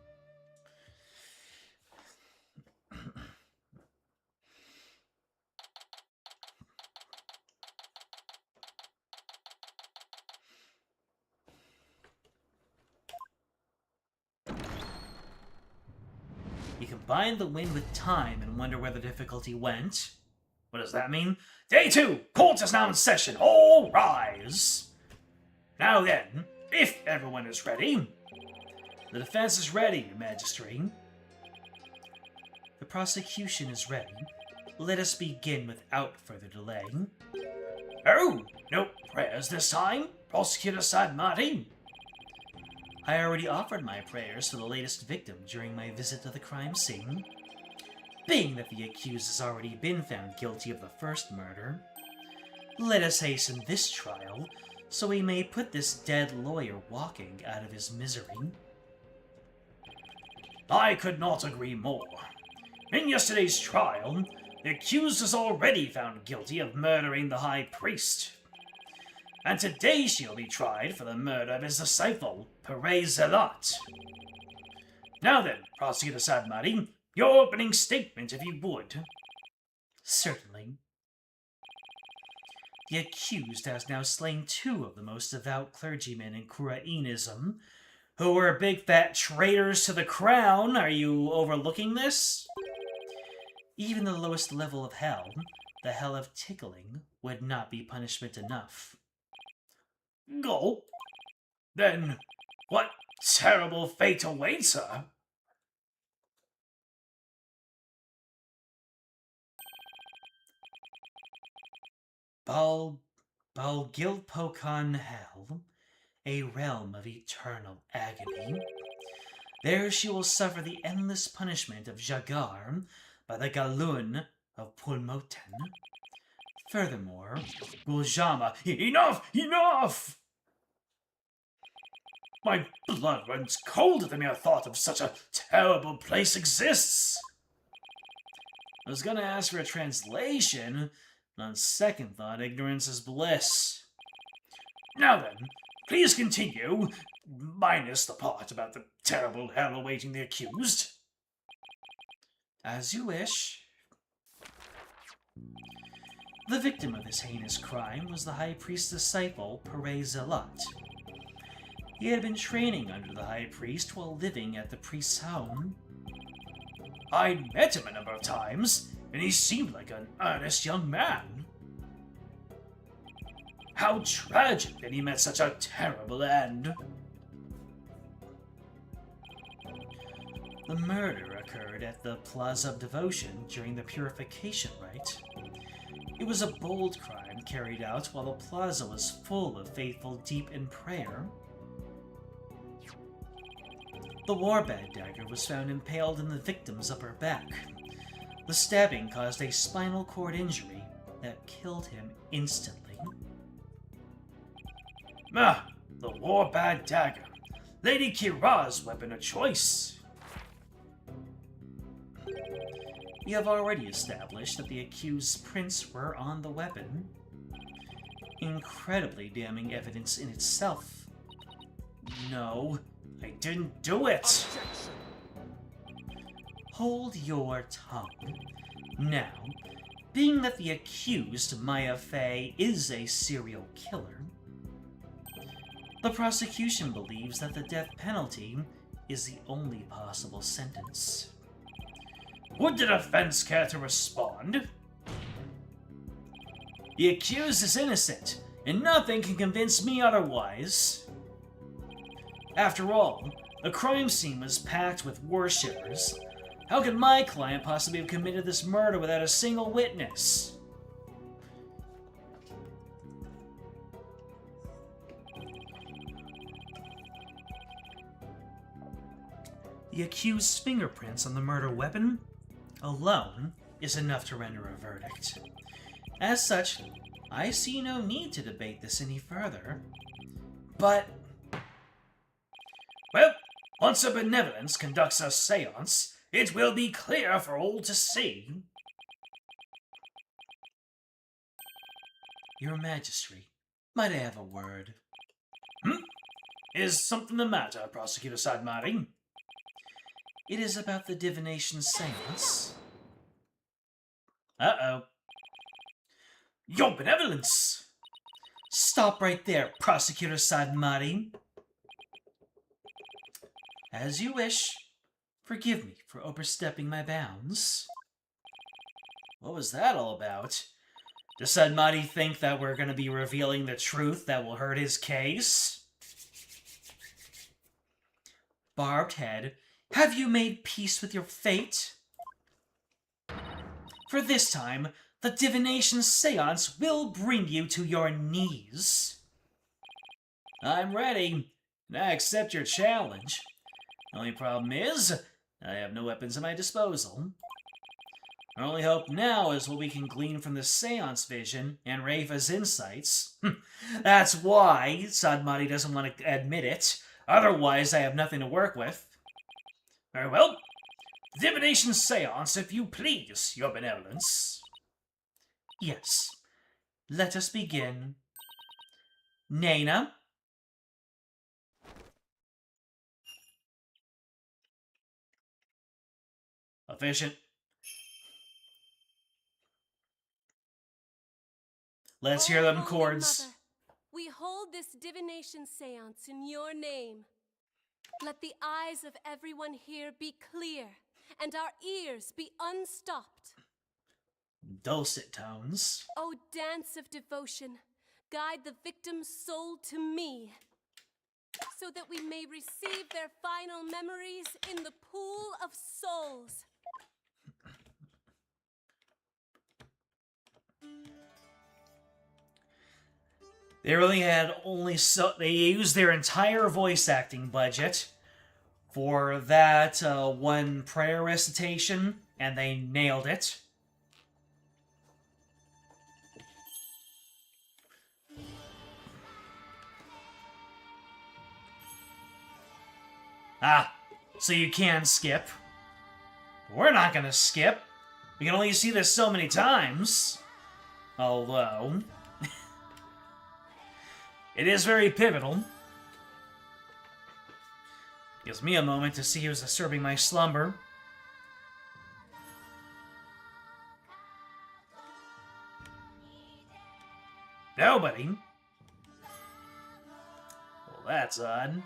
You combine the wind with time and wonder where the difficulty went. What does that mean? Day 2! Court is now in session. All rise! Now then, if everyone is ready. The defense is ready, Your Majesty. The prosecution is ready. Let us begin without further delay. Oh, no prayers this time, Prosecutor Sadmati. I already offered my prayers for the latest victim during my visit to the crime scene. Being that the accused has already been found guilty of the first murder, let us hasten this trial so we may put this dead lawyer walking out of his misery. I could not agree more. In yesterday's trial, the accused was already found guilty of murdering the high priest. And today she'll be tried for the murder of his disciple, Ur'haid Zealot. Now then, Prosecutor Sadmati, your opening statement, if you would. Certainly. The accused has now slain 2 of the most devout clergymen in Khura'inism, who were big fat traitors to the crown. Are you overlooking this? Even the lowest level of hell, the hell of tickling, would not be punishment enough. Go. Then, what terrible fate awaits her? Balgilpokan Hell, a realm of eternal agony. There she will suffer the endless punishment of Jagar by the Galun of Pulmoten. Furthermore, Guljama, enough! Enough! My blood runs cold at the mere thought of such a terrible place exists. I was gonna ask for a translation, but on second thought, ignorance is bliss. Now then, please continue, minus the part about the terrible hell awaiting the accused. As you wish. The victim of this heinous crime was the High Priest's disciple, Ur'haid Zealot. He had been training under the High Priest while living at the priest's home. I'd met him a number of times, and he seemed like an earnest young man. How tragic that he met such a terrible end. The murder occurred at the Plaza of Devotion during the purification rite. It was a bold crime carried out while the plaza was full of faithful deep in prayer. The warbad dagger was found impaled in the victim's upper back. The stabbing caused a spinal cord injury that killed him instantly. Ah, the warbad dagger. Lady Kira's weapon of choice. We have already established that the accused's prints were on the weapon. Incredibly damning evidence in itself. No, I didn't do it! Objection. Hold your tongue. Now, being that the accused, Maya Fey, is a serial killer, the prosecution believes that the death penalty is the only possible sentence. Would the defense care to respond? The accused is innocent, and nothing can convince me otherwise. After all, the crime scene was packed with worshippers. How could my client possibly have committed this murder without a single witness? The accused's fingerprints on the murder weapon alone is enough to render a verdict. As such, I see no need to debate this any further. But, well, once a benevolence conducts a seance, it will be clear for all to see. Your Majesty, might I have a word? Is something the matter, Prosecutor Sadmari? It is about the divination seance. Uh-oh. Your benevolence! Stop right there, Prosecutor Sadmari. As you wish. Forgive me for overstepping my bounds. What was that all about? Does Sadmari think that we're going to be revealing the truth that will hurt his case? Barbed head, have you made peace with your fate? For this time, the divination seance will bring you to your knees. I'm ready, and I accept your challenge. The only problem is, I have no weapons at my disposal. Our only hope now is what we can glean from the seance vision and Rafa's insights. That's why Sadmari doesn't want to admit it. Otherwise, I have nothing to work with. Very well. Divination seance, if you please, your benevolence. Yes. Let us begin. Nana? Efficient. Let's hear them chords. Mother, we hold this divination seance in your name. Let the eyes of everyone here be clear, and our ears be unstopped. Dulcet tones. O dance of devotion, guide the victim's soul to me, so that we may receive their final memories in the pool of souls. They really had they used their entire voice acting budget for that one prayer recitation, and they nailed it. Ah, so you can skip. We're not gonna skip. We can only see this so many times. Although... it is very pivotal. Gives me a moment to see who's disturbing my slumber. Nobody. Well, that's odd.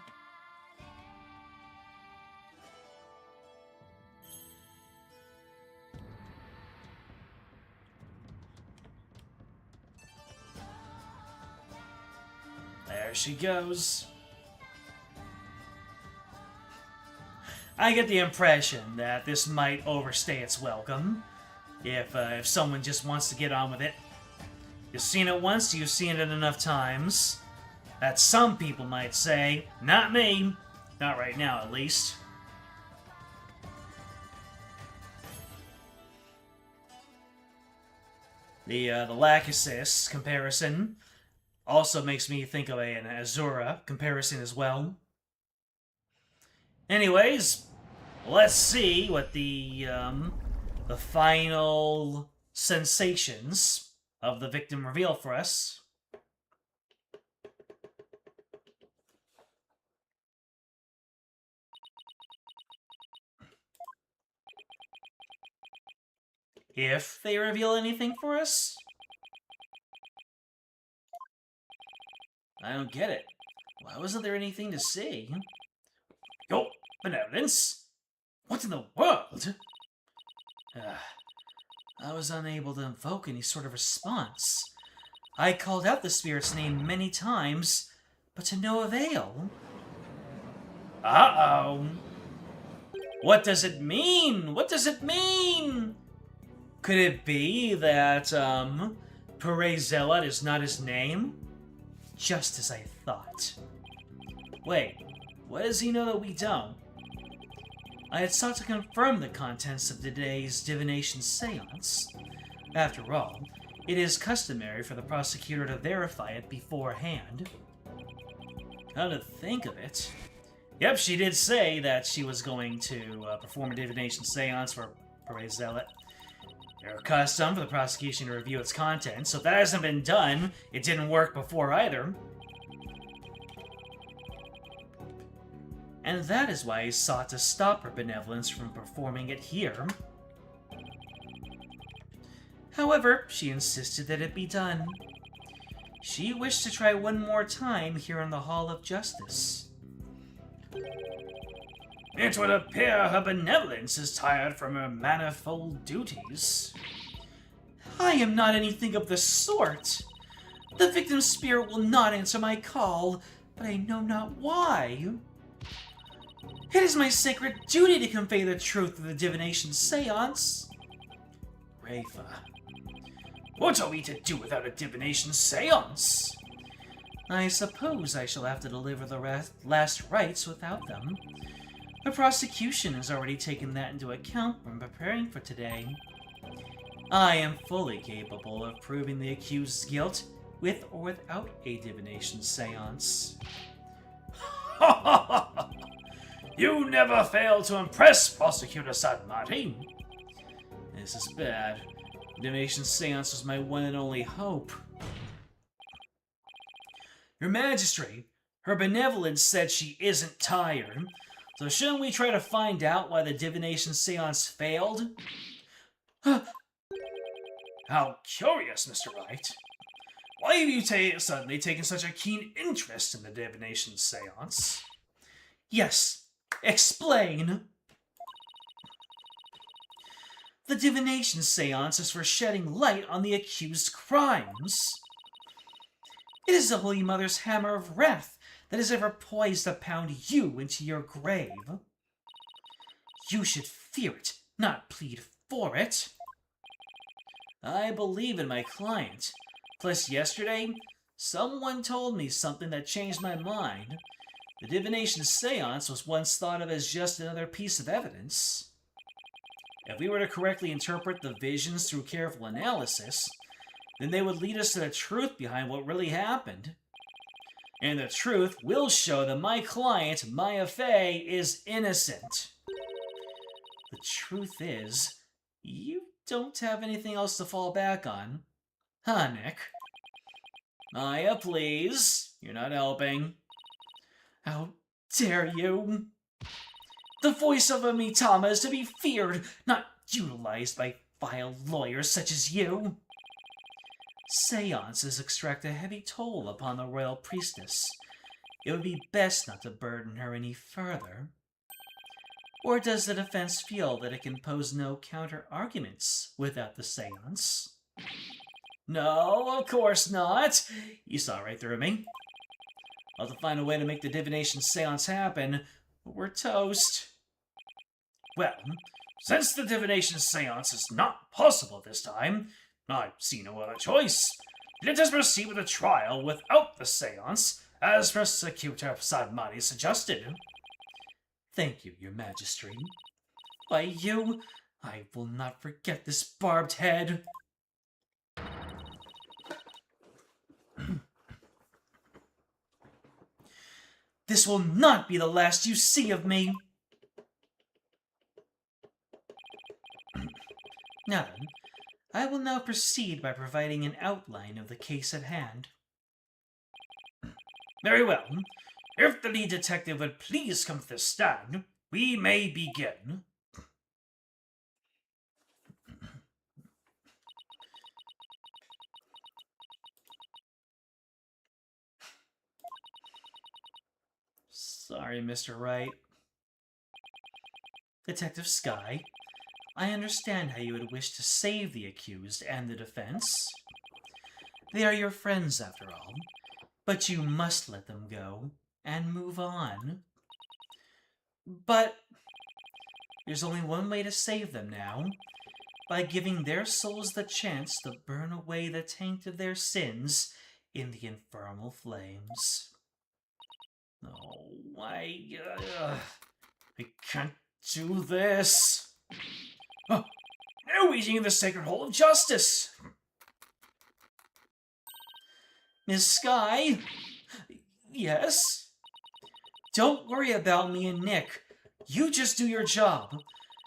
There she goes. I get the impression that this might overstay its welcome. If someone just wants to get on with it. You've seen it once, you've seen it enough times. That some people might say. Not me. Not right now, at least. The Lachesis comparison also makes me think of an Azura comparison as well. Anyways, let's see what the final sensations of the victim reveal for us. If they reveal anything for us? I don't get it. Why wasn't there anything to see? Yo, benevolence? What in the world? I was unable to invoke any sort of response. I called out the spirit's name many times, but to no avail. Uh-oh. What does it mean? What does it mean? Could it be that, Pere Zealot is not his name? Just as I thought. Wait, what does he know that we don't? I had sought to confirm the contents of today's divination seance. After all, it is customary for the prosecutor to verify it beforehand. Come to think of it, Yep, she did say that she was going to perform a divination seance for Parade Zealot. Their custom for the prosecution to review its content, so if that hasn't been done, it didn't work before either. And that is why he sought to stop her benevolence from performing it here. However, she insisted that it be done. She wished to try one more time here in the Hall of Justice. It would appear her benevolence is tired from her manifold duties. I am not anything of the sort. The victim's spirit will not answer my call, but I know not why. It is my sacred duty to convey the truth of the divination seance. Rafa. What are we to do without a divination seance? I suppose I shall have to deliver the last rites without them. The prosecution has already taken that into account when preparing for today. I am fully capable of proving the accused's guilt with or without a divination seance. Ha ha ha! You never fail to impress, Prosecutor Sadmati. This is bad. Divination seance was my one and only hope. Your Majesty, her benevolence said she isn't tired, so shouldn't we try to find out why the divination seance failed? How curious, Mr. Wright. Why have you suddenly taken such a keen interest in the divination seance? Yes, explain. The divination seance is for shedding light on the accused's crimes. It is the Holy Mother's hammer of wrath that is ever poised to pound you into your grave. You should fear it, not plead for it. I believe in my client. Plus, yesterday, someone told me something that changed my mind. The divination seance was once thought of as just another piece of evidence. If we were to correctly interpret the visions through careful analysis, then they would lead us to the truth behind what really happened. And the truth will show that my client, Maya Fey, is innocent. The truth is, you don't have anything else to fall back on. Huh, Nick? Maya, please. You're not helping. How dare you? The voice of a Mitama is to be feared, not utilized by vile lawyers such as you. Seances extract a heavy toll upon the royal priestess. It would be best not to burden her any further. Or does the defense feel that it can pose no counter-arguments without the seance? No, of course not. You saw right through me. I'll have to find a way to make the divination seance happen, but we're toast. Well, since the divination seance is not possible this time, I see no other choice. Let us proceed with the trial without the seance, as Prosecutor Sadmati suggested. Thank you, Your Majesty. By you, I will not forget this barbed head. This will not be the last you see of me. Now then, I will now proceed by providing an outline of the case at hand. Very well. If the lead detective would please come to the stand, we may begin. Sorry, Mr. Wright. Detective Skye, I understand how you would wish to save the accused and the defense. They are your friends, after all, but you must let them go and move on. But there's only one way to save them now, by giving their souls the chance to burn away the taint of their sins in the infernal flames. Oh, I can't do this. Oh, no eating in the Sacred Hall of Justice. Miss Skye? Yes? don't worry about me and Nick. You just do your job.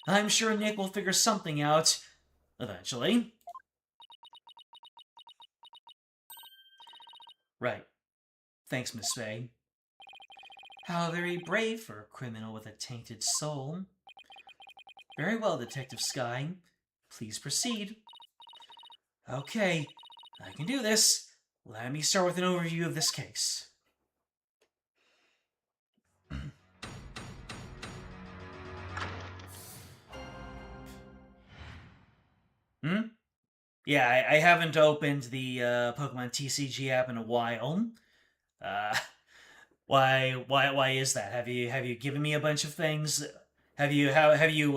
I'm sure Nick will figure something out eventually. Right. Thanks, Miss Fey. How very brave for a criminal with a tainted soul. Very well, Detective Skye. Please proceed. Okay, I can do this. Let me start with an overview of this case. Yeah, I haven't opened the Pokemon TCG app in a while. Why is that? Have you given me a bunch of things? Have you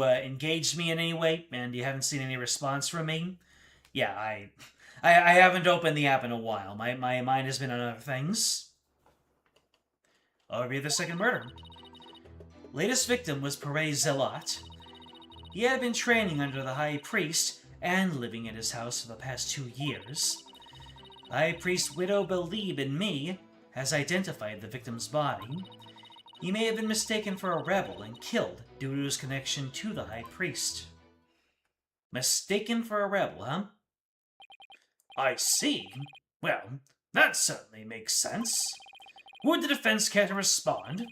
engaged me in any way, and you haven't seen any response from me? Yeah, I haven't opened the app in a while. My mind has been on other things. Overview of the second murder. Latest victim was Perez Zealot. He had been training under the High Priest and living at his house for the past 2 years. High Priest Widow Believe in Me has identified the victim's body. He may have been mistaken for a rebel and killed due to his connection to the High Priest. Mistaken for a rebel, huh? I see. Well, that certainly makes sense. Would the defense care to respond?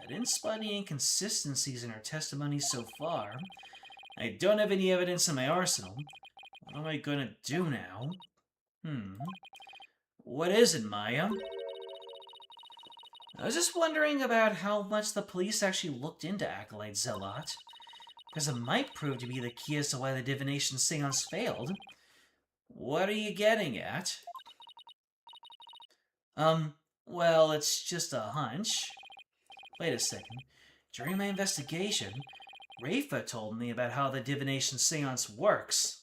I didn't spot any inconsistencies in her testimony so far. I don't have any evidence in my arsenal. What am I gonna do now? What is it, Maya? I was just wondering about how much the police actually looked into Acolyte Zealot, because it might prove to be the key as to why the divination seance failed. What are you getting at? Well, it's just a hunch. Wait a second. During my investigation, Rafa told me about how the divination seance works.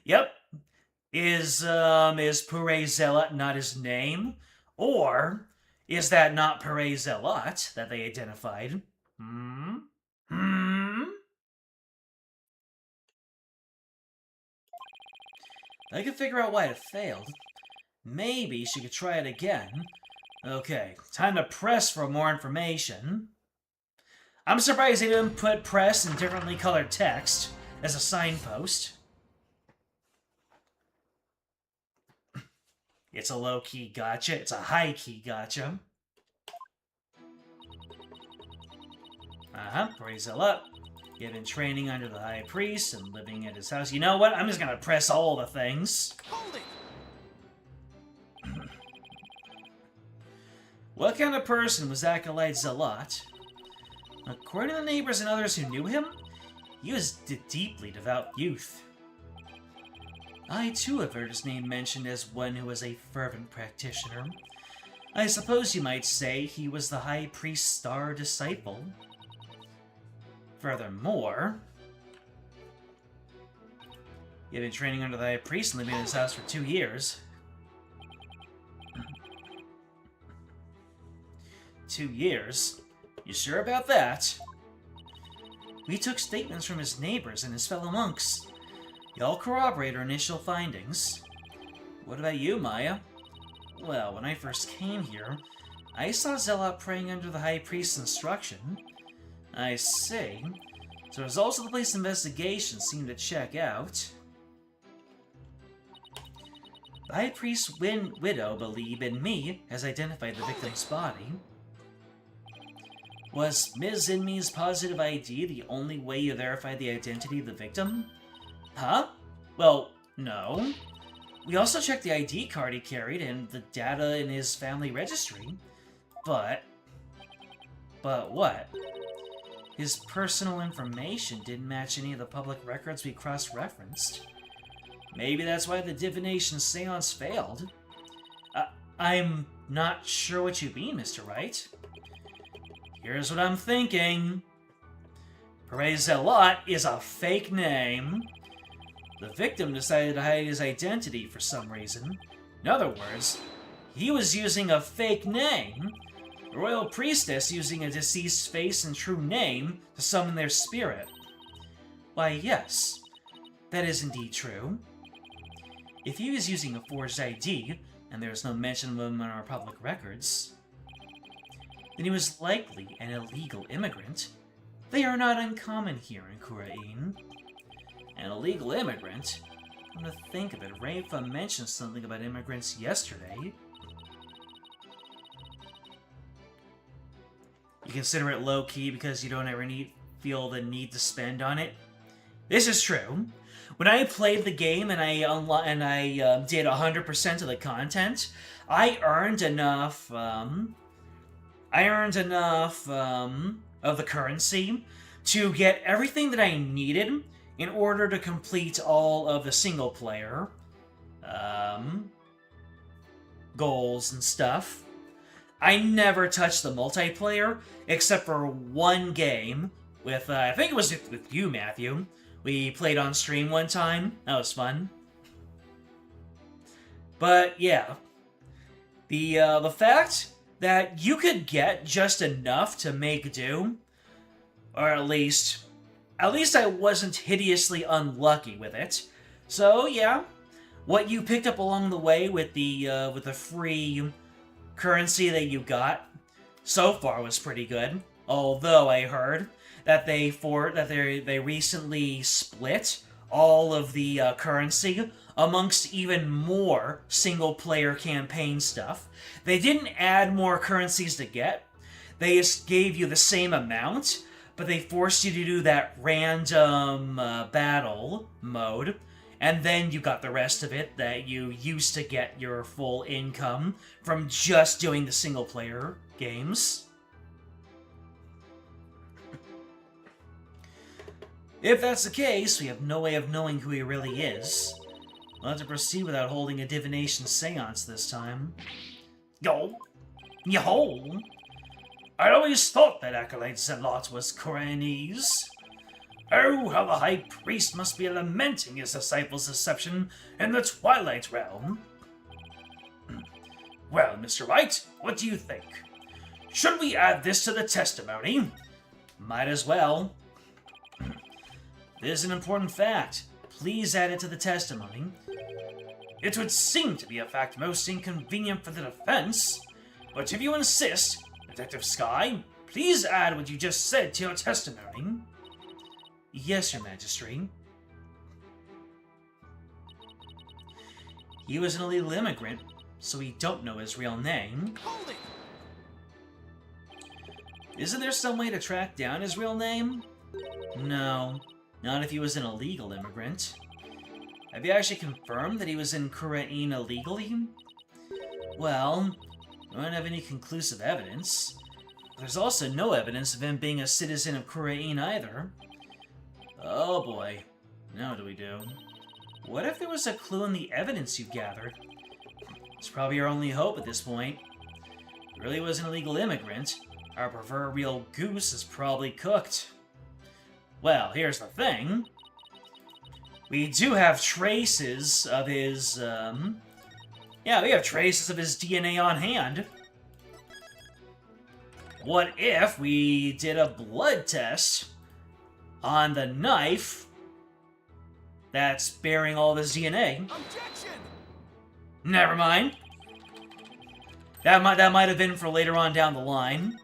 Yep. Is Perez Zealot not his name? Or is that not Perez Zealot that they identified? I could figure out why it failed. Maybe she could try it again. Okay, time to press for more information. I'm surprised they didn't put press in differently colored text as a signpost. It's a low-key gotcha. It's a high-key gotcha. Praise up. Given training under the High Priest and living at his house. You know what? I'm just gonna press all the things. Hold it! What kind of person was Acolyte Zealot? According to the neighbors and others who knew him, he was a deeply devout youth. I too have heard his name mentioned as one who was a fervent practitioner. I suppose you might say he was the High Priest's star disciple. Furthermore, he had been training under the High Priest and living in his house for 2 years. 2 years? You sure about that? We took statements from his neighbors and his fellow monks. They all corroborate our initial findings. What about you, Maya? Well, when I first came here, I saw Zealot praying under the High Priest's instruction. I see. So results of the police investigation seem to check out. The High Priest's widow, Believe in Me, has identified the victim's body. Was Ms. Inme's positive ID the only way you verified the identity of the victim? Huh? Well, no. We also checked the ID card he carried and the data in his family registry. But what? His personal information didn't match any of the public records we cross-referenced. Maybe that's why the divination seance failed. I'm not sure what you mean, Mr. Wright. Here's what I'm thinking. Perez Zealot is a fake name. The victim decided to hide his identity for some reason. In other words, he was using a fake name. The royal priestess using a deceased's face and true name to summon their spirit. Why, yes, that is indeed true. If he was using a forged ID, and there is no mention of him in our public records, then he was likely an illegal immigrant. They are not uncommon here in Khura'in. An illegal immigrant? Come to think of it, Rafa mentioned something about immigrants yesterday. You consider it low-key because you don't ever feel the need to spend on it? This is true. When I played the game and I did 100% of the content, I earned enough of the currency to get everything that I needed in order to complete all of the single-player goals and stuff. I never touched the multiplayer, except for one game with, I think it was with you, Matthew. We played on stream one time. That was fun. But, yeah. The fact that you could get just enough to make do, or at least I wasn't hideously unlucky with it. So, yeah. What you picked up along the way with the free currency that you got so far was pretty good. Although I heard that they recently split all of the currency amongst even more single-player campaign stuff. They didn't add more currencies to get. They just gave you the same amount, but they forced you to do that random battle mode. And then you got the rest of it that you used to get your full income from just doing the single-player games. If that's the case, we have no way of knowing who he really is. We'll have to proceed without holding a divination seance this time. Yo! I'd always thought that Acolyte Zealot was Khura'inese. Oh, how the High Priest must be lamenting his disciples' deception in the Twilight Realm. Well, Mr. Wright, what do you think? Should we add this to the testimony? Might as well. This is an important fact. Please add it to the testimony. It would seem to be a fact most inconvenient for the defense, but if you insist, Detective Sky, please add what you just said to your testimony. Yes, Your Majesty. He was an illegal immigrant, so we don't know his real name. Hold it! Isn't there some way to track down his real name? No, not if he was an illegal immigrant. Have you actually confirmed that he was in Khura'in illegally? Well, we don't have any conclusive evidence. There's also no evidence of him being a citizen of Khura'in either. Oh boy, now what do we do? What if there was a clue in the evidence you gathered? It's probably our only hope at this point. If he really was an illegal immigrant, our proverbial goose is probably cooked. Well, here's the thing. We do have traces of his, yeah, we have traces of his DNA on hand. What if we did a blood test on the knife that's bearing all of his DNA? Objection! Never mind. That might have been for later on down the line.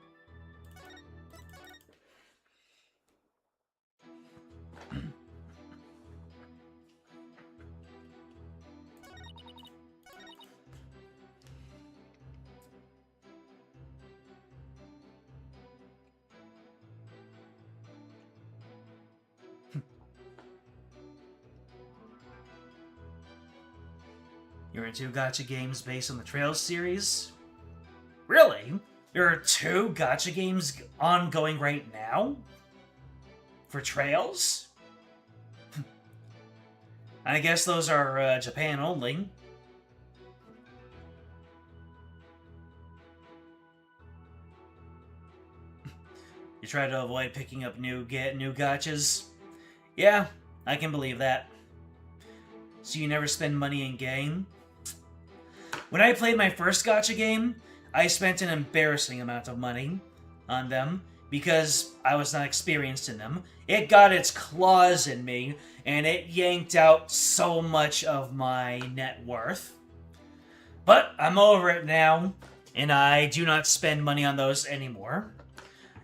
You're into gacha games based on the Trails series? Really? There are 2 gacha games ongoing right now? For Trails? I guess those are Japan only. You try to avoid picking up new gachas? Yeah, I can believe that. So you never spend money in-game? When I played my first gacha game, I spent an embarrassing amount of money on them because I was not experienced in them. It got its claws in me, and it yanked out so much of my net worth. But I'm over it now, and I do not spend money on those anymore.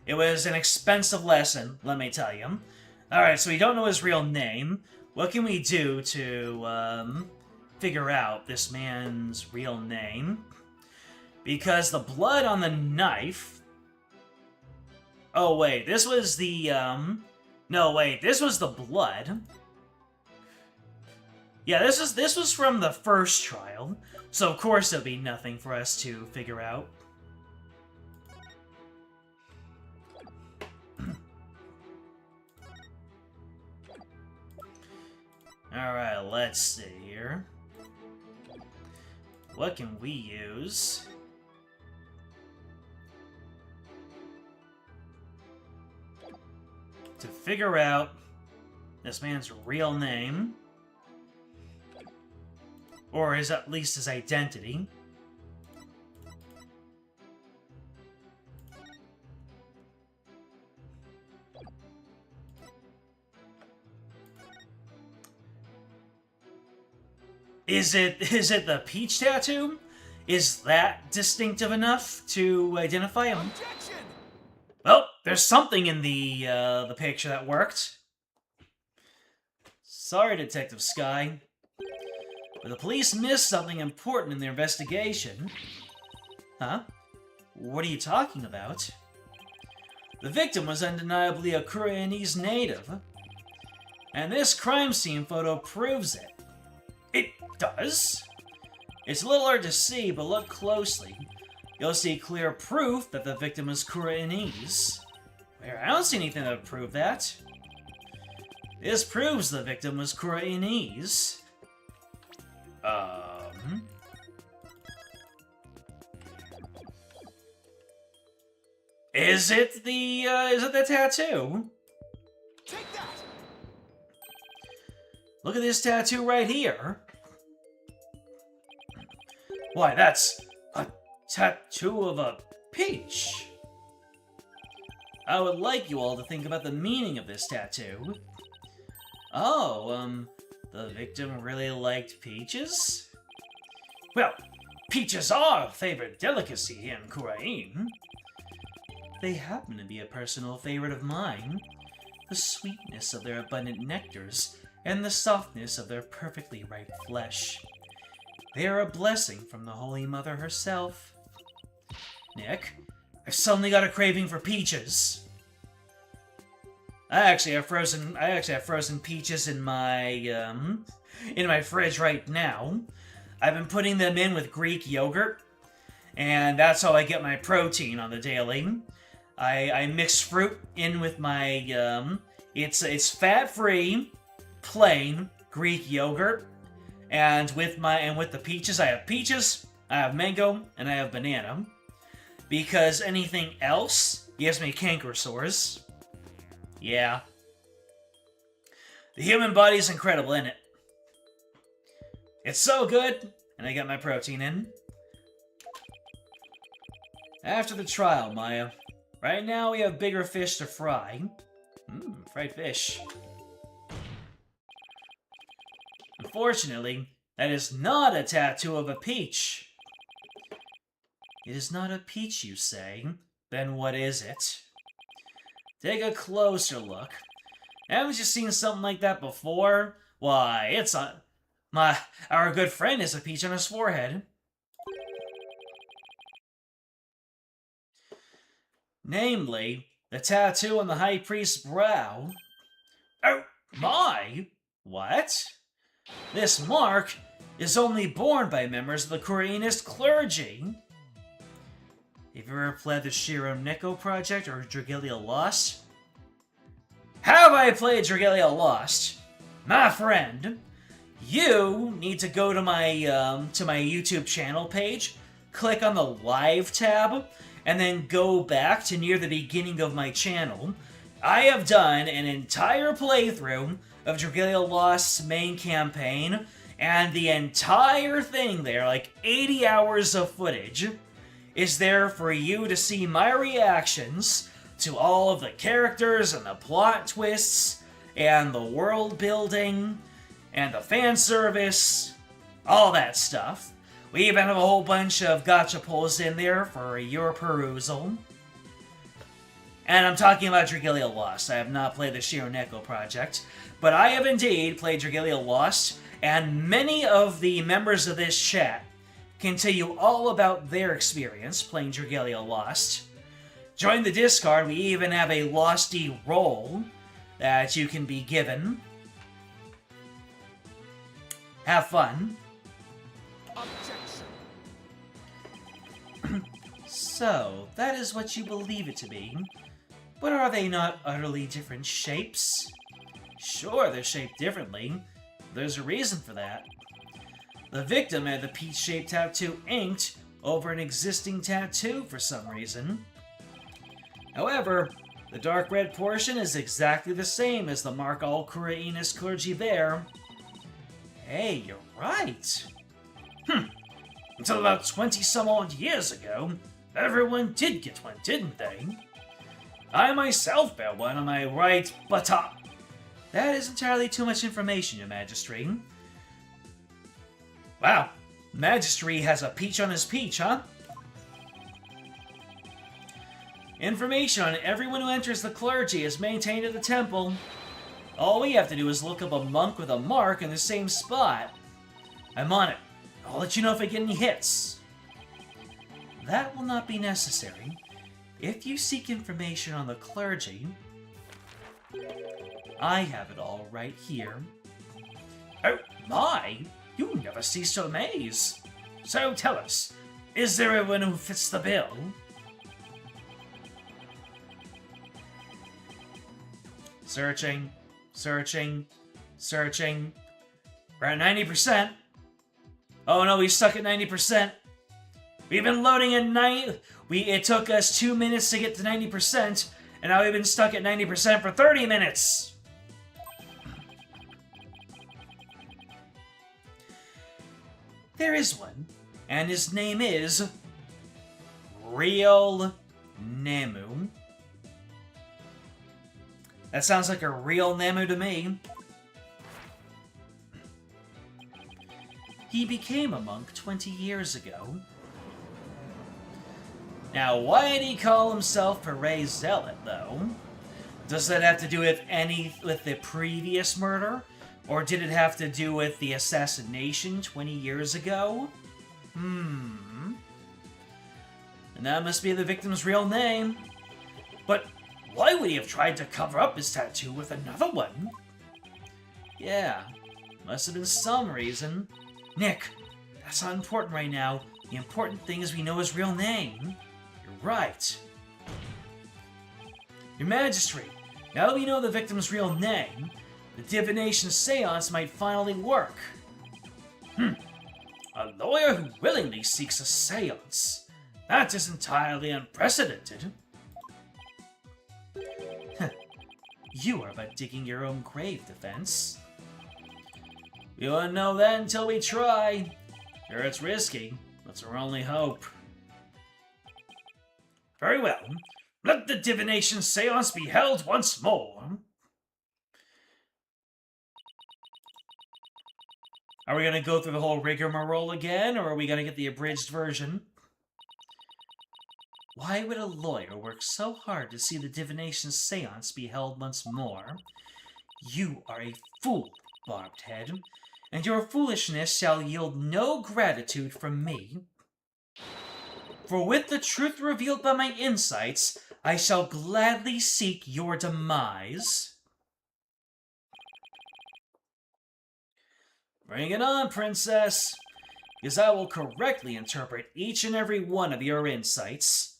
It was an expensive lesson, let me tell you. Alright, so we don't know his real name. What can we do to, figure out this man's real name? Because the blood on the knife... Oh, wait, this was the, No, wait, this was the blood. Yeah, this was from the first trial, so of course there'll be nothing for us to figure out. Alright, let's see here. What can we use? To figure out this man's real name. Or at least his identity. Is it the peach tattoo? Is that distinctive enough to identify him? Objection! Well, there's something in the picture that worked. Sorry, Detective Sky. But the police missed something important in their investigation. Huh? What are you talking about? The victim was undeniably a Khura'inese native. And this crime scene photo proves it. It does? It's a little hard to see, but look closely. You'll see clear proof that the victim is Khura'inese. Where? I don't see anything that would prove that. This proves the victim was Khura'inese. Is it the tattoo? Take that! Look at this tattoo right here. Why, that's a tattoo of a peach. I would like you all to think about the meaning of this tattoo. Oh, the victim really liked peaches? Well, peaches are a favorite delicacy in Khura'in. They happen to be a personal favorite of mine. The sweetness of their abundant nectars and the softness of their perfectly ripe flesh. They are a blessing from the Holy Mother herself. Nick, I've suddenly got a craving for peaches. I actually have frozen peaches in my fridge right now. I've been putting them in with Greek yogurt, and that's how I get my protein on the daily. I mix fruit in with my it's fat-free, plain Greek yogurt, and with the peaches, I have peaches, I have mango, and I have banana. Because anything else gives me canker sores. Yeah. The human body's incredible, isn't it? It's so good, and I get my protein in. After the trial, Maya. Right now we have bigger fish to fry. Fried fish. Unfortunately, that is not a tattoo of a peach. It is not a peach, you say? Then what is it? Take a closer look. Haven't you seen something like that before? Why, it's our good friend has a peach on his forehead. Namely, the tattoo on the High Priest's brow. Oh, my! What? This mark is only borne by members of the Khura'inist clergy. Have you ever played the Shiro Nico Project or Dragalia Lost? Have I played Dragalia Lost? My friend, you need to go to my YouTube channel page, click on the Live tab, and then go back to near the beginning of my channel. I have done an entire playthrough of Dragalia Lost's main campaign, and the entire thing there, like 80 hours of footage, is there for you to see my reactions to all of the characters and the plot twists and the world building and the fan service, all that stuff, We even have a whole bunch of gotcha pulls in there for your perusal. And I'm talking about Dragalia Lost. I have not played the Shironeko project, but I have indeed played Dragalia Lost, and many of the members of this chat can tell you all about their experience playing Dragalia Lost. Join the Discord, we even have a Losty role that you can be given. Have fun. Objection. So, that is what you believe it to be. But are they not utterly different shapes? Sure, they're shaped differently. There's a reason for that. The victim had the peach-shaped tattoo inked over an existing tattoo for some reason. However, the dark red portion is exactly the same as the mark all Khura'in clergy there. Hey, you're right. Until about 20-some-odd years ago, everyone did get one, didn't they? I myself bear one on my right buttock. That is entirely too much information, Your Majesty. Wow, Majesty has a peach on his peach, huh? Information on everyone who enters the clergy is maintained at the temple. All we have to do is look up a monk with a mark in the same spot. I'm on it. I'll let you know if I get any hits. That will not be necessary. If you seek information on the clergy, I have it all right here. Oh my! You never cease to amaze. So tell us, is there anyone who fits the bill? Searching, searching, searching. We're at 90%. Oh no, we stuck at 90%. We've been loading at 90. It took us 2 minutes to get to 90%, and now we've been stuck at 90% for 30 minutes. There is one, and his name is Real Nemu. That sounds like a real Nemu to me. He became a monk 20 years ago. Now, why did he call himself Ur'haid Zealot, though? Does that have to do with the previous murder? Or did it have to do with the assassination 20 years ago? And that must be the victim's real name. But why would he have tried to cover up his tattoo with another one? Yeah, must have been some reason. Nick, that's not important right now. The important thing is we know his real name. You're right. Your Majesty, now that we know the victim's real name, the divination seance might finally work. A lawyer who willingly seeks a seance. That is entirely unprecedented. You are but digging your own grave, Defense. We won't know that until we try. Sure, it's risky. That's our only hope. Very well. Let the divination seance be held once more. Are we going to go through the whole rigmarole again, or are we going to get the abridged version? Why would a lawyer work so hard to see the divination seance be held once more? You are a fool, Barbed Head, and your foolishness shall yield no gratitude from me. For with the truth revealed by my insights, I shall gladly seek your demise. Bring it on, Princess, because I will correctly interpret each and every one of your insights.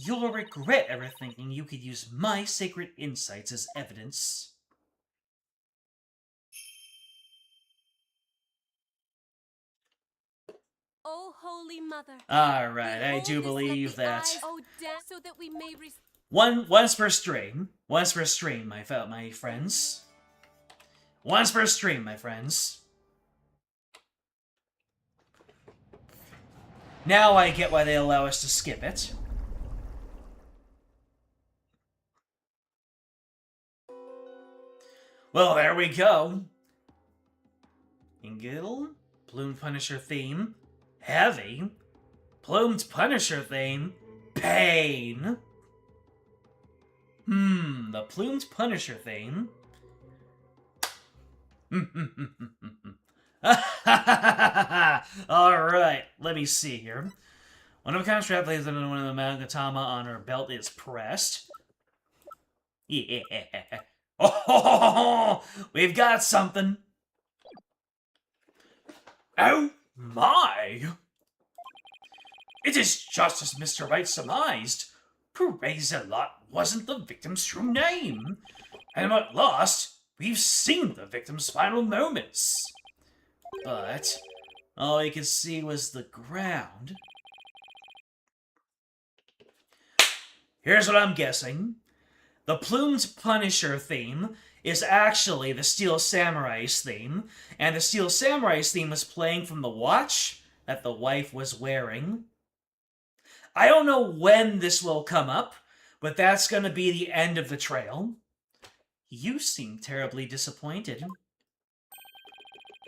You'll regret ever thinking you could use my sacred insights as evidence. O Holy Mother. Alright, I do believe that. So that we may Once per stream. Once per stream, my friends. Once per stream, my friends. Now I get why they allow us to skip it. Well, there we go. Ingill? Plumed Punisher theme, heavy. Plumed Punisher theme, pain. The Plumed Punisher theme. Alright, let me see here. One of a kind strap lays under one of the magatama on her belt is pressed. Yeah. Oh, we've got something. Oh my! It is just as Mr. Wright surmised. Khura'in wasn't the victim's true name. And at last, we've seen the victim's final moments. But all we could see was the ground. Here's what I'm guessing. The Plumed Punisher theme is actually the Steel Samurai's theme, and the Steel Samurai's theme was playing from the watch that the wife was wearing. I don't know when this will come up, but that's going to be the end of the trail. You seem terribly disappointed.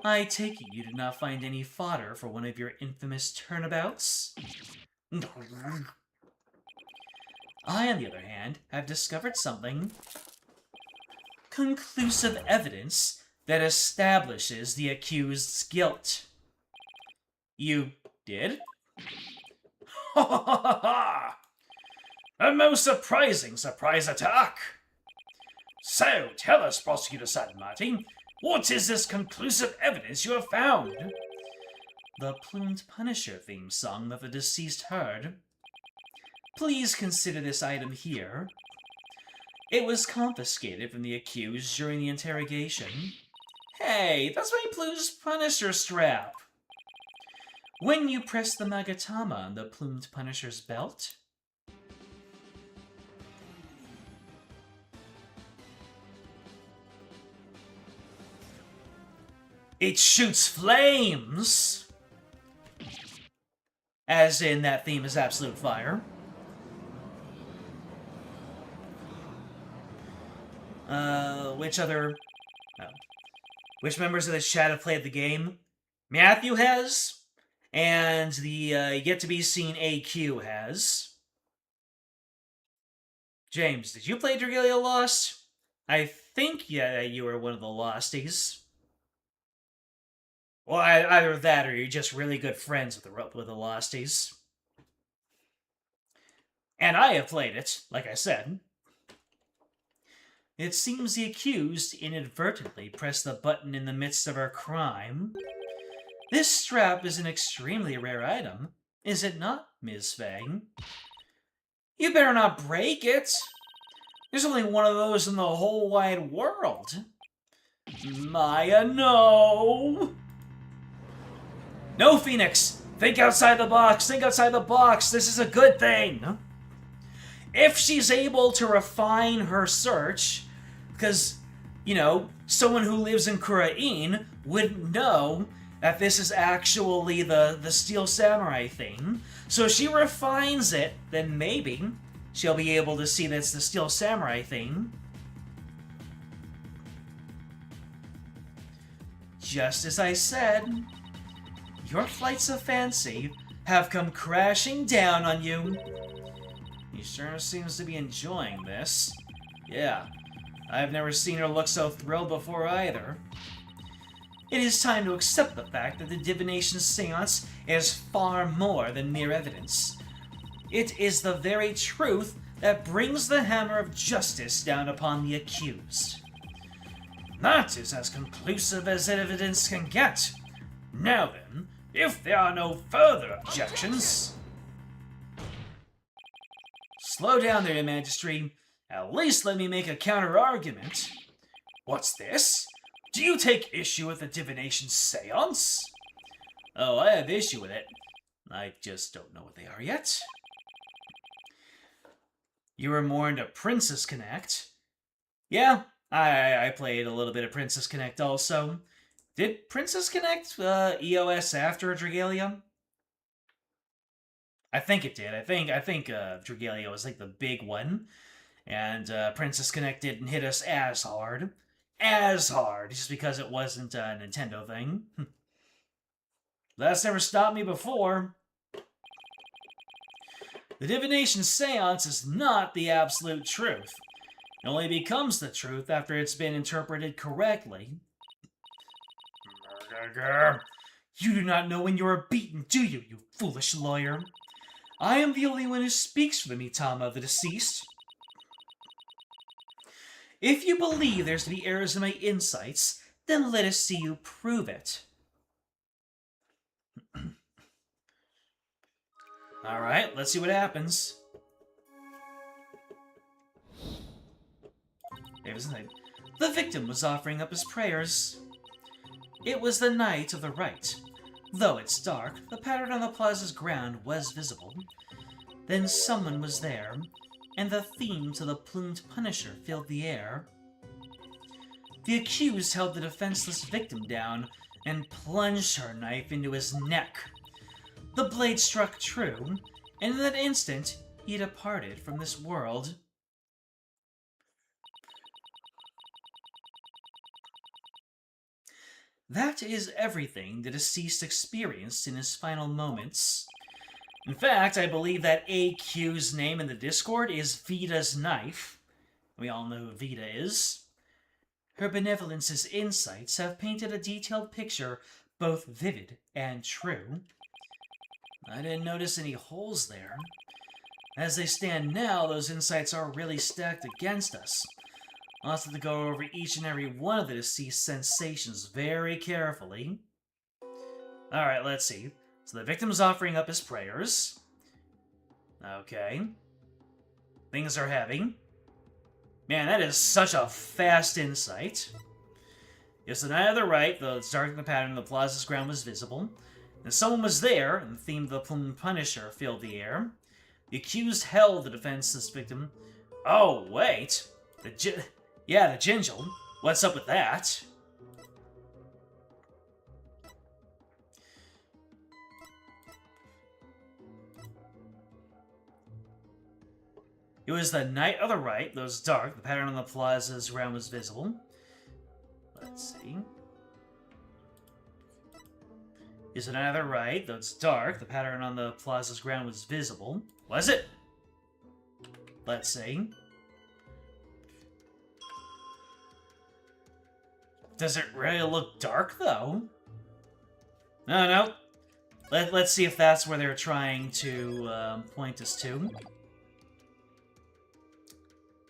I take it you did not find any fodder for one of your infamous turnabouts? I, on the other hand, have discovered something. Conclusive evidence that establishes the accused's guilt. You did? Ha ha ha ha! A most surprising surprise attack! So, tell us, Prosecutor Satomati, what is this conclusive evidence you have found? The Plumed Punisher theme song that the deceased heard. Please consider this item here. It was confiscated from the accused during the interrogation. Hey, that's my Plumed Punisher strap! When you press the magatama on the Plumed Punisher's belt, it shoots flames! As in, that theme is absolute fire. Which members of this chat have played the game? Matthew has, and the yet-to-be-seen AQ has. James, did you play Dragalia Lost? I think, yeah, you were one of the Losties. Well, either that or you're just really good friends with the Losties. And I have played it, like I said. It seems the accused inadvertently pressed the button in the midst of her crime. This strap is an extremely rare item, is it not, Ms. Fang? You better not break it! There's only one of those in the whole wide world. Maya, no! No, Phoenix! Think outside the box! Think outside the box! This is a good thing! If she's able to refine her search, because, you know, someone who lives in Khura'in wouldn't know that this is actually the Steel Samurai thing. So if she refines it, then maybe she'll be able to see that's the Steel Samurai thing. Just as I said, your flights of fancy have come crashing down on you. He sure seems to be enjoying this. Yeah, I've never seen her look so thrilled before either. It is time to accept the fact that the divination seance is far more than mere evidence. It is the very truth that brings the hammer of justice down upon the accused. That is as conclusive as evidence can get. Now then, if there are no further objections... Slow down there, Your Majesty. At least let me make a counter-argument. What's this? Do you take issue with the divination seance? Oh, I have issue with it. I just don't know what they are yet. You were more into Princess Connect. Yeah, I played a little bit of Princess Connect also. Did Princess Connect EOS after Dragalia? I think it did. I think Dragalia was like the big one. And Princess Connect didn't hit us as hard. Just because it wasn't a Nintendo thing. That's never stopped me before. The divination seance is not the absolute truth. It only becomes the truth after it's been interpreted correctly. You do not know when you are beaten, do you, you foolish lawyer? I am the only one who speaks for the Mitama of the deceased. If you believe there's to be errors in my insights, then let us see you prove it. Alright, let's see what happens. The victim was offering up his prayers. It was the night of the rite. Though it's dark, the pattern on the plaza's ground was visible. Then someone was there, and the theme to the plumed punisher filled the air. The accused held the defenseless victim down and plunged her knife into his neck. The blade struck true, and in that instant, he departed from this world. That is everything the deceased experienced in his final moments. In fact, I believe that AQ's name in the Discord is Vita's knife. We all know who Vita is. Her benevolence's insights have painted a detailed picture, both vivid and true. I didn't notice any holes there. As they stand now, those insights are really stacked against us. I'll have to go over each and every one of the deceased sensations very carefully. Alright, let's see. So the victim's offering up his prayers. Okay. Things are heavy. Man, that is such a fast insight. It's the night of the rite, though it's dark in the pattern, the plaza's ground was visible. And someone was there, and the theme of the plumed punisher filled the air. The accused held the defenseless victim. Oh, wait. The Gingel. What's up with that? It was the night of the rite, though it was dark. The pattern on the plaza's ground was visible. Let's see. It's the night of the rite, though it's dark. The pattern on the plaza's ground was visible. Was it? Let's see. Does it really look dark, though? No. Let's see if that's where they're trying to point us to.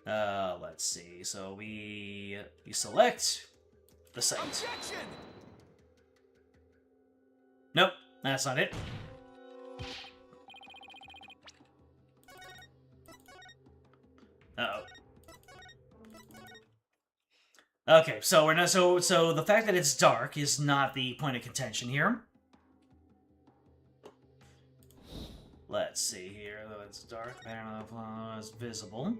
Let's see. So we select the site. Objection! Nope, that's not it. Uh-oh. Okay, so we're not so the fact that it's dark is not the point of contention here. Let's see here, though it's dark, the pattern of the plaza is visible.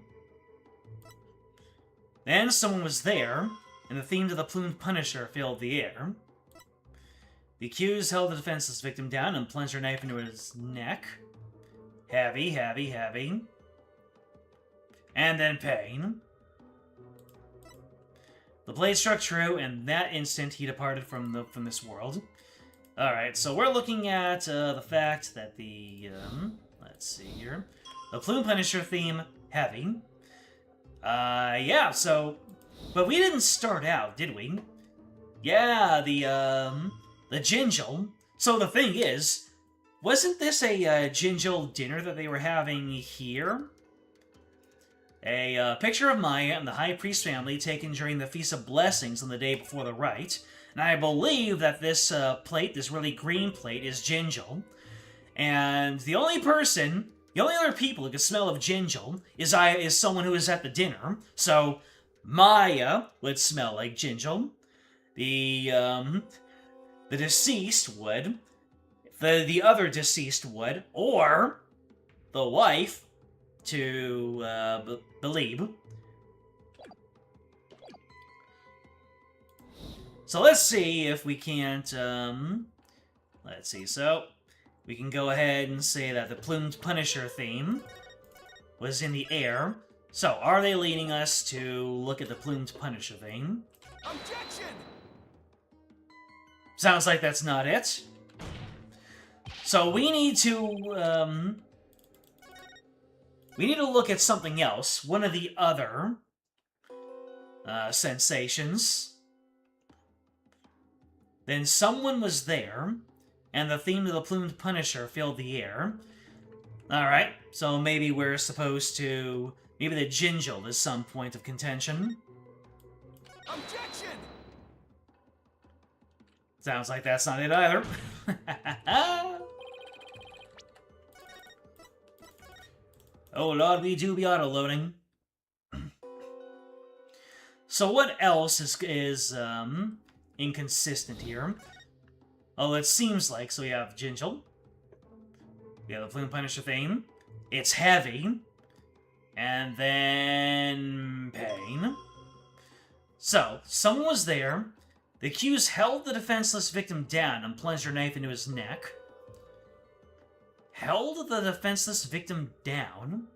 Then someone was there, and the theme to the plumed punisher filled the air. The accused held the defenseless victim down and plunged her knife into his neck. Heavy. And then pain. The blade struck true, and that instant he departed from this world. Alright, so we're looking at the fact that the, let's see here. The plumed punisher theme, heavy. Yeah, so... But we didn't start out, did we? Yeah, the Gingel. So the thing is, wasn't this a Gingel dinner that they were having here? A picture of Maya and the High Priest family taken during the Feast of Blessings on the day before the rite. And I believe that this plate, this really green plate, is Gingel. And the only other people who can smell of Gingel is someone who is at the dinner. So Maya would smell like Gingel. The deceased would. The other deceased would. Or the wife to Belib. So let's see if we can't, let's see, so we can go ahead and say that the plumed punisher theme was in the air. So, are they leading us to look at the plumed punisher theme? Objection! Sounds like that's not it. So we need to look at something else. One of the other sensations. Then someone was there, and the theme of the plumed punisher filled the air. Alright, so maybe we're supposed to... Maybe the Ginjal is some point of contention. Objection! Sounds like that's not it either. Oh lord, we do be auto-loading. So what else is inconsistent here? Oh, it seems like, so we have Ginjal. We have the Plume Punisher theme. It's heavy. And then... Pain. So, someone was there. The accused held the defenseless victim down and plunged her knife into his neck. Held the defenseless victim down?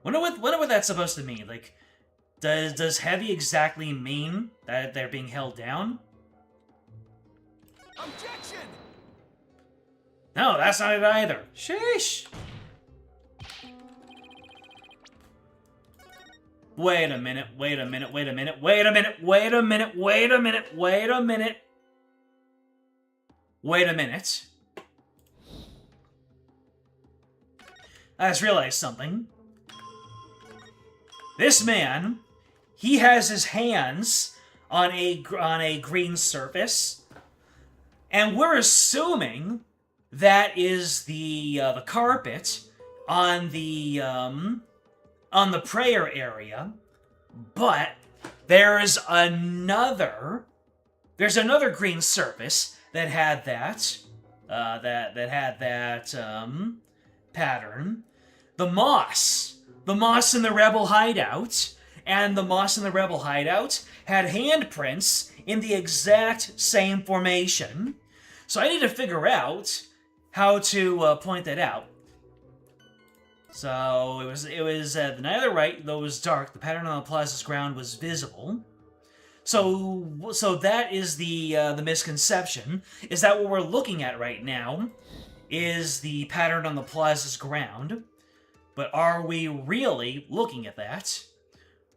Wonder what that's supposed to mean. Like, does heavy exactly mean that they're being held down? Objection! No, that's not it either. Sheesh. Wait a minute, wait a minute, wait a minute, wait a minute, wait a minute, wait a minute, wait a minute. Wait a minute. I just realized something. This man, he has his hands on a green surface, and we're assuming that is the carpet on the prayer area, but there's another green surface that had that pattern. The moss in the rebel hideout, and the moss in the rebel hideout had handprints in the exact same formation. So I need to figure out how to point that out. So it was the night of the Wright, though it was dark, the pattern on the plaza's ground was visible. So that is the misconception, is that what we're looking at right now is the pattern on the plaza's ground. But are we really looking at that?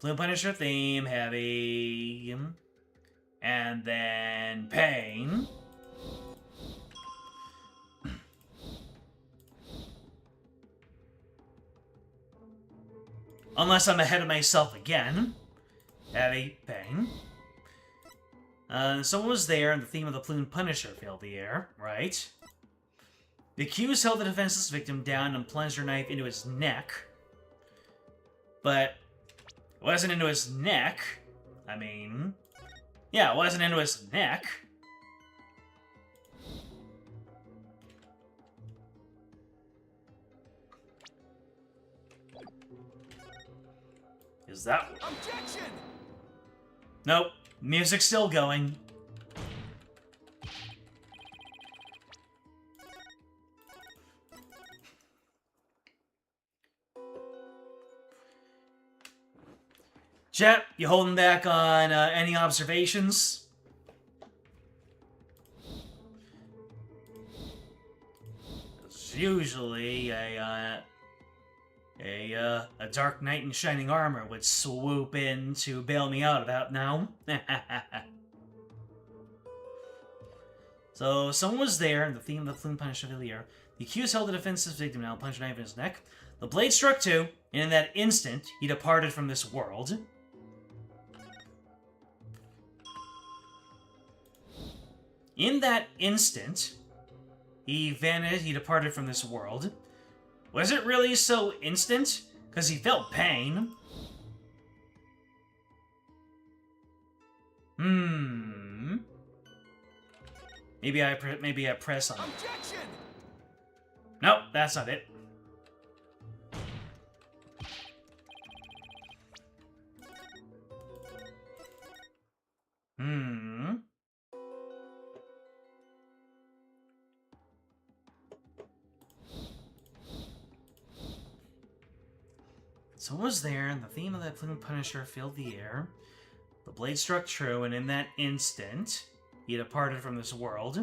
Plume Punisher theme, heavy, and then pain. Unless I'm ahead of myself again. Heavy, pain. Someone was there, and the theme of the Plume Punisher filled the air, right? The accused held the defenseless victim down and plunged her knife into his neck. But it wasn't into his neck. I mean... Yeah, it wasn't into his neck. Is that... Objection! Nope. Music's still going. Jet, you holding back on any observations? It's usually a dark knight in shining armor would swoop in to bail me out about now. So, someone was there, and the theme of the Plume Punisher of the year. The accused held the defenseless victim down, plunged a knife in his neck. The blade struck too, and in that instant, he departed from this world. In that instant, he vanished, he departed from this world. Was it really so instant? Because he felt pain. Maybe I press on it. Objection! Nope, that's not it. Someone was there, and the theme of that Plume Punisher filled the air. The blade struck true, and in that instant, he departed from this world.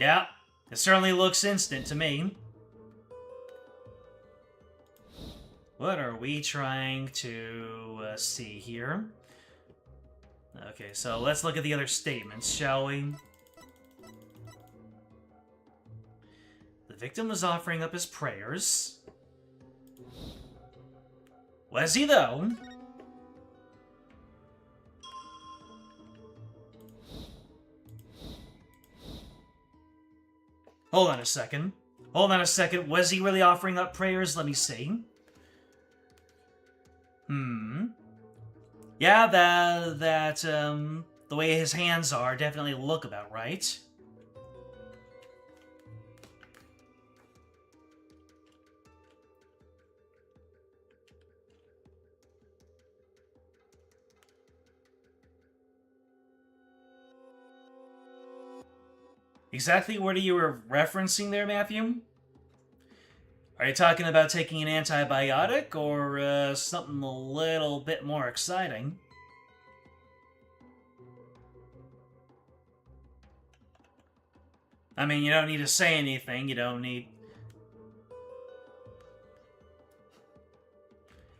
Yeah, it certainly looks instant to me. What are we trying to see here? Okay, so let's look at the other statements, shall we? The victim was offering up his prayers. Was he, though? Hold on a second. Hold on a second. Was he really offering up prayers? Let me see. Yeah, the way his hands are definitely look about right. Exactly what are you referencing there, Matthew? Are you talking about taking an antibiotic, or something a little bit more exciting? I mean, you don't need to say anything, you don't need...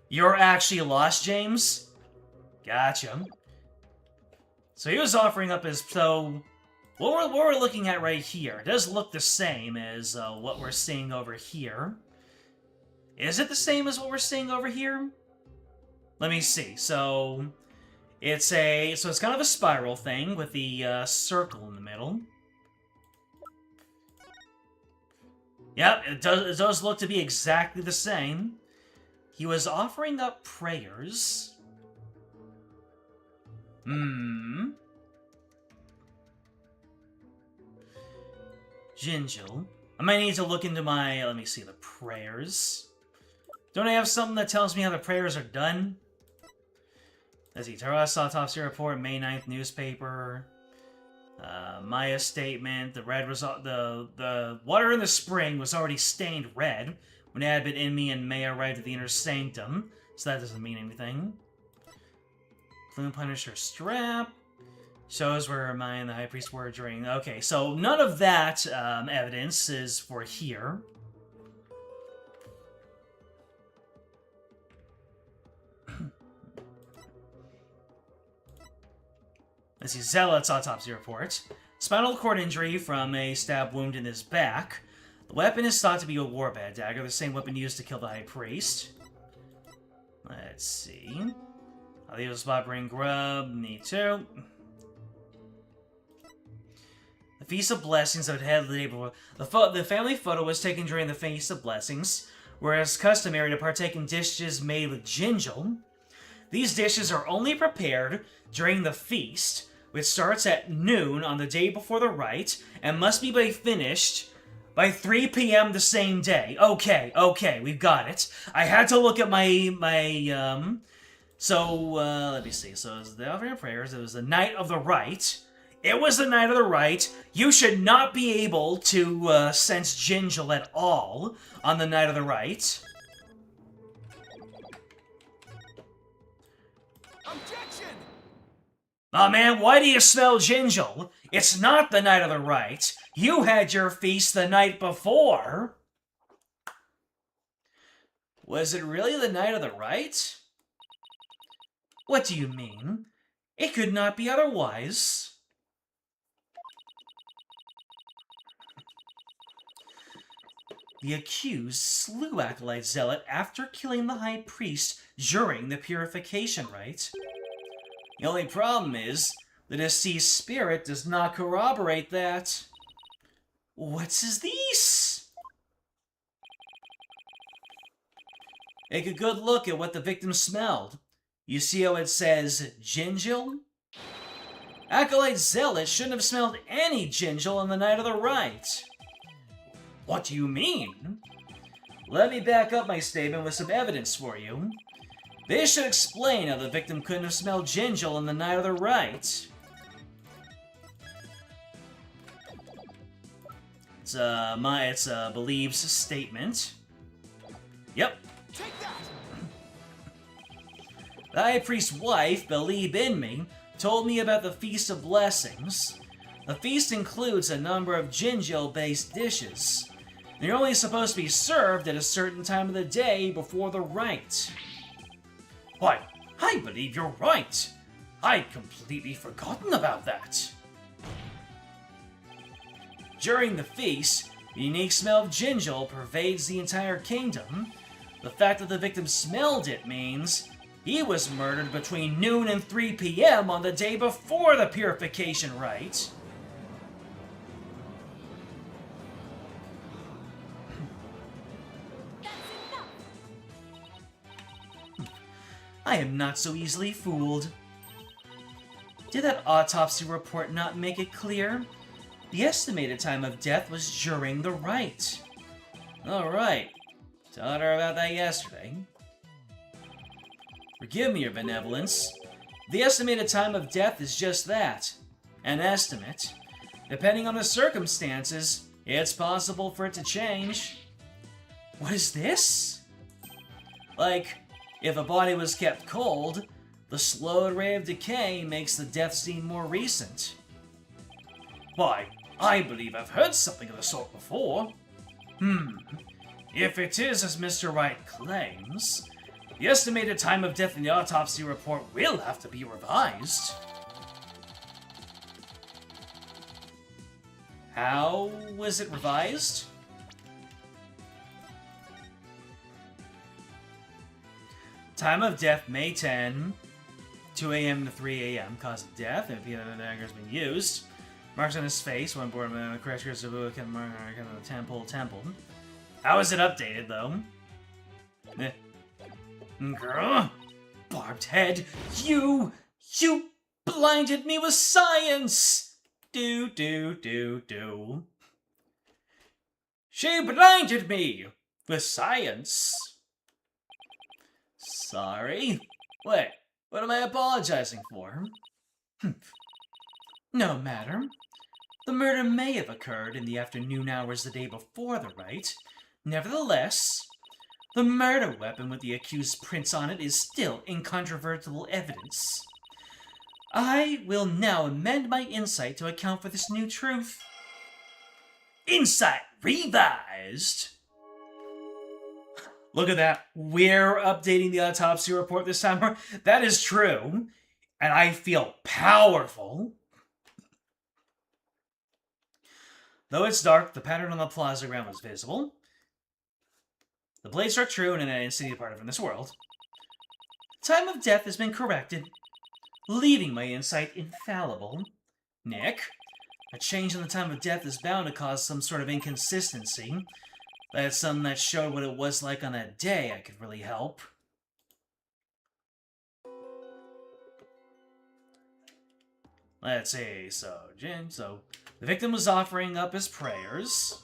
You're actually lost, James? Gotcha. So he was offering up his... So, what we're looking at right here does look the same as what we're seeing over here. Is it the same as what we're seeing over here? Let me see. So, it's kind of a spiral thing with the circle in the middle. Yep, it does look to be exactly the same. He was offering up prayers. Ginjal. I might need to look into my, let me see, the prayers. Don't I have something that tells me how the prayers are done? Let's see, Taras autopsy report, May 9th newspaper. Maya's statement, the water in the spring was already stained red when it had been in me and Maya arrived at the inner sanctum, so that doesn't mean anything. Plume Punisher strap. Shows where Maya and the High Priest were during... Okay, so none of that evidence is for here. Let's see, Zealot's autopsy report. Spinal cord injury from a stab wound in his back. The weapon is thought to be a warbad dagger, the same weapon used to kill the High Priest. Let's see. I'll leave a spot, bring grub, me too. The Feast of Blessings that had the day before. The family photo was taken during the Feast of Blessings, whereas customary to partake in dishes made with ginjal. These dishes are only prepared during the feast, which starts at noon on the day before the rite, and must be finished by 3 p.m. the same day. Okay, we've got it. I had to look at my So, let me see. So, it was the offering of prayers. It was the night of the rite. It was the night of the rite. You should not be able to sense ginjal at all on the night of the rite. Objection! Aw, man, why do you smell ginjal? It's not the night of the rite. You had your feast the night before. Was it really the night of the rite? What do you mean? It could not be otherwise. The accused slew Acolyte Zealot after killing the High Priest during the purification rite. The only problem is, the deceased spirit does not corroborate that. What's this? Take a good look at what the victim smelled. You see how it says ginjal? Acolyte Zealot shouldn't have smelled any ginjal on the night of the rite. What do you mean? Let me back up my statement with some evidence for you. This should explain how the victim couldn't have smelled ginjal on the night of the rite. It's Believe's statement. Yep. Take that! The High Priest's wife, Believe in Me, told me about the Feast of Blessings. The feast includes a number of Jinjil-based dishes. They're only supposed to be served at a certain time of the day before the rite. Why, I believe you're right. I'd completely forgotten about that. During the feast, the unique smell of Jinjil pervades the entire kingdom. The fact that the victim smelled it means he was murdered between noon and 3 p.m. on the day before the purification rite. I am not so easily fooled. Did that autopsy report not make it clear? The estimated time of death was during the rite. Alright. Told her about that yesterday. Forgive me your benevolence. The estimated time of death is just that. An estimate. Depending on the circumstances, it's possible for it to change. What is this? Like, if a body was kept cold, the slowed rate of decay makes the death seem more recent. Why, I believe I've heard something of the sort before. If it is as Mr. Wright claims, the estimated time of death in the autopsy report will have to be revised. How was it revised? Time of death, May 10, 2 a.m. to 3 a.m. Cause of death, if the other dagger has been used. Marks on his face, one born man, the crashers of the temple. How is it updated, though? Girl? Barbed head, you blinded me with science! Do. She blinded me with science. Sorry? Wait, what am I apologizing for? No matter. The murder may have occurred in the afternoon hours the day before the rite. Nevertheless, the murder weapon with the accused's prints on it is still incontrovertible evidence. I will now amend my insight to account for this new truth. Insight revised! Look at that. We're updating the autopsy report this time. That is true. And I feel powerful. Though it's dark, the pattern on the plaza ground was visible. The blades struck true and an entity departed from this world. Time of death has been corrected, leaving my insight infallible. Nick, a change in the time of death is bound to cause some sort of inconsistency. That's something that showed what it was like on that day I could really help. Let's see, so the victim was offering up his prayers.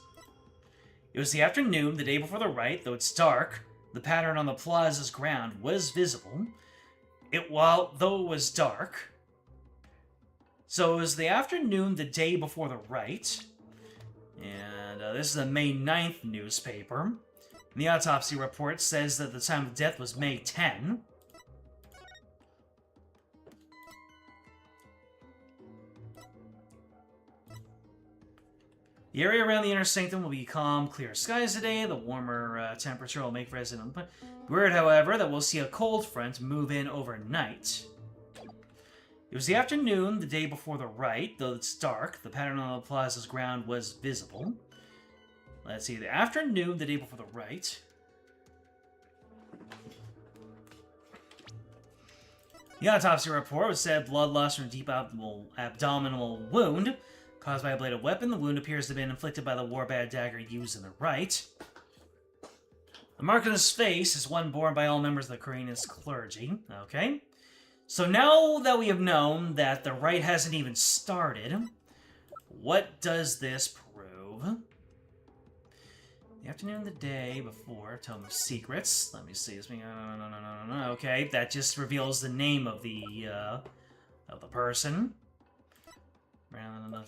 It was the afternoon, the day before the rite, though it's dark. The pattern on the plaza's ground was visible. Though it was dark. So it was the afternoon, the day before the rite. And this is the May 9th newspaper. And the autopsy report says that the time of death was May 10. The area around the inner sanctum will be calm, clear skies today. The warmer temperature will make resident weird, however, that we'll see a cold front move in overnight. It was the afternoon, the day before the rite, though it's dark. The pattern on the plaza's ground was visible. Let's see, the afternoon, the day before the rite. The autopsy report was said blood loss from a deep abdominal wound caused by a bladed weapon. The wound appears to have been inflicted by the warbad dagger used in the rite. The mark on his face is one borne by all members of the Khura'in clergy. Okay. So now that we have known that the rite hasn't even started, what does this prove? The afternoon of the day before, Tome of Secrets. Let me see. No. Okay, that just reveals the name of the person.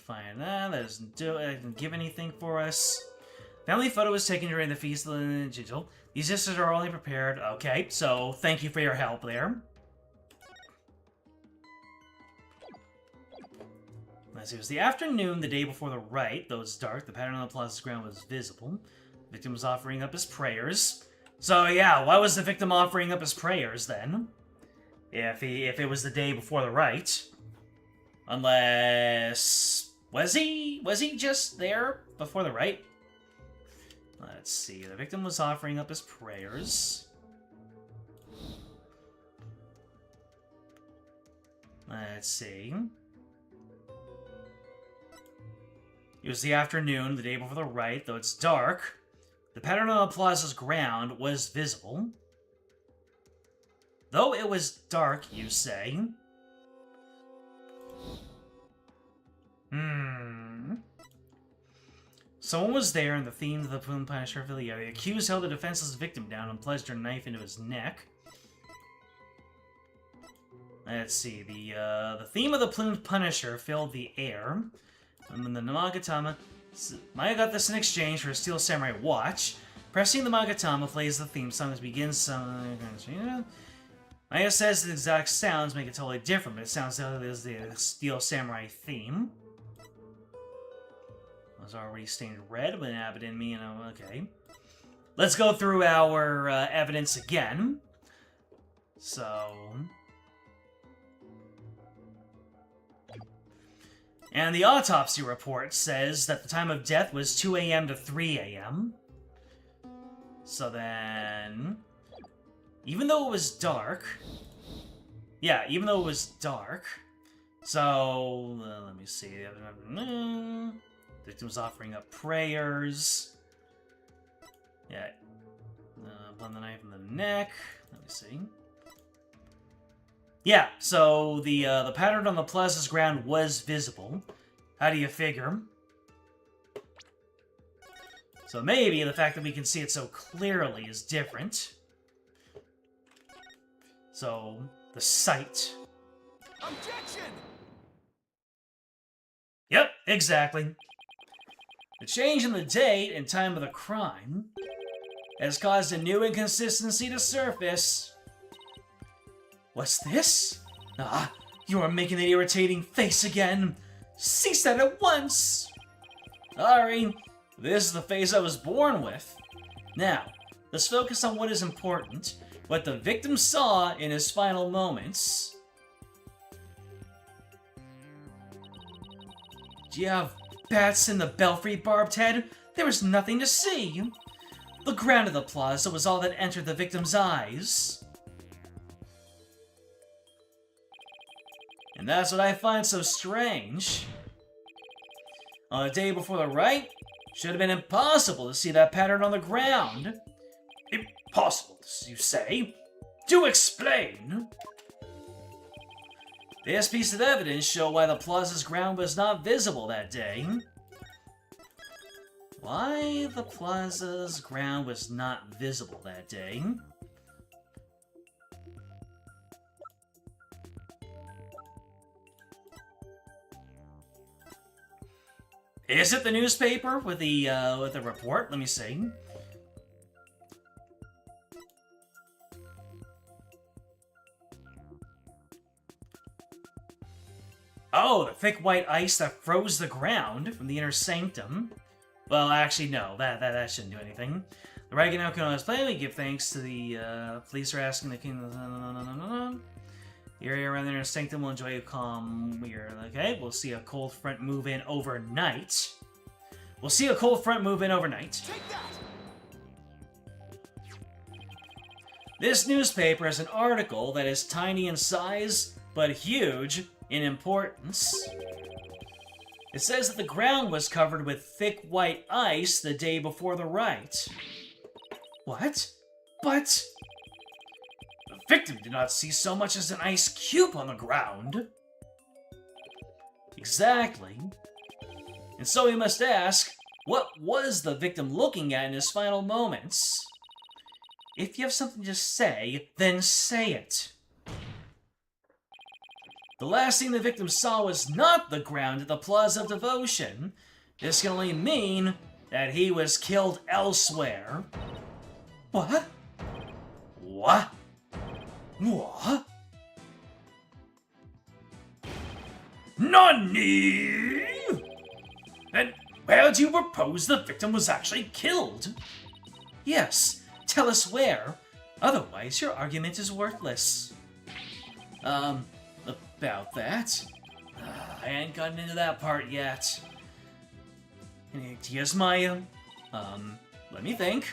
Find that doesn't give anything for us. Family photo was taken during the feast of the digital. These dishes are only prepared. Okay, so thank you for your help there. It was the afternoon, the day before the rite. Though it's dark, the pattern on the plaza's ground was visible. The victim was offering up his prayers. So yeah, why was the victim offering up his prayers then? If it was the day before the rite. Unless... Was he just there before the rite? Let's see. The victim was offering up his prayers. Let's see. It was the afternoon, the day before the rite, though it's dark. The pattern on the plaza's ground was visible. Though it was dark, you say. Someone was there, and the theme of the plumed punisher for the accused held the defenseless victim down and plunged her knife into his neck. Let's see, the theme of the plumed punisher filled the air. And then the Magatama... Maya got this in exchange for a steel samurai watch. Pressing the Magatama plays the theme song as it begins. Maya says the exact sounds make it totally different, but it sounds like it is the steel samurai theme. It was already stained red, but it happened in me, okay. Let's go through our evidence again. So... And the autopsy report says that the time of death was 2 a.m. to 3 a.m. So then... Even though it was dark... Yeah, even though it was dark... So... let me see... The victim was offering up prayers... Yeah. Blend the knife in the neck... Let me see... Yeah, so the pattern on the plaza's ground was visible. How do you figure? So maybe the fact that we can see it so clearly is different. So, the sight. Objection! Yep, exactly. The change in the date and time of the crime has caused a new inconsistency to surface. What's this? Ah, you are making that irritating face again. Cease that at once! Sorry, this is the face I was born with. Now, let's focus on what is important. What the victim saw in his final moments. Do you have bats in the belfry, Barbed Head? There was nothing to see. The ground of the plaza was all that entered the victim's eyes. And that's what I find so strange. On the day before the rite, should have been impossible to see that pattern on the ground. Impossible, you say? Do explain! This piece of evidence shows why the plaza's ground was not visible that day. Why the plaza's ground was not visible that day? Is it the newspaper with the report? Let me see. Oh, the thick white ice that froze the ground from the inner sanctum. Well, actually, no. That shouldn't do anything. The Wright now can always play. We give thanks to the police are asking the king. The area around the inner sanctum will enjoy a calm weird. Okay, we'll see a cold front move in overnight. We'll see a cold front move in overnight. Take that! This newspaper has an article that is tiny in size, but huge in importance. It says that the ground was covered with thick white ice the day before the rite. What? But... the victim did not see so much as an ice cube on the ground. Exactly. And so we must ask, what was the victim looking at in his final moments? If you have something to say, then say it. The last thing the victim saw was not the ground at the Plaza of Devotion. This can only mean that he was killed elsewhere. What? What? What? Nani? Where do you propose the victim was actually killed? Yes, tell us where. Otherwise, your argument is worthless. About that? I ain't gotten into that part yet. Any ideas, Maya? Let me think.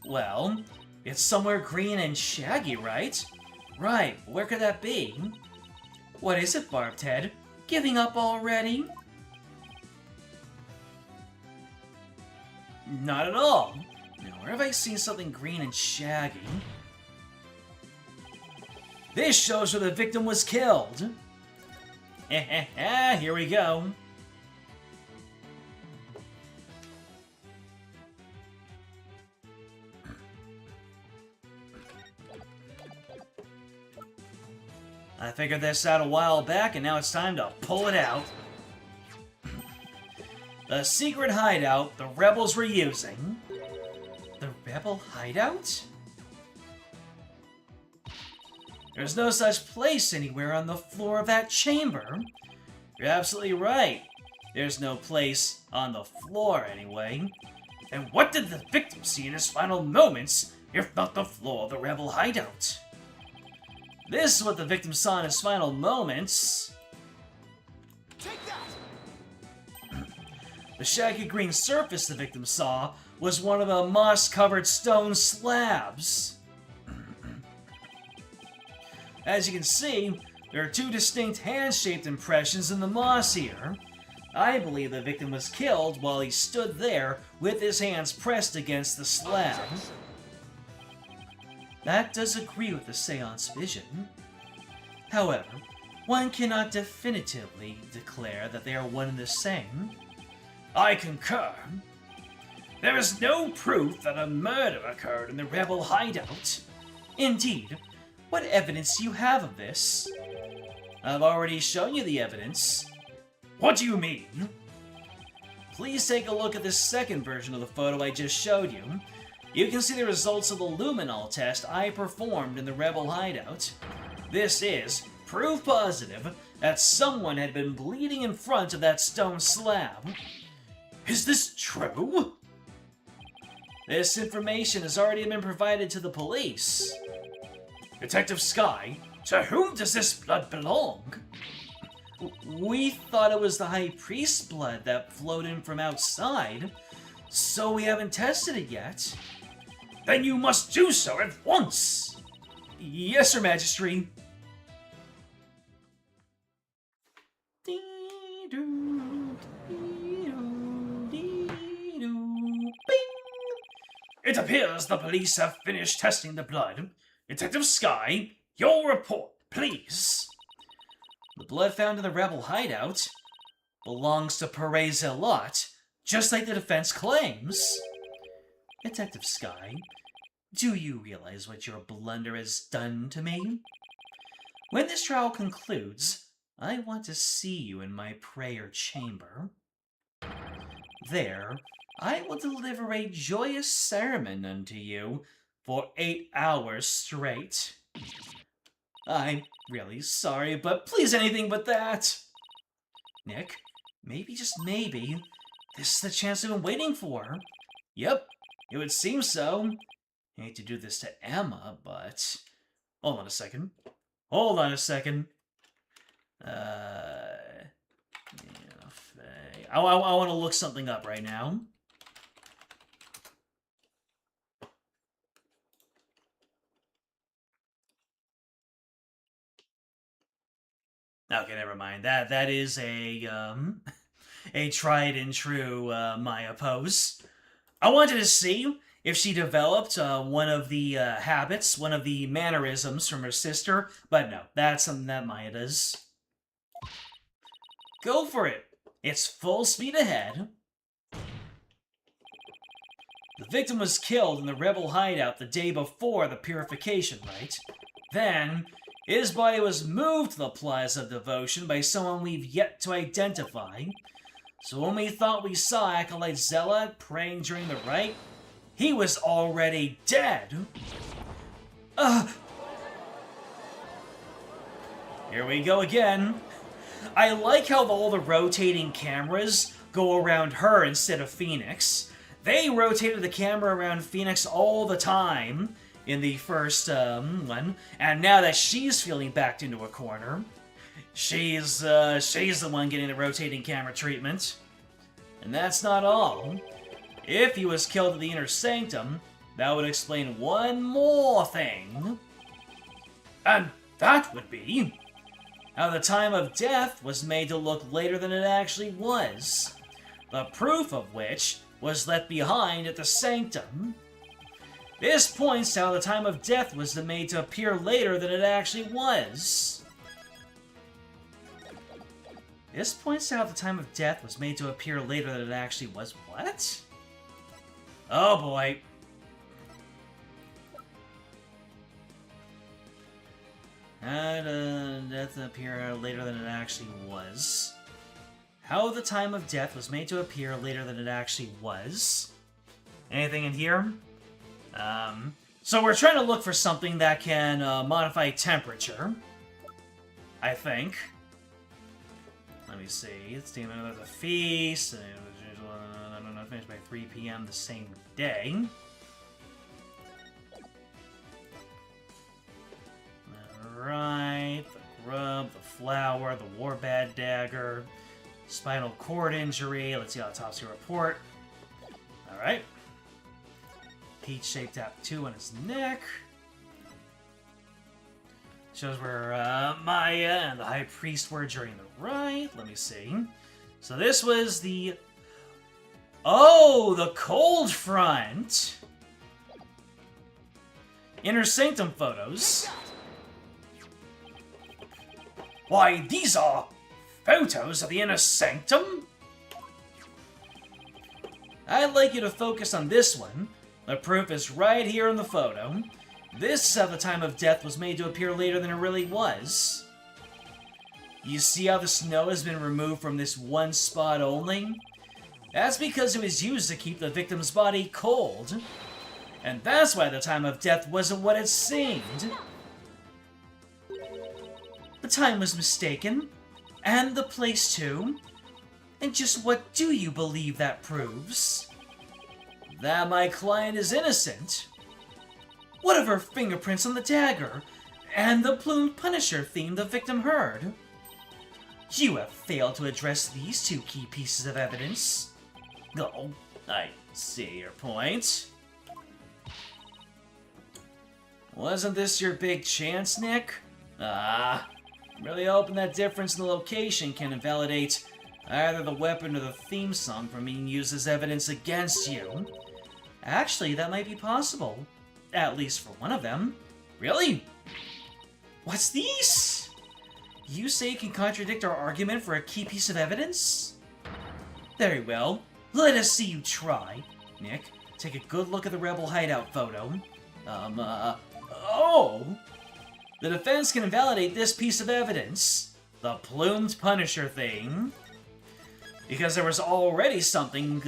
Well, it's somewhere green and shaggy, right? Right, where could that be? What is it, Barbed Head? Giving up already? Not at all. Now, where have I seen something green and shaggy? This shows where the victim was killed. Here we go. I figured this out a while back, and now it's time to pull it out. The secret hideout the rebels were using. The rebel hideout? There's no such place anywhere on the floor of that chamber. You're absolutely right. There's no place on the floor, anyway. And what did the victim see in his final moments, if not the floor of the rebel hideout? This is what the victim saw in his final moments. Take that! The shaggy green surface the victim saw was one of the moss-covered stone slabs. As you can see, there are two distinct hand-shaped impressions in the moss here. I believe the victim was killed while he stood there with his hands pressed against the slab. That does agree with the seance vision. However, one cannot definitively declare that they are one and the same. I concur. There is no proof that a murder occurred in the rebel hideout. Indeed, what evidence do you have of this? I've already shown you the evidence. What do you mean? Please take a look at this second version of the photo I just showed you. You can see the results of the luminol test I performed in the rebel hideout. This is proof positive that someone had been bleeding in front of that stone slab. Is this true? This information has already been provided to the police. Detective Sky, to whom does this blood belong? We thought it was the High Priest's blood that flowed in from outside, so we haven't tested it yet. Then you must do so at once! Yes, Your Majesty. It appears the police have finished testing the blood. Detective Sky, your report, please. The blood found in the rebel hideout belongs to Perez Elot, just like the defense claims. Detective Sky, do you realize what your blunder has done to me? When this trial concludes, I want to see you in my prayer chamber. There, I will deliver a joyous sermon unto you for 8 hours straight. I'm really sorry, but please anything but that. Nick, maybe, just maybe, this is the chance I've been waiting for. Yep, it would seem so. I hate to do this to Emma, but... Hold on a second. Hold on a second. I want to look something up right now. Okay, never mind. That is a tried and true Maya pose. I wanted to see if she developed one of the habits, one of the mannerisms from her sister, but no, that's something that Maya does. Go for it. It's full speed ahead. The victim was killed in the rebel hideout the day before the purification rite. Then, his body was moved to the Plaza of Devotion by someone we've yet to identify. So when we thought we saw Acolyte Zealot praying during the rite, he was already dead. Here we go again. I like how all the rotating cameras go around her instead of Phoenix. They rotated the camera around Phoenix all the time in the first one, and now that she's feeling backed into a corner, she's the one getting the rotating camera treatment. And that's not all. If he was killed in the inner sanctum, that would explain one more thing. And that would be how the time of death was made to look later than it actually was. The proof of which was left behind at the sanctum. This points to how the time of death was made to appear later than it actually was. This points to how the time of death was made to appear later than it actually was. What? Oh boy. Death appear later than it actually was. How the time of death was made to appear later than it actually was. Anything in here? So we're trying to look for something that can modify temperature. I think. Let me see. It's the end of the feast. I don't know, finished by 3 p.m. the same day. Alright, the grub, the flower, the warbad dagger, spinal cord injury. Let's see autopsy report. Alright. Peach-shaped tattoo on his neck. Shows where Maya and the High Priest were during the rite. Let me see. So this was the... Oh, the cold front! Inner Sanctum photos. Why, these are photos of the Inner Sanctum? I'd like you to focus on this one. The proof is right here in the photo. This is how the time of death was made to appear later than it really was. You see how the snow has been removed from this one spot only? That's because it was used to keep the victim's body cold. And that's why the time of death wasn't what it seemed. The time was mistaken. And the place too. And just what do you believe that proves? That my client is innocent. What of her fingerprints on the dagger? And the plumed Punisher theme the victim heard? You have failed to address these two key pieces of evidence. Oh, I see your point. Wasn't this your big chance, Nick? Really hoping that difference in the location can invalidate either the weapon or the theme song from being used as evidence against you. Actually, that might be possible. At least for one of them. Really? What's these? You say you can contradict our argument for a key piece of evidence? Very well. Let us see you try. Nick, take a good look at the Rebel hideout photo. Oh! The defense can invalidate this piece of evidence. The plumed Punisher thing. Because there was already something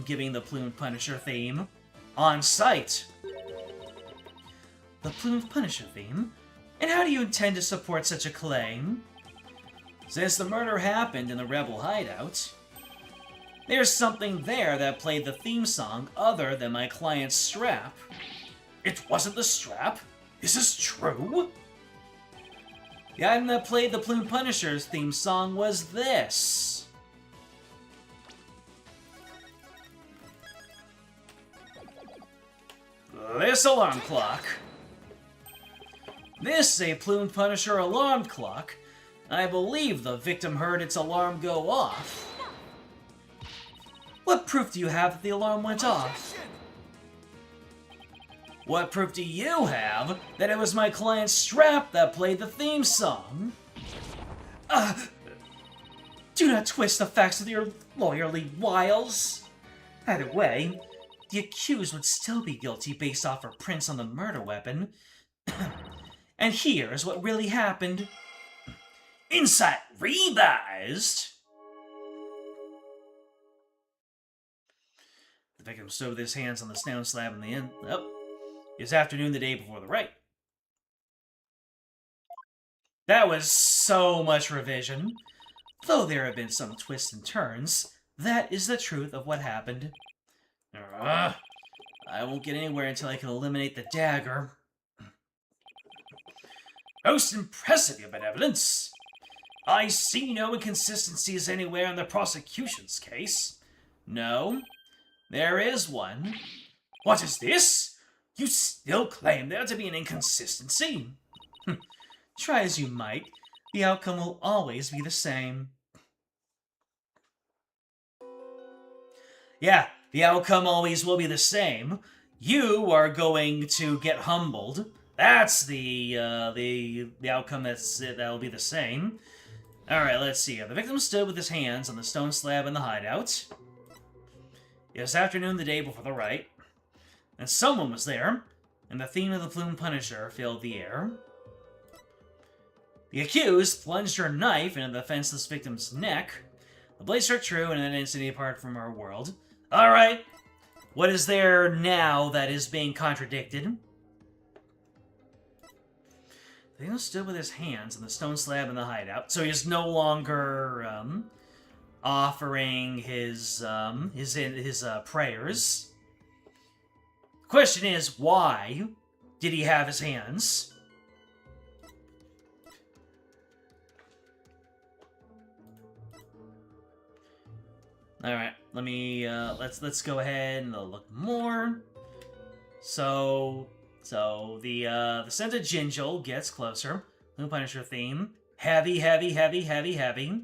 giving the plumed Punisher theme on site. The plumed Punisher theme? And how do you intend to support such a claim? Since the murder happened in the Rebel hideout, there's something there that played the theme song other than my client's strap. It wasn't the strap? Is this true? The item that played the Plumed Punisher's theme song was this. This alarm clock. This is a Plumed Punisher alarm clock. I believe the victim heard its alarm go off. What proof do you have that the alarm went off? What proof do you have that it was my client's strap that played the theme song? Do not twist the facts with your lawyerly wiles. Either way, the accused would still be guilty based off her prints on the murder weapon. And here is what really happened. Insight revised! The victim stood with his hands on the stone slab in the inn. Oh, it's afternoon the day before the rite. That was so much revision. Though there have been some twists and turns, That is the truth of what happened. I won't get anywhere until I can eliminate the dagger. Most impressive, your benevolence. I see no inconsistencies anywhere in the prosecution's case. No, there is one. What is this? You still claim there to be an inconsistency? Try as you might, the outcome will always be the same. Yeah, the outcome always will be the same. You are going to get humbled. That's the outcome that'll be the same. Alright, let's see. The victim stood with his hands on the stone slab in the hideout. It was afternoon the day before the Wright, and someone was there, and the theme of the Plume Punisher filled the air. The accused plunged her knife into the defenseless victim's neck. The blade struck true, and then instantly apart from our world. Alright, what is there now that is being contradicted? The victim stood with his hands on the stone slab in the hideout, so he's no longer offering his prayers. The question is, why did he have his hands? All right, let me let's go ahead and look more. So the scented Ginjal gets closer. New Punisher theme. Heavy, heavy, heavy, heavy, heavy.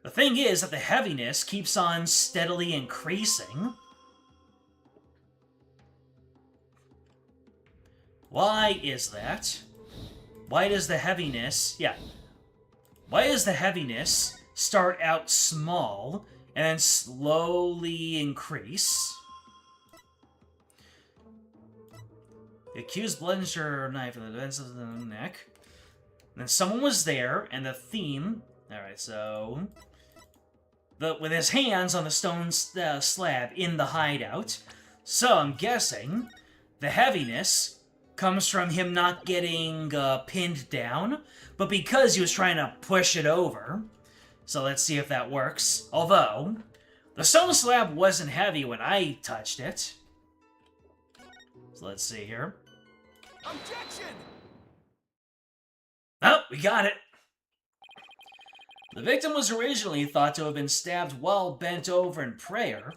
The thing is that the heaviness keeps on steadily increasing. Why is that? Why does the heaviness... Yeah. Why does the heaviness start out small and then slowly increase? The accused plunged her knife in the defense of the neck. And then someone was there, and the theme... Alright, so... with his hands on the stone slab in the hideout. So I'm guessing the heaviness comes from him not getting pinned down, but because he was trying to push it over. So let's see if that works. Although, the stone slab wasn't heavy when I touched it. So let's see here. Objection! Oh, we got it. The victim was originally thought to have been stabbed while bent over in prayer,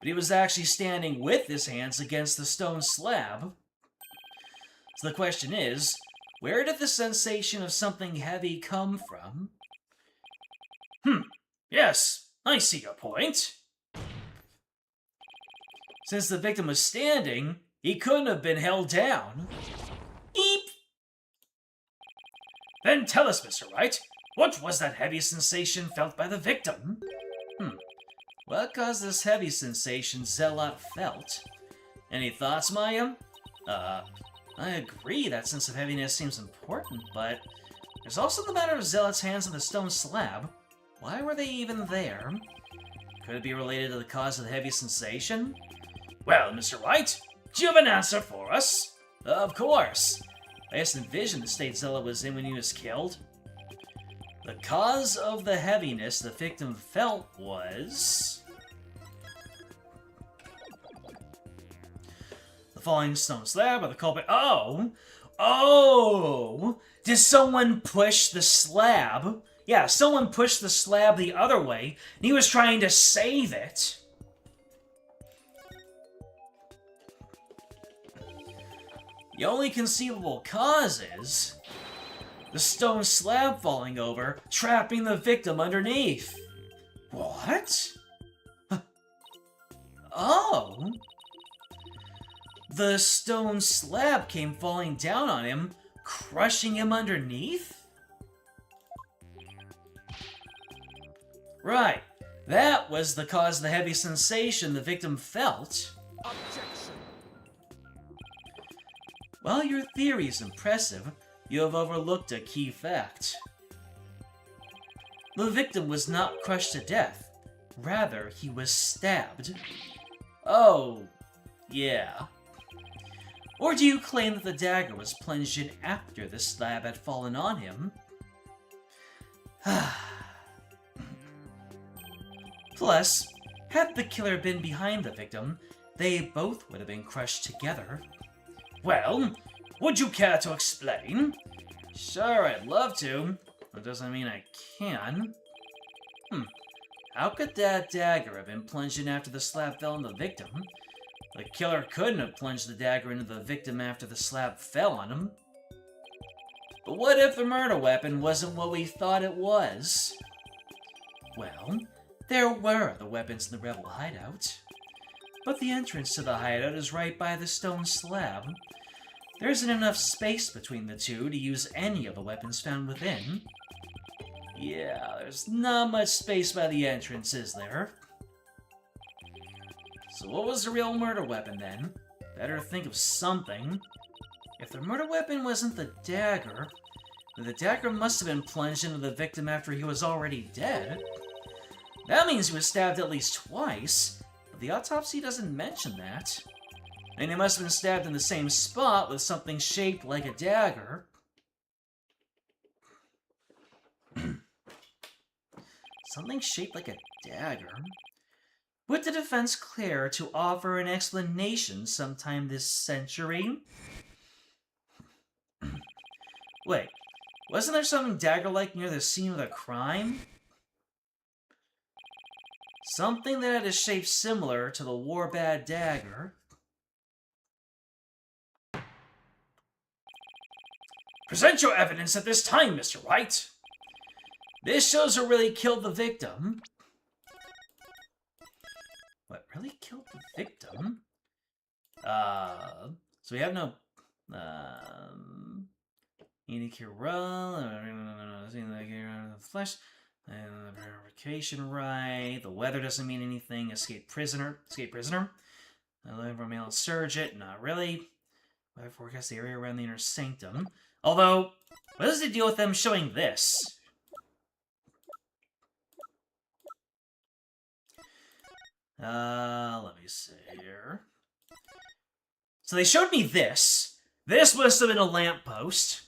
but he was actually standing with his hands against the stone slab. So the question is, where did the sensation of something heavy come from? Yes, I see your point. Since the victim was standing, he couldn't have been held down. Eep! Then tell us, Mr. Wright, what was that heavy sensation felt by the victim? What caused this heavy sensation Zealot felt? Any thoughts, Maya? I agree that sense of heaviness seems important, but there's also the matter of Zealot's hands on the stone slab. Why were they even there? Could it be related to the cause of the heavy sensation? Well, Mr. Wright, do you have an answer for us? Of course. I just envisioned the state Zealot was in when he was killed. The cause of the heaviness the victim felt was... the falling stone slab or the culprit... Oh! Did someone push the slab? Yeah, someone pushed the slab the other way, and he was trying to save it. The only conceivable cause is the stone slab falling over, trapping the victim underneath. What? Oh. The stone slab came falling down on him, crushing him underneath? Right. That was the cause of the heavy sensation the victim felt. Objection! While your theory is impressive, you have overlooked a key fact. The victim was not crushed to death. Rather, he was stabbed. Oh, yeah. Or do you claim that the dagger was plunged in after the slab had fallen on him? Plus, had the killer been behind the victim, they both would have been crushed together. Well, would you care to explain? Sure, I'd love to. That doesn't mean I can. How could that dagger have been plunged in after the slab fell on the victim? The killer couldn't have plunged the dagger into the victim after the slab fell on him. But what if the murder weapon wasn't what we thought it was? Well, there were other weapons in the rebel hideout. But the entrance to the hideout is right by the stone slab. There isn't enough space between the two to use any of the weapons found within. Yeah, there's not much space by the entrance, is there? So what was the real murder weapon, then? Better think of something. If the murder weapon wasn't the dagger, then the dagger must have been plunged into the victim after he was already dead. That means he was stabbed at least twice, but the autopsy doesn't mention that. And he must have been stabbed in the same spot with something shaped like a dagger. Something shaped like a dagger? Would the defense care to offer an explanation sometime this century? Wait, wasn't there something dagger-like near the scene of the crime? Something that had a shape similar to the Warbad dagger. Present your evidence at this time, Mr. Wright. This shows who really killed the victim. What, really killed the victim? So we have no, any Khura'in, the flesh, and the verification right. The weather doesn't mean anything. Escape prisoner. Living from male insurgent, not really. Weather forecast the area around the inner sanctum. Although, what is the deal with them showing this? Let me see here. So they showed me this. This must have been a lamppost.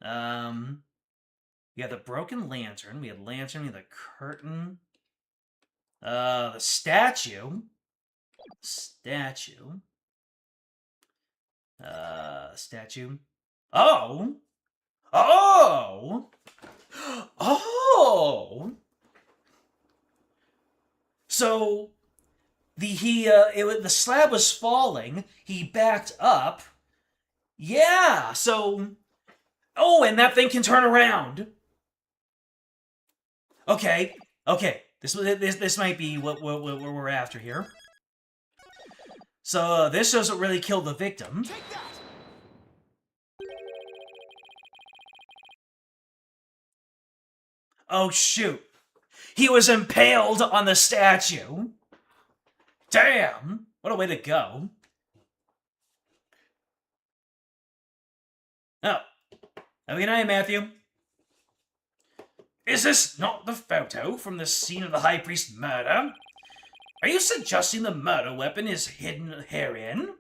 We had the broken lantern. We had the curtain. The statue. Statue. Oh! Oh! Oh! So, the slab was falling, he backed up. Yeah, so... Oh, and that thing can turn around! Okay, this might be what we're after here. So, this shows what really killed the victim. Take that! Oh, shoot. He was impaled on the statue. Damn! What a way to go. Oh. Have a good night, Matthew. Is this not the photo from the scene of the High Priest murder? Are you suggesting the murder weapon is hidden herein?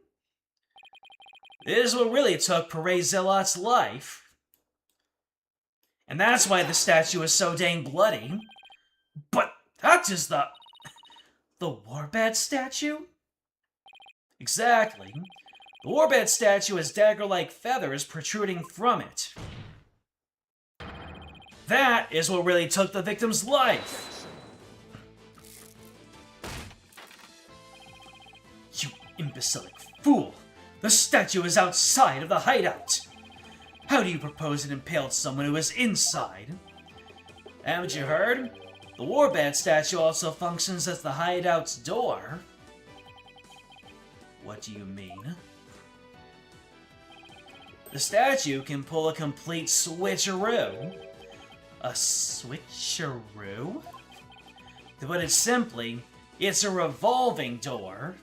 This is what really took Pere Zealot's life. And that's why the statue is so dang bloody. But that is the Warbad statue? Exactly. The Warbad statue has dagger-like feathers protruding from it. That is what really took the victim's life. You imbecilic fool! The statue is outside of the hideout! How do you propose it impaled someone who is inside? Haven't you heard? The Warbad statue also functions as the hideout's door. What do you mean? The statue can pull a complete switcheroo. A switcheroo? To put it simply, it's a revolving door.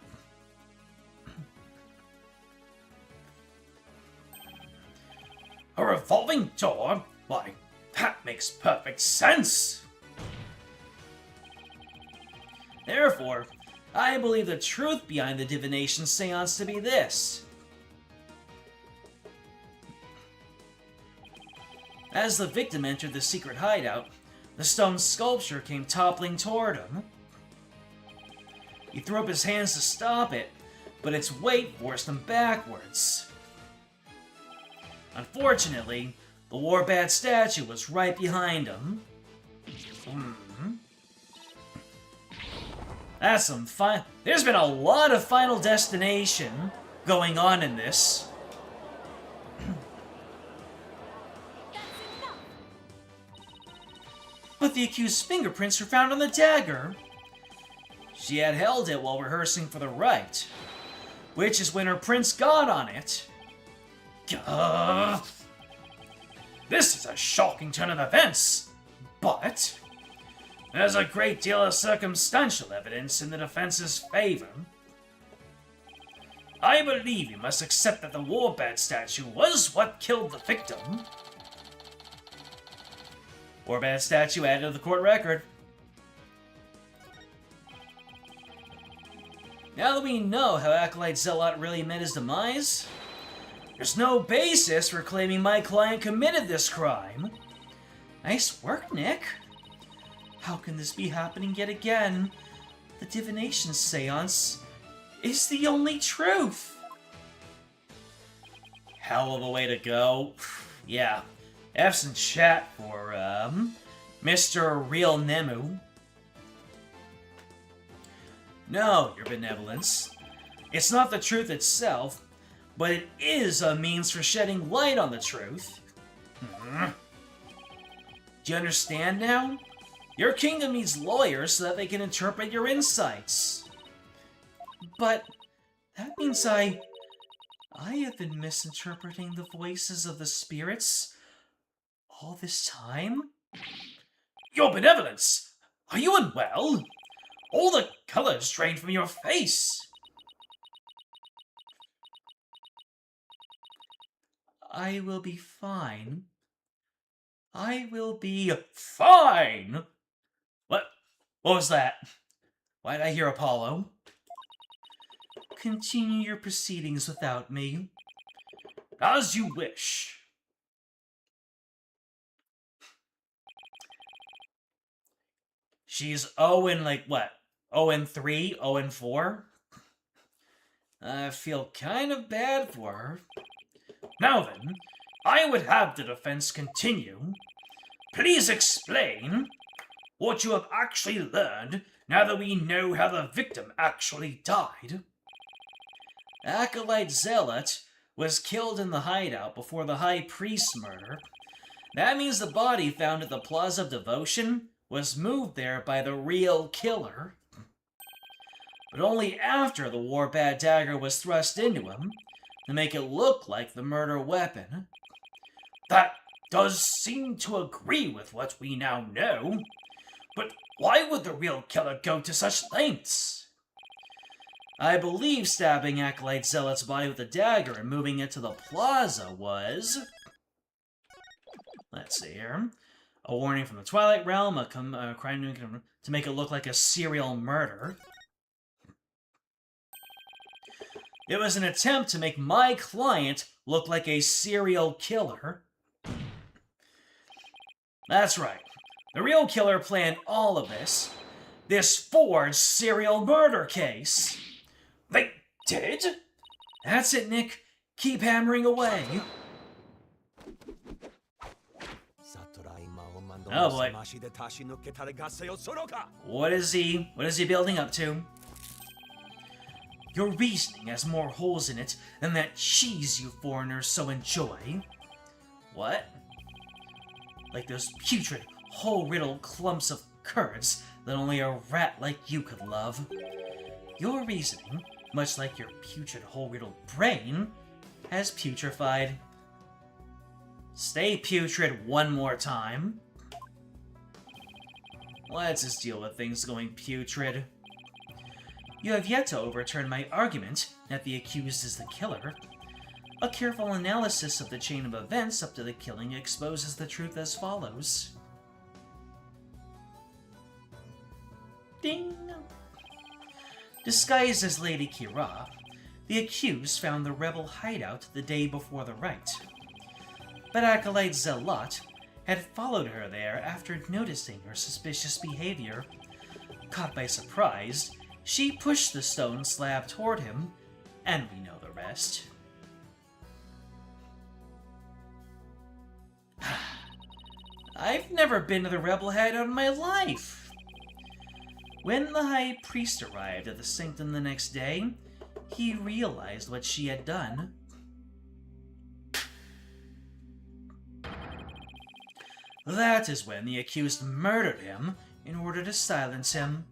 A revolving door? Why, that makes perfect sense! Therefore, I believe the truth behind the divination seance to be this. As the victim entered the secret hideout, the stone sculpture came toppling toward him. He threw up his hands to stop it, but its weight forced him backwards. Unfortunately, the war-bad statue was right behind him. That's some fun. There's been a lot of Final Destination going on in this. But the accused's fingerprints were found on the dagger. She had held it while rehearsing for the rite, which is when her prints got on it. Gah. This is a shocking turn of events, but there's a great deal of circumstantial evidence in the defense's favor. I believe you must accept that the war-bad statue was what killed the victim. War-bad statue added to the court record. Now that we know how Acolyte Zealot really met his demise, there's no basis for claiming my client committed this crime. Nice work, Nick. How can this be happening yet again? The divination seance is the only truth. Hell of a way to go. Yeah. F's in chat for, Mr. Real Nemu. No, Your Benevolence. It's not the truth itself, but it is a means for shedding light on the truth. Do you understand now? Your kingdom needs lawyers so that they can interpret your insights. But that means I have been misinterpreting the voices of the spirits all this time? Your Benevolence! Are you unwell? All the colors drained from your face! I will be fine. I will be fine! What was that? Why did I hear Apollo? Continue your proceedings without me. As you wish. She's 0 and like what? 0 and 3? 0 and 4? I feel kind of bad for her. Now then, I would have the defense continue. Please explain what you have actually learned now that we know how the victim actually died. Acolyte Zealot was killed in the hideout before the High Priest's murder. That means the body found at the Plaza of Devotion was moved there by the real killer. But only after the war-bad dagger was thrust into him to make it look like the murder weapon. That does seem to agree with what we now know. But why would the real killer go to such lengths? I believe stabbing Acolyte Zealot's body with a dagger and moving it to the plaza was... Let's see here. A warning from the Twilight Realm, a crime to make it look like a serial murder. It was an attempt to make my client look like a serial killer. That's right. The real killer planned all of this. This forged serial murder case. They did? That's it, Nick. Keep hammering away. Oh boy. What is he building up to? Your reasoning has more holes in it than that cheese you foreigners so enjoy. What? Like those putrid, hole-riddled clumps of curds that only a rat like you could love. Your reasoning, much like your putrid, hole-riddled brain, has putrefied. Stay putrid one more time. Let's just deal with things going putrid. You have yet to overturn my argument that the accused is the killer. A careful analysis of the chain of events up to the killing exposes the truth as follows. Ding! Disguised as Lady Kira, the accused found the rebel hideout the day before the rite. But Acolyte Zealot had followed her there after noticing her suspicious behavior. Caught by surprise, She pushed the stone slab toward him, and we know the rest. I've never been to the rebel hideout in my life. When the high priest arrived at the sanctum the next day, he realized what she had done. That is when the accused murdered him in order to silence him.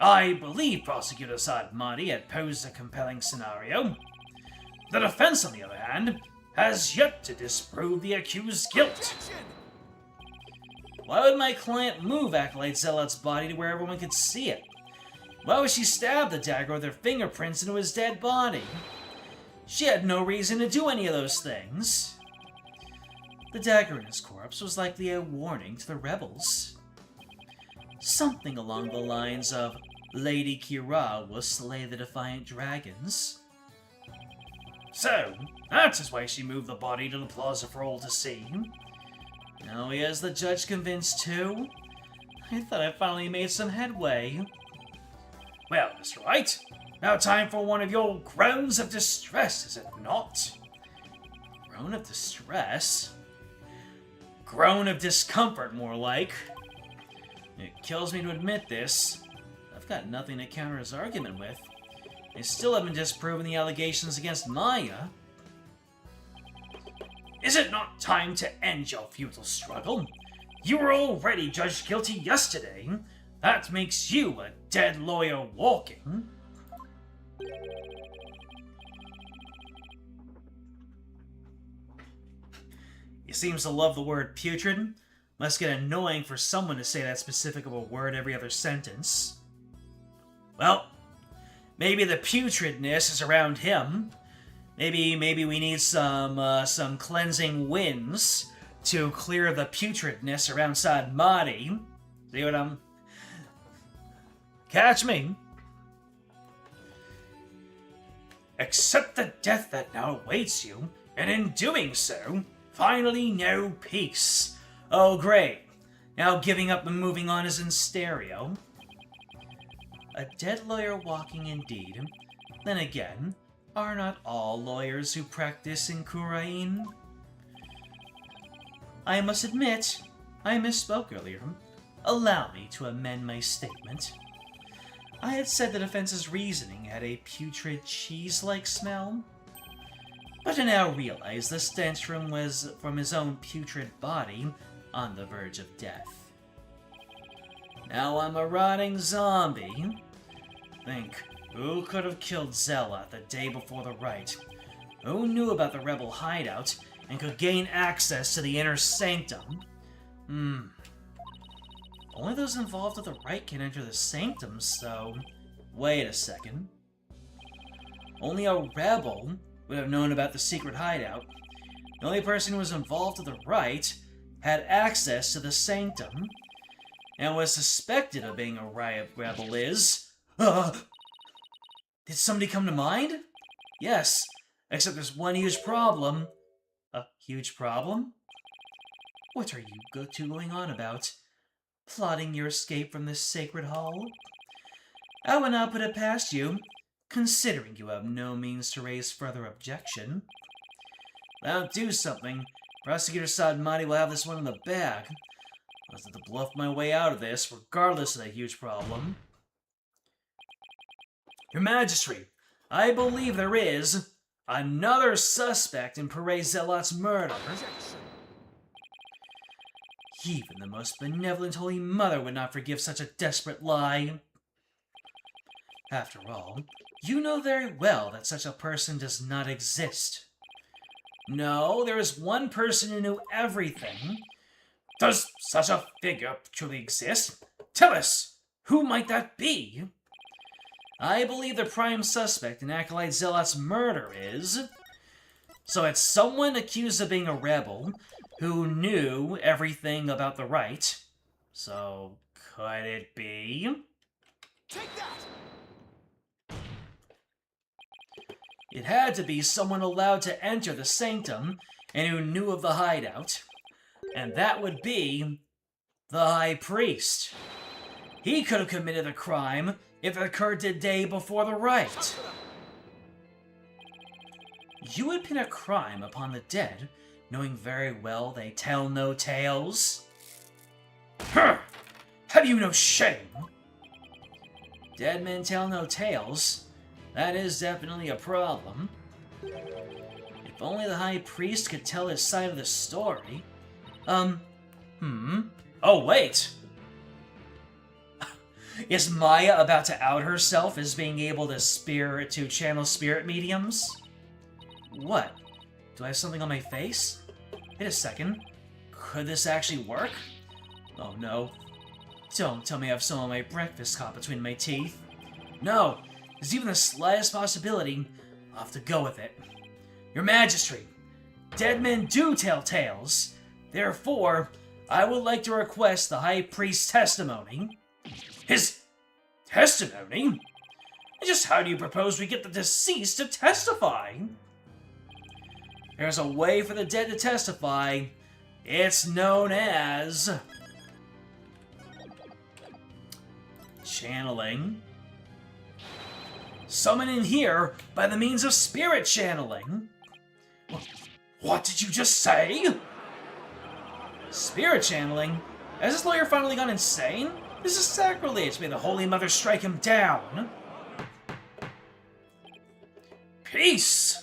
I believe Prosecutor Saad-Mahdi had posed a compelling scenario. The defense, on the other hand, has yet to disprove the accused's guilt. Objection! Why would my client move Acolyte Zealot's body to where everyone could see it? Why would she stab the dagger with her fingerprints into his dead body? She had no reason to do any of those things. The dagger in his corpse was likely a warning to the rebels. Something along the lines of, Lady Kira will slay the defiant dragons. So, that is why she moved the body to the plaza for all to see. Now he has the judge convinced too? I thought I finally made some headway. Well, Mr. Wright, now time for one of your groans of distress, is it not? Groan of distress? Groan of discomfort, more like. It kills me to admit this. I've got nothing to counter his argument with. I still haven't disproven the allegations against Maya. Is it not time to end your futile struggle? You were already judged guilty yesterday. That makes you a dead lawyer walking. He seems to love the word putrid. Must get annoying for someone to say that specific of a word every other sentence. Well, maybe the putridness is around him. Maybe we need some cleansing winds to clear the putridness around Saad-Mahdi. See what I'm... Catch me. Accept the death that now awaits you, and in doing so, finally know peace. Oh, great. Now giving up and moving on is in stereo. A dead lawyer walking indeed. Then again, are not all lawyers who practice in Khura'in? I must admit, I misspoke earlier. Allow me to amend my statement. I had said the defense's reasoning had a putrid cheese-like smell, but I now realize the stench was from his own putrid body on the verge of death. Now I'm a rotting zombie. Think, who could have killed Zealot the day before the Wright? Who knew about the rebel hideout and could gain access to the inner sanctum? Only those involved with the Wright can enter the sanctum, so... Wait a second. Only a rebel would have known about the secret hideout. The only person who was involved with the Wright had access to the sanctum, and was suspected of being a riot rebel is... Did somebody come to mind? Yes, except there's one huge problem. A huge problem? What are you two going on about? Plotting your escape from this sacred hall? I would not put it past you, considering you have no means to raise further objection. I'll do something. Prosecutor Saad-Mahdi will have this one in the bag. I'll have to bluff my way out of this, regardless of the huge problem. Your Majesty, I believe there is another suspect in Perez Zealot's murder. Objection! Even the most benevolent Holy Mother would not forgive such a desperate lie. After all, you know very well that such a person does not exist. No, there is one person who knew everything. Does such a figure truly exist? Tell us, who might that be? I believe the prime suspect in Acolyte Zealot's murder is... So it's someone accused of being a rebel who knew everything about the Wright. So, could it be? Take that! It had to be someone allowed to enter the sanctum and who knew of the hideout. And that would be the High Priest. He could have committed the crime if it occurred the day before the rite. You would pin a crime upon the dead, knowing very well they tell no tales? Huh! Have you no shame? Dead men tell no tales. That is definitely a problem. If only the High Priest could tell his side of the story. Oh, wait! Is Maya about to out herself as being able to channel spirit mediums? What? Do I have something on my face? Wait a second. Could this actually work? Oh no. Don't tell me I have some of my breakfast caught between my teeth. No! There's even the slightest possibility. I'll have to go with it. Your Majesty, dead men do tell tales. Therefore, I would like to request the High Priest's testimony. His testimony? And just how do you propose we get the deceased to testify? There's a way for the dead to testify. It's known as channeling. Summoning here by the means of spirit channeling. What did you just say? Spirit channeling? Has this lawyer finally gone insane? This is sacrilege. May the Holy Mother strike him down. Peace!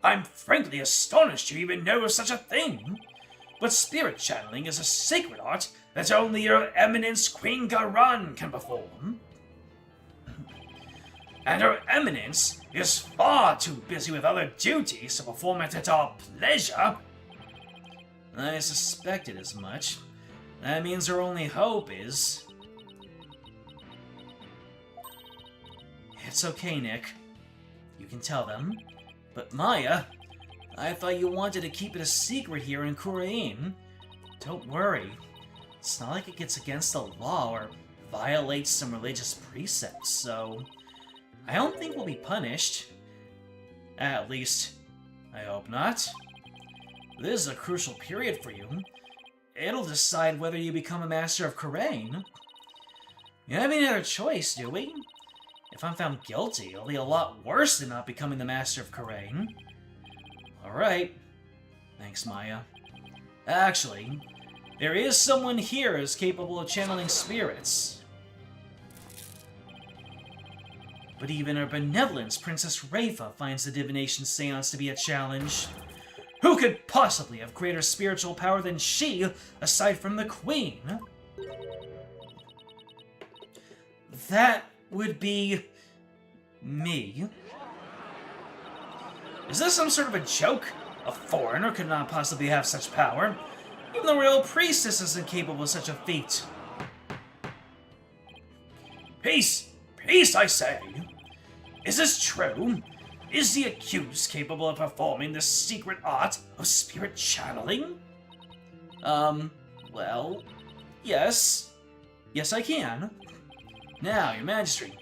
I'm frankly astonished you even know of such a thing. But spirit channeling is a sacred art that only Your Eminence Queen Khura'in can perform. And Her Eminence is far too busy with other duties to perform it at our pleasure. I suspected as much. That means her only hope is... It's okay, Nick. You can tell them. But Maya, I thought you wanted to keep it a secret here in Khura'in. Don't worry. It's not like it gets against the law or violates some religious precepts, so... I don't think we'll be punished. At least, I hope not. This is a crucial period for you. It'll decide whether you become a Master of Khura'in. You don't have any other choice, do we? If I'm found guilty, it'll be a lot worse than not becoming the Master of Khura'in. Alright. Thanks, Maya. Actually, there is someone here who's capable of channeling spirits. But even Her Benevolence, Princess Rafa, finds the divination seance to be a challenge. Who could possibly have greater spiritual power than she, aside from the Queen? That would be... me. Is this some sort of a joke? A foreigner could not possibly have such power. Even the royal priestess isn't capable of such a feat. Peace! Peace, I say! Is this true? Is the accused capable of performing the secret art of spirit channeling? Well, yes. Yes, I can. Now, Your Majesty,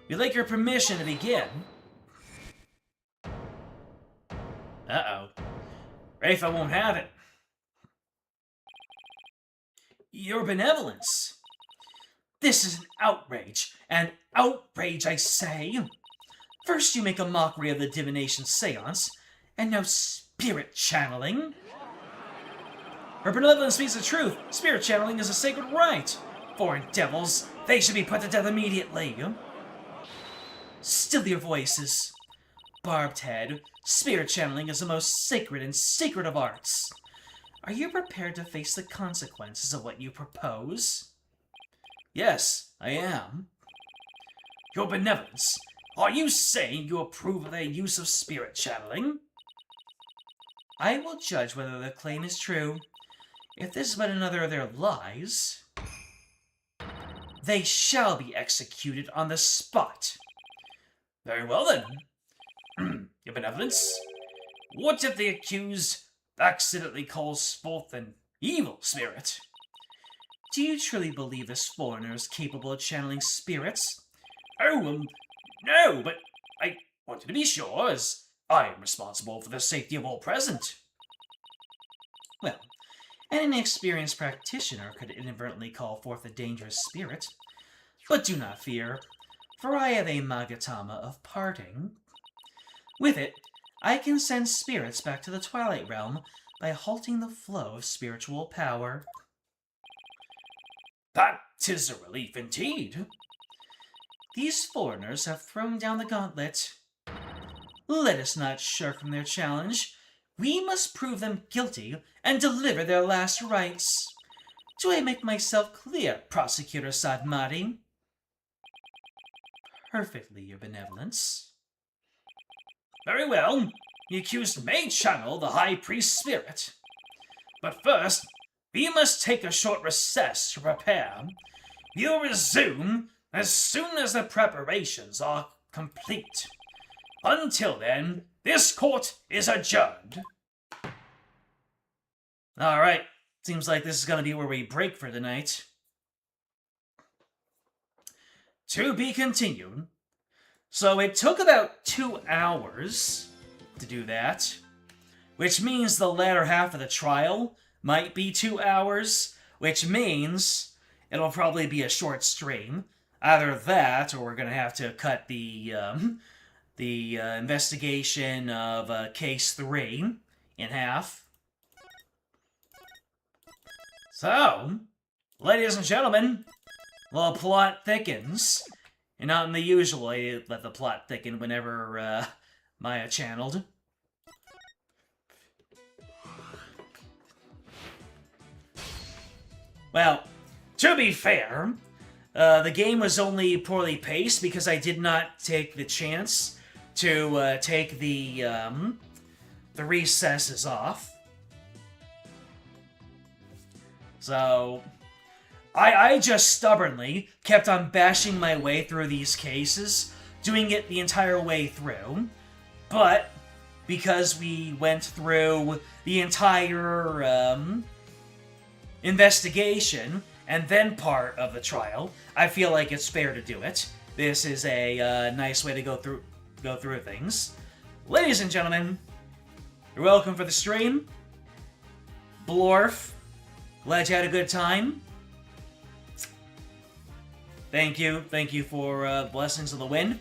we'd like your permission to begin. Uh-oh. Rafa won't have it. Your Benevolence. This is an outrage. An outrage, I say. First you make a mockery of the divination seance, and now spirit channeling. Her Benevolence speaks the truth. Spirit channeling is a sacred rite. Foreign devils, they should be put to death immediately. Still your voices. Barbed head, spirit channeling is the most sacred and secret of arts. Are you prepared to face the consequences of what you propose? Yes, I am. Your Benevolence, are you saying you approve of the use of spirit channeling? I will judge whether the claim is true. If this is but another of their lies, they shall be executed on the spot. Very well then. Your Benevolence, what if the accused accidentally calls forth an evil spirit? Do you truly believe this foreigner is capable of channeling spirits? Oh, no, but I wanted to be sure, as I am responsible for the safety of all present. Well, An inexperienced practitioner could inadvertently call forth a dangerous spirit. But do not fear, for I have a Magatama of parting. With it, I can send spirits back to the Twilight Realm by halting the flow of spiritual power. That is a relief indeed. These foreigners have thrown down the gauntlet. Let us not shirk from their challenge. We must prove them guilty and deliver their last rites. Do I make myself clear, Prosecutor Sadmati? Perfectly, Your Benevolence. Very well. The accused may channel the High Priest spirit. But first, we must take a short recess to prepare. We'll resume as soon as the preparations are complete. Until then, this court is adjourned. Alright, seems like this is going to be where we break for tonight. To be continued. So it took about 2 hours to do that, which means the latter half of the trial might be 2 hours, which means it'll probably be a short stream. Either that, or we're going to have to cut the investigation of Case 3 in half. So, ladies and gentlemen, the plot thickens. And not in the usual way, let the plot thicken whenever Maya channeled. Well, to be fair, the game was only poorly paced because I did not take the chance to take the recesses off. So, I just stubbornly kept on bashing my way through these cases, doing it the entire way through. But, because we went through the entire investigation and then part of the trial, I feel like it's fair to do it. This is a nice way to go through things. Ladies and gentlemen, you're welcome for the stream. Blorf, glad you had a good time. Thank you for Blessings of the Wind.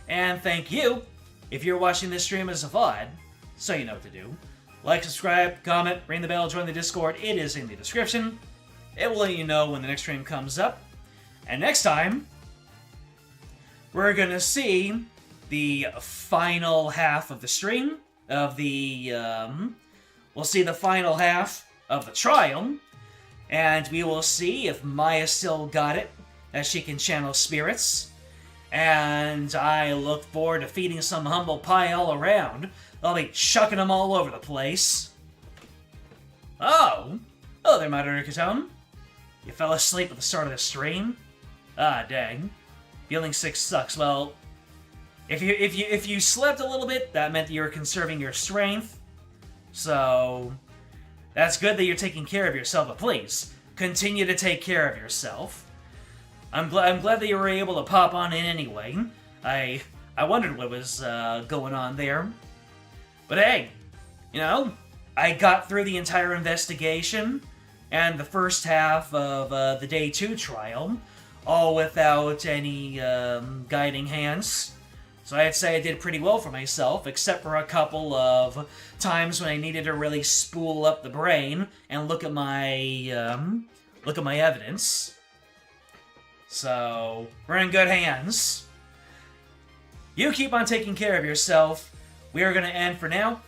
And thank you, if you're watching this stream as a VOD, so you know what to do. Like, subscribe, comment, ring the bell, join the Discord, it is in the description. It will let you know when the next stream comes up. And next time, we're gonna see the final half of the stream, of the, we'll see the final half of the trial, and we will see if Maya still got it, that she can channel spirits, and I look forward to feeding some humble pie all around. I'll be chucking them all over the place. Oh! Hello there, Moderator Katone. You fell asleep at the start of the stream? Ah, dang. Feeling sick sucks. Well, if you slept a little bit, that meant that you were conserving your strength. So, that's good that you're taking care of yourself, but please, continue to take care of yourself. I'm glad that you were able to pop on in anyway. I wondered what was going on there. But hey, you know, I got through the entire investigation and the first half of the Day 2 trial, all without any guiding hands. So I'd say I did pretty well for myself, except for a couple of times when I needed to really spool up the brain and look at my evidence. So, we're in good hands. You keep on taking care of yourself. We are going to end for now.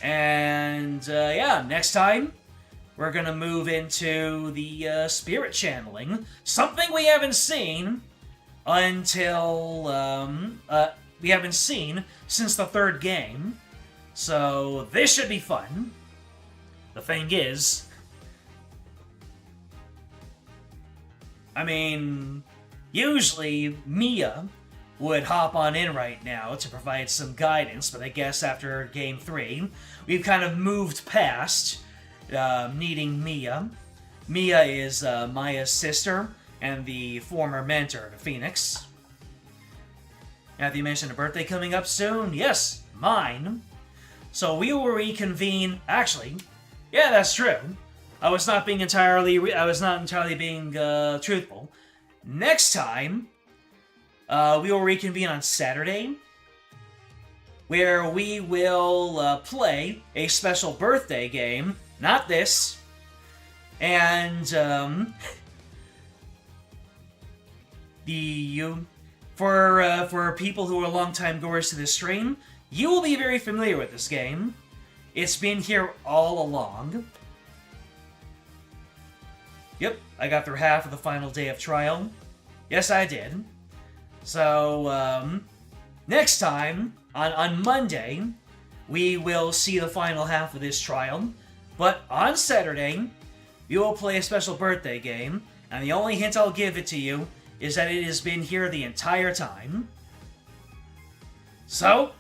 And, yeah, next time, we're going to move into the spirit channeling. Something we haven't seen until, we haven't seen since the third game. So, this should be fun. The thing is, I mean, usually Mia would hop on in right now to provide some guidance, but I guess after Game 3, we've kind of moved past needing Mia. Mia is Maya's sister and the former mentor to Phoenix. Have you mentioned a birthday coming up soon? Yes, mine. So we will reconvene. Actually, Yeah, that's true. I was not entirely being truthful. Next time, we will reconvene on Saturday, where we will play a special birthday game. Not this. And for people who are longtime goers to this stream, you will be very familiar with this game. It's been here all along. Yep, I got through half of the final day of trial. Yes, I did. So, next time, on Monday, we will see the final half of this trial. But on Saturday, we will play a special birthday game, and the only hint I'll give it to you is that it has been here the entire time. So,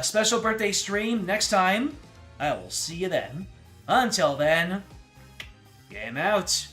special birthday stream next time. I will see you then. Until then, game out.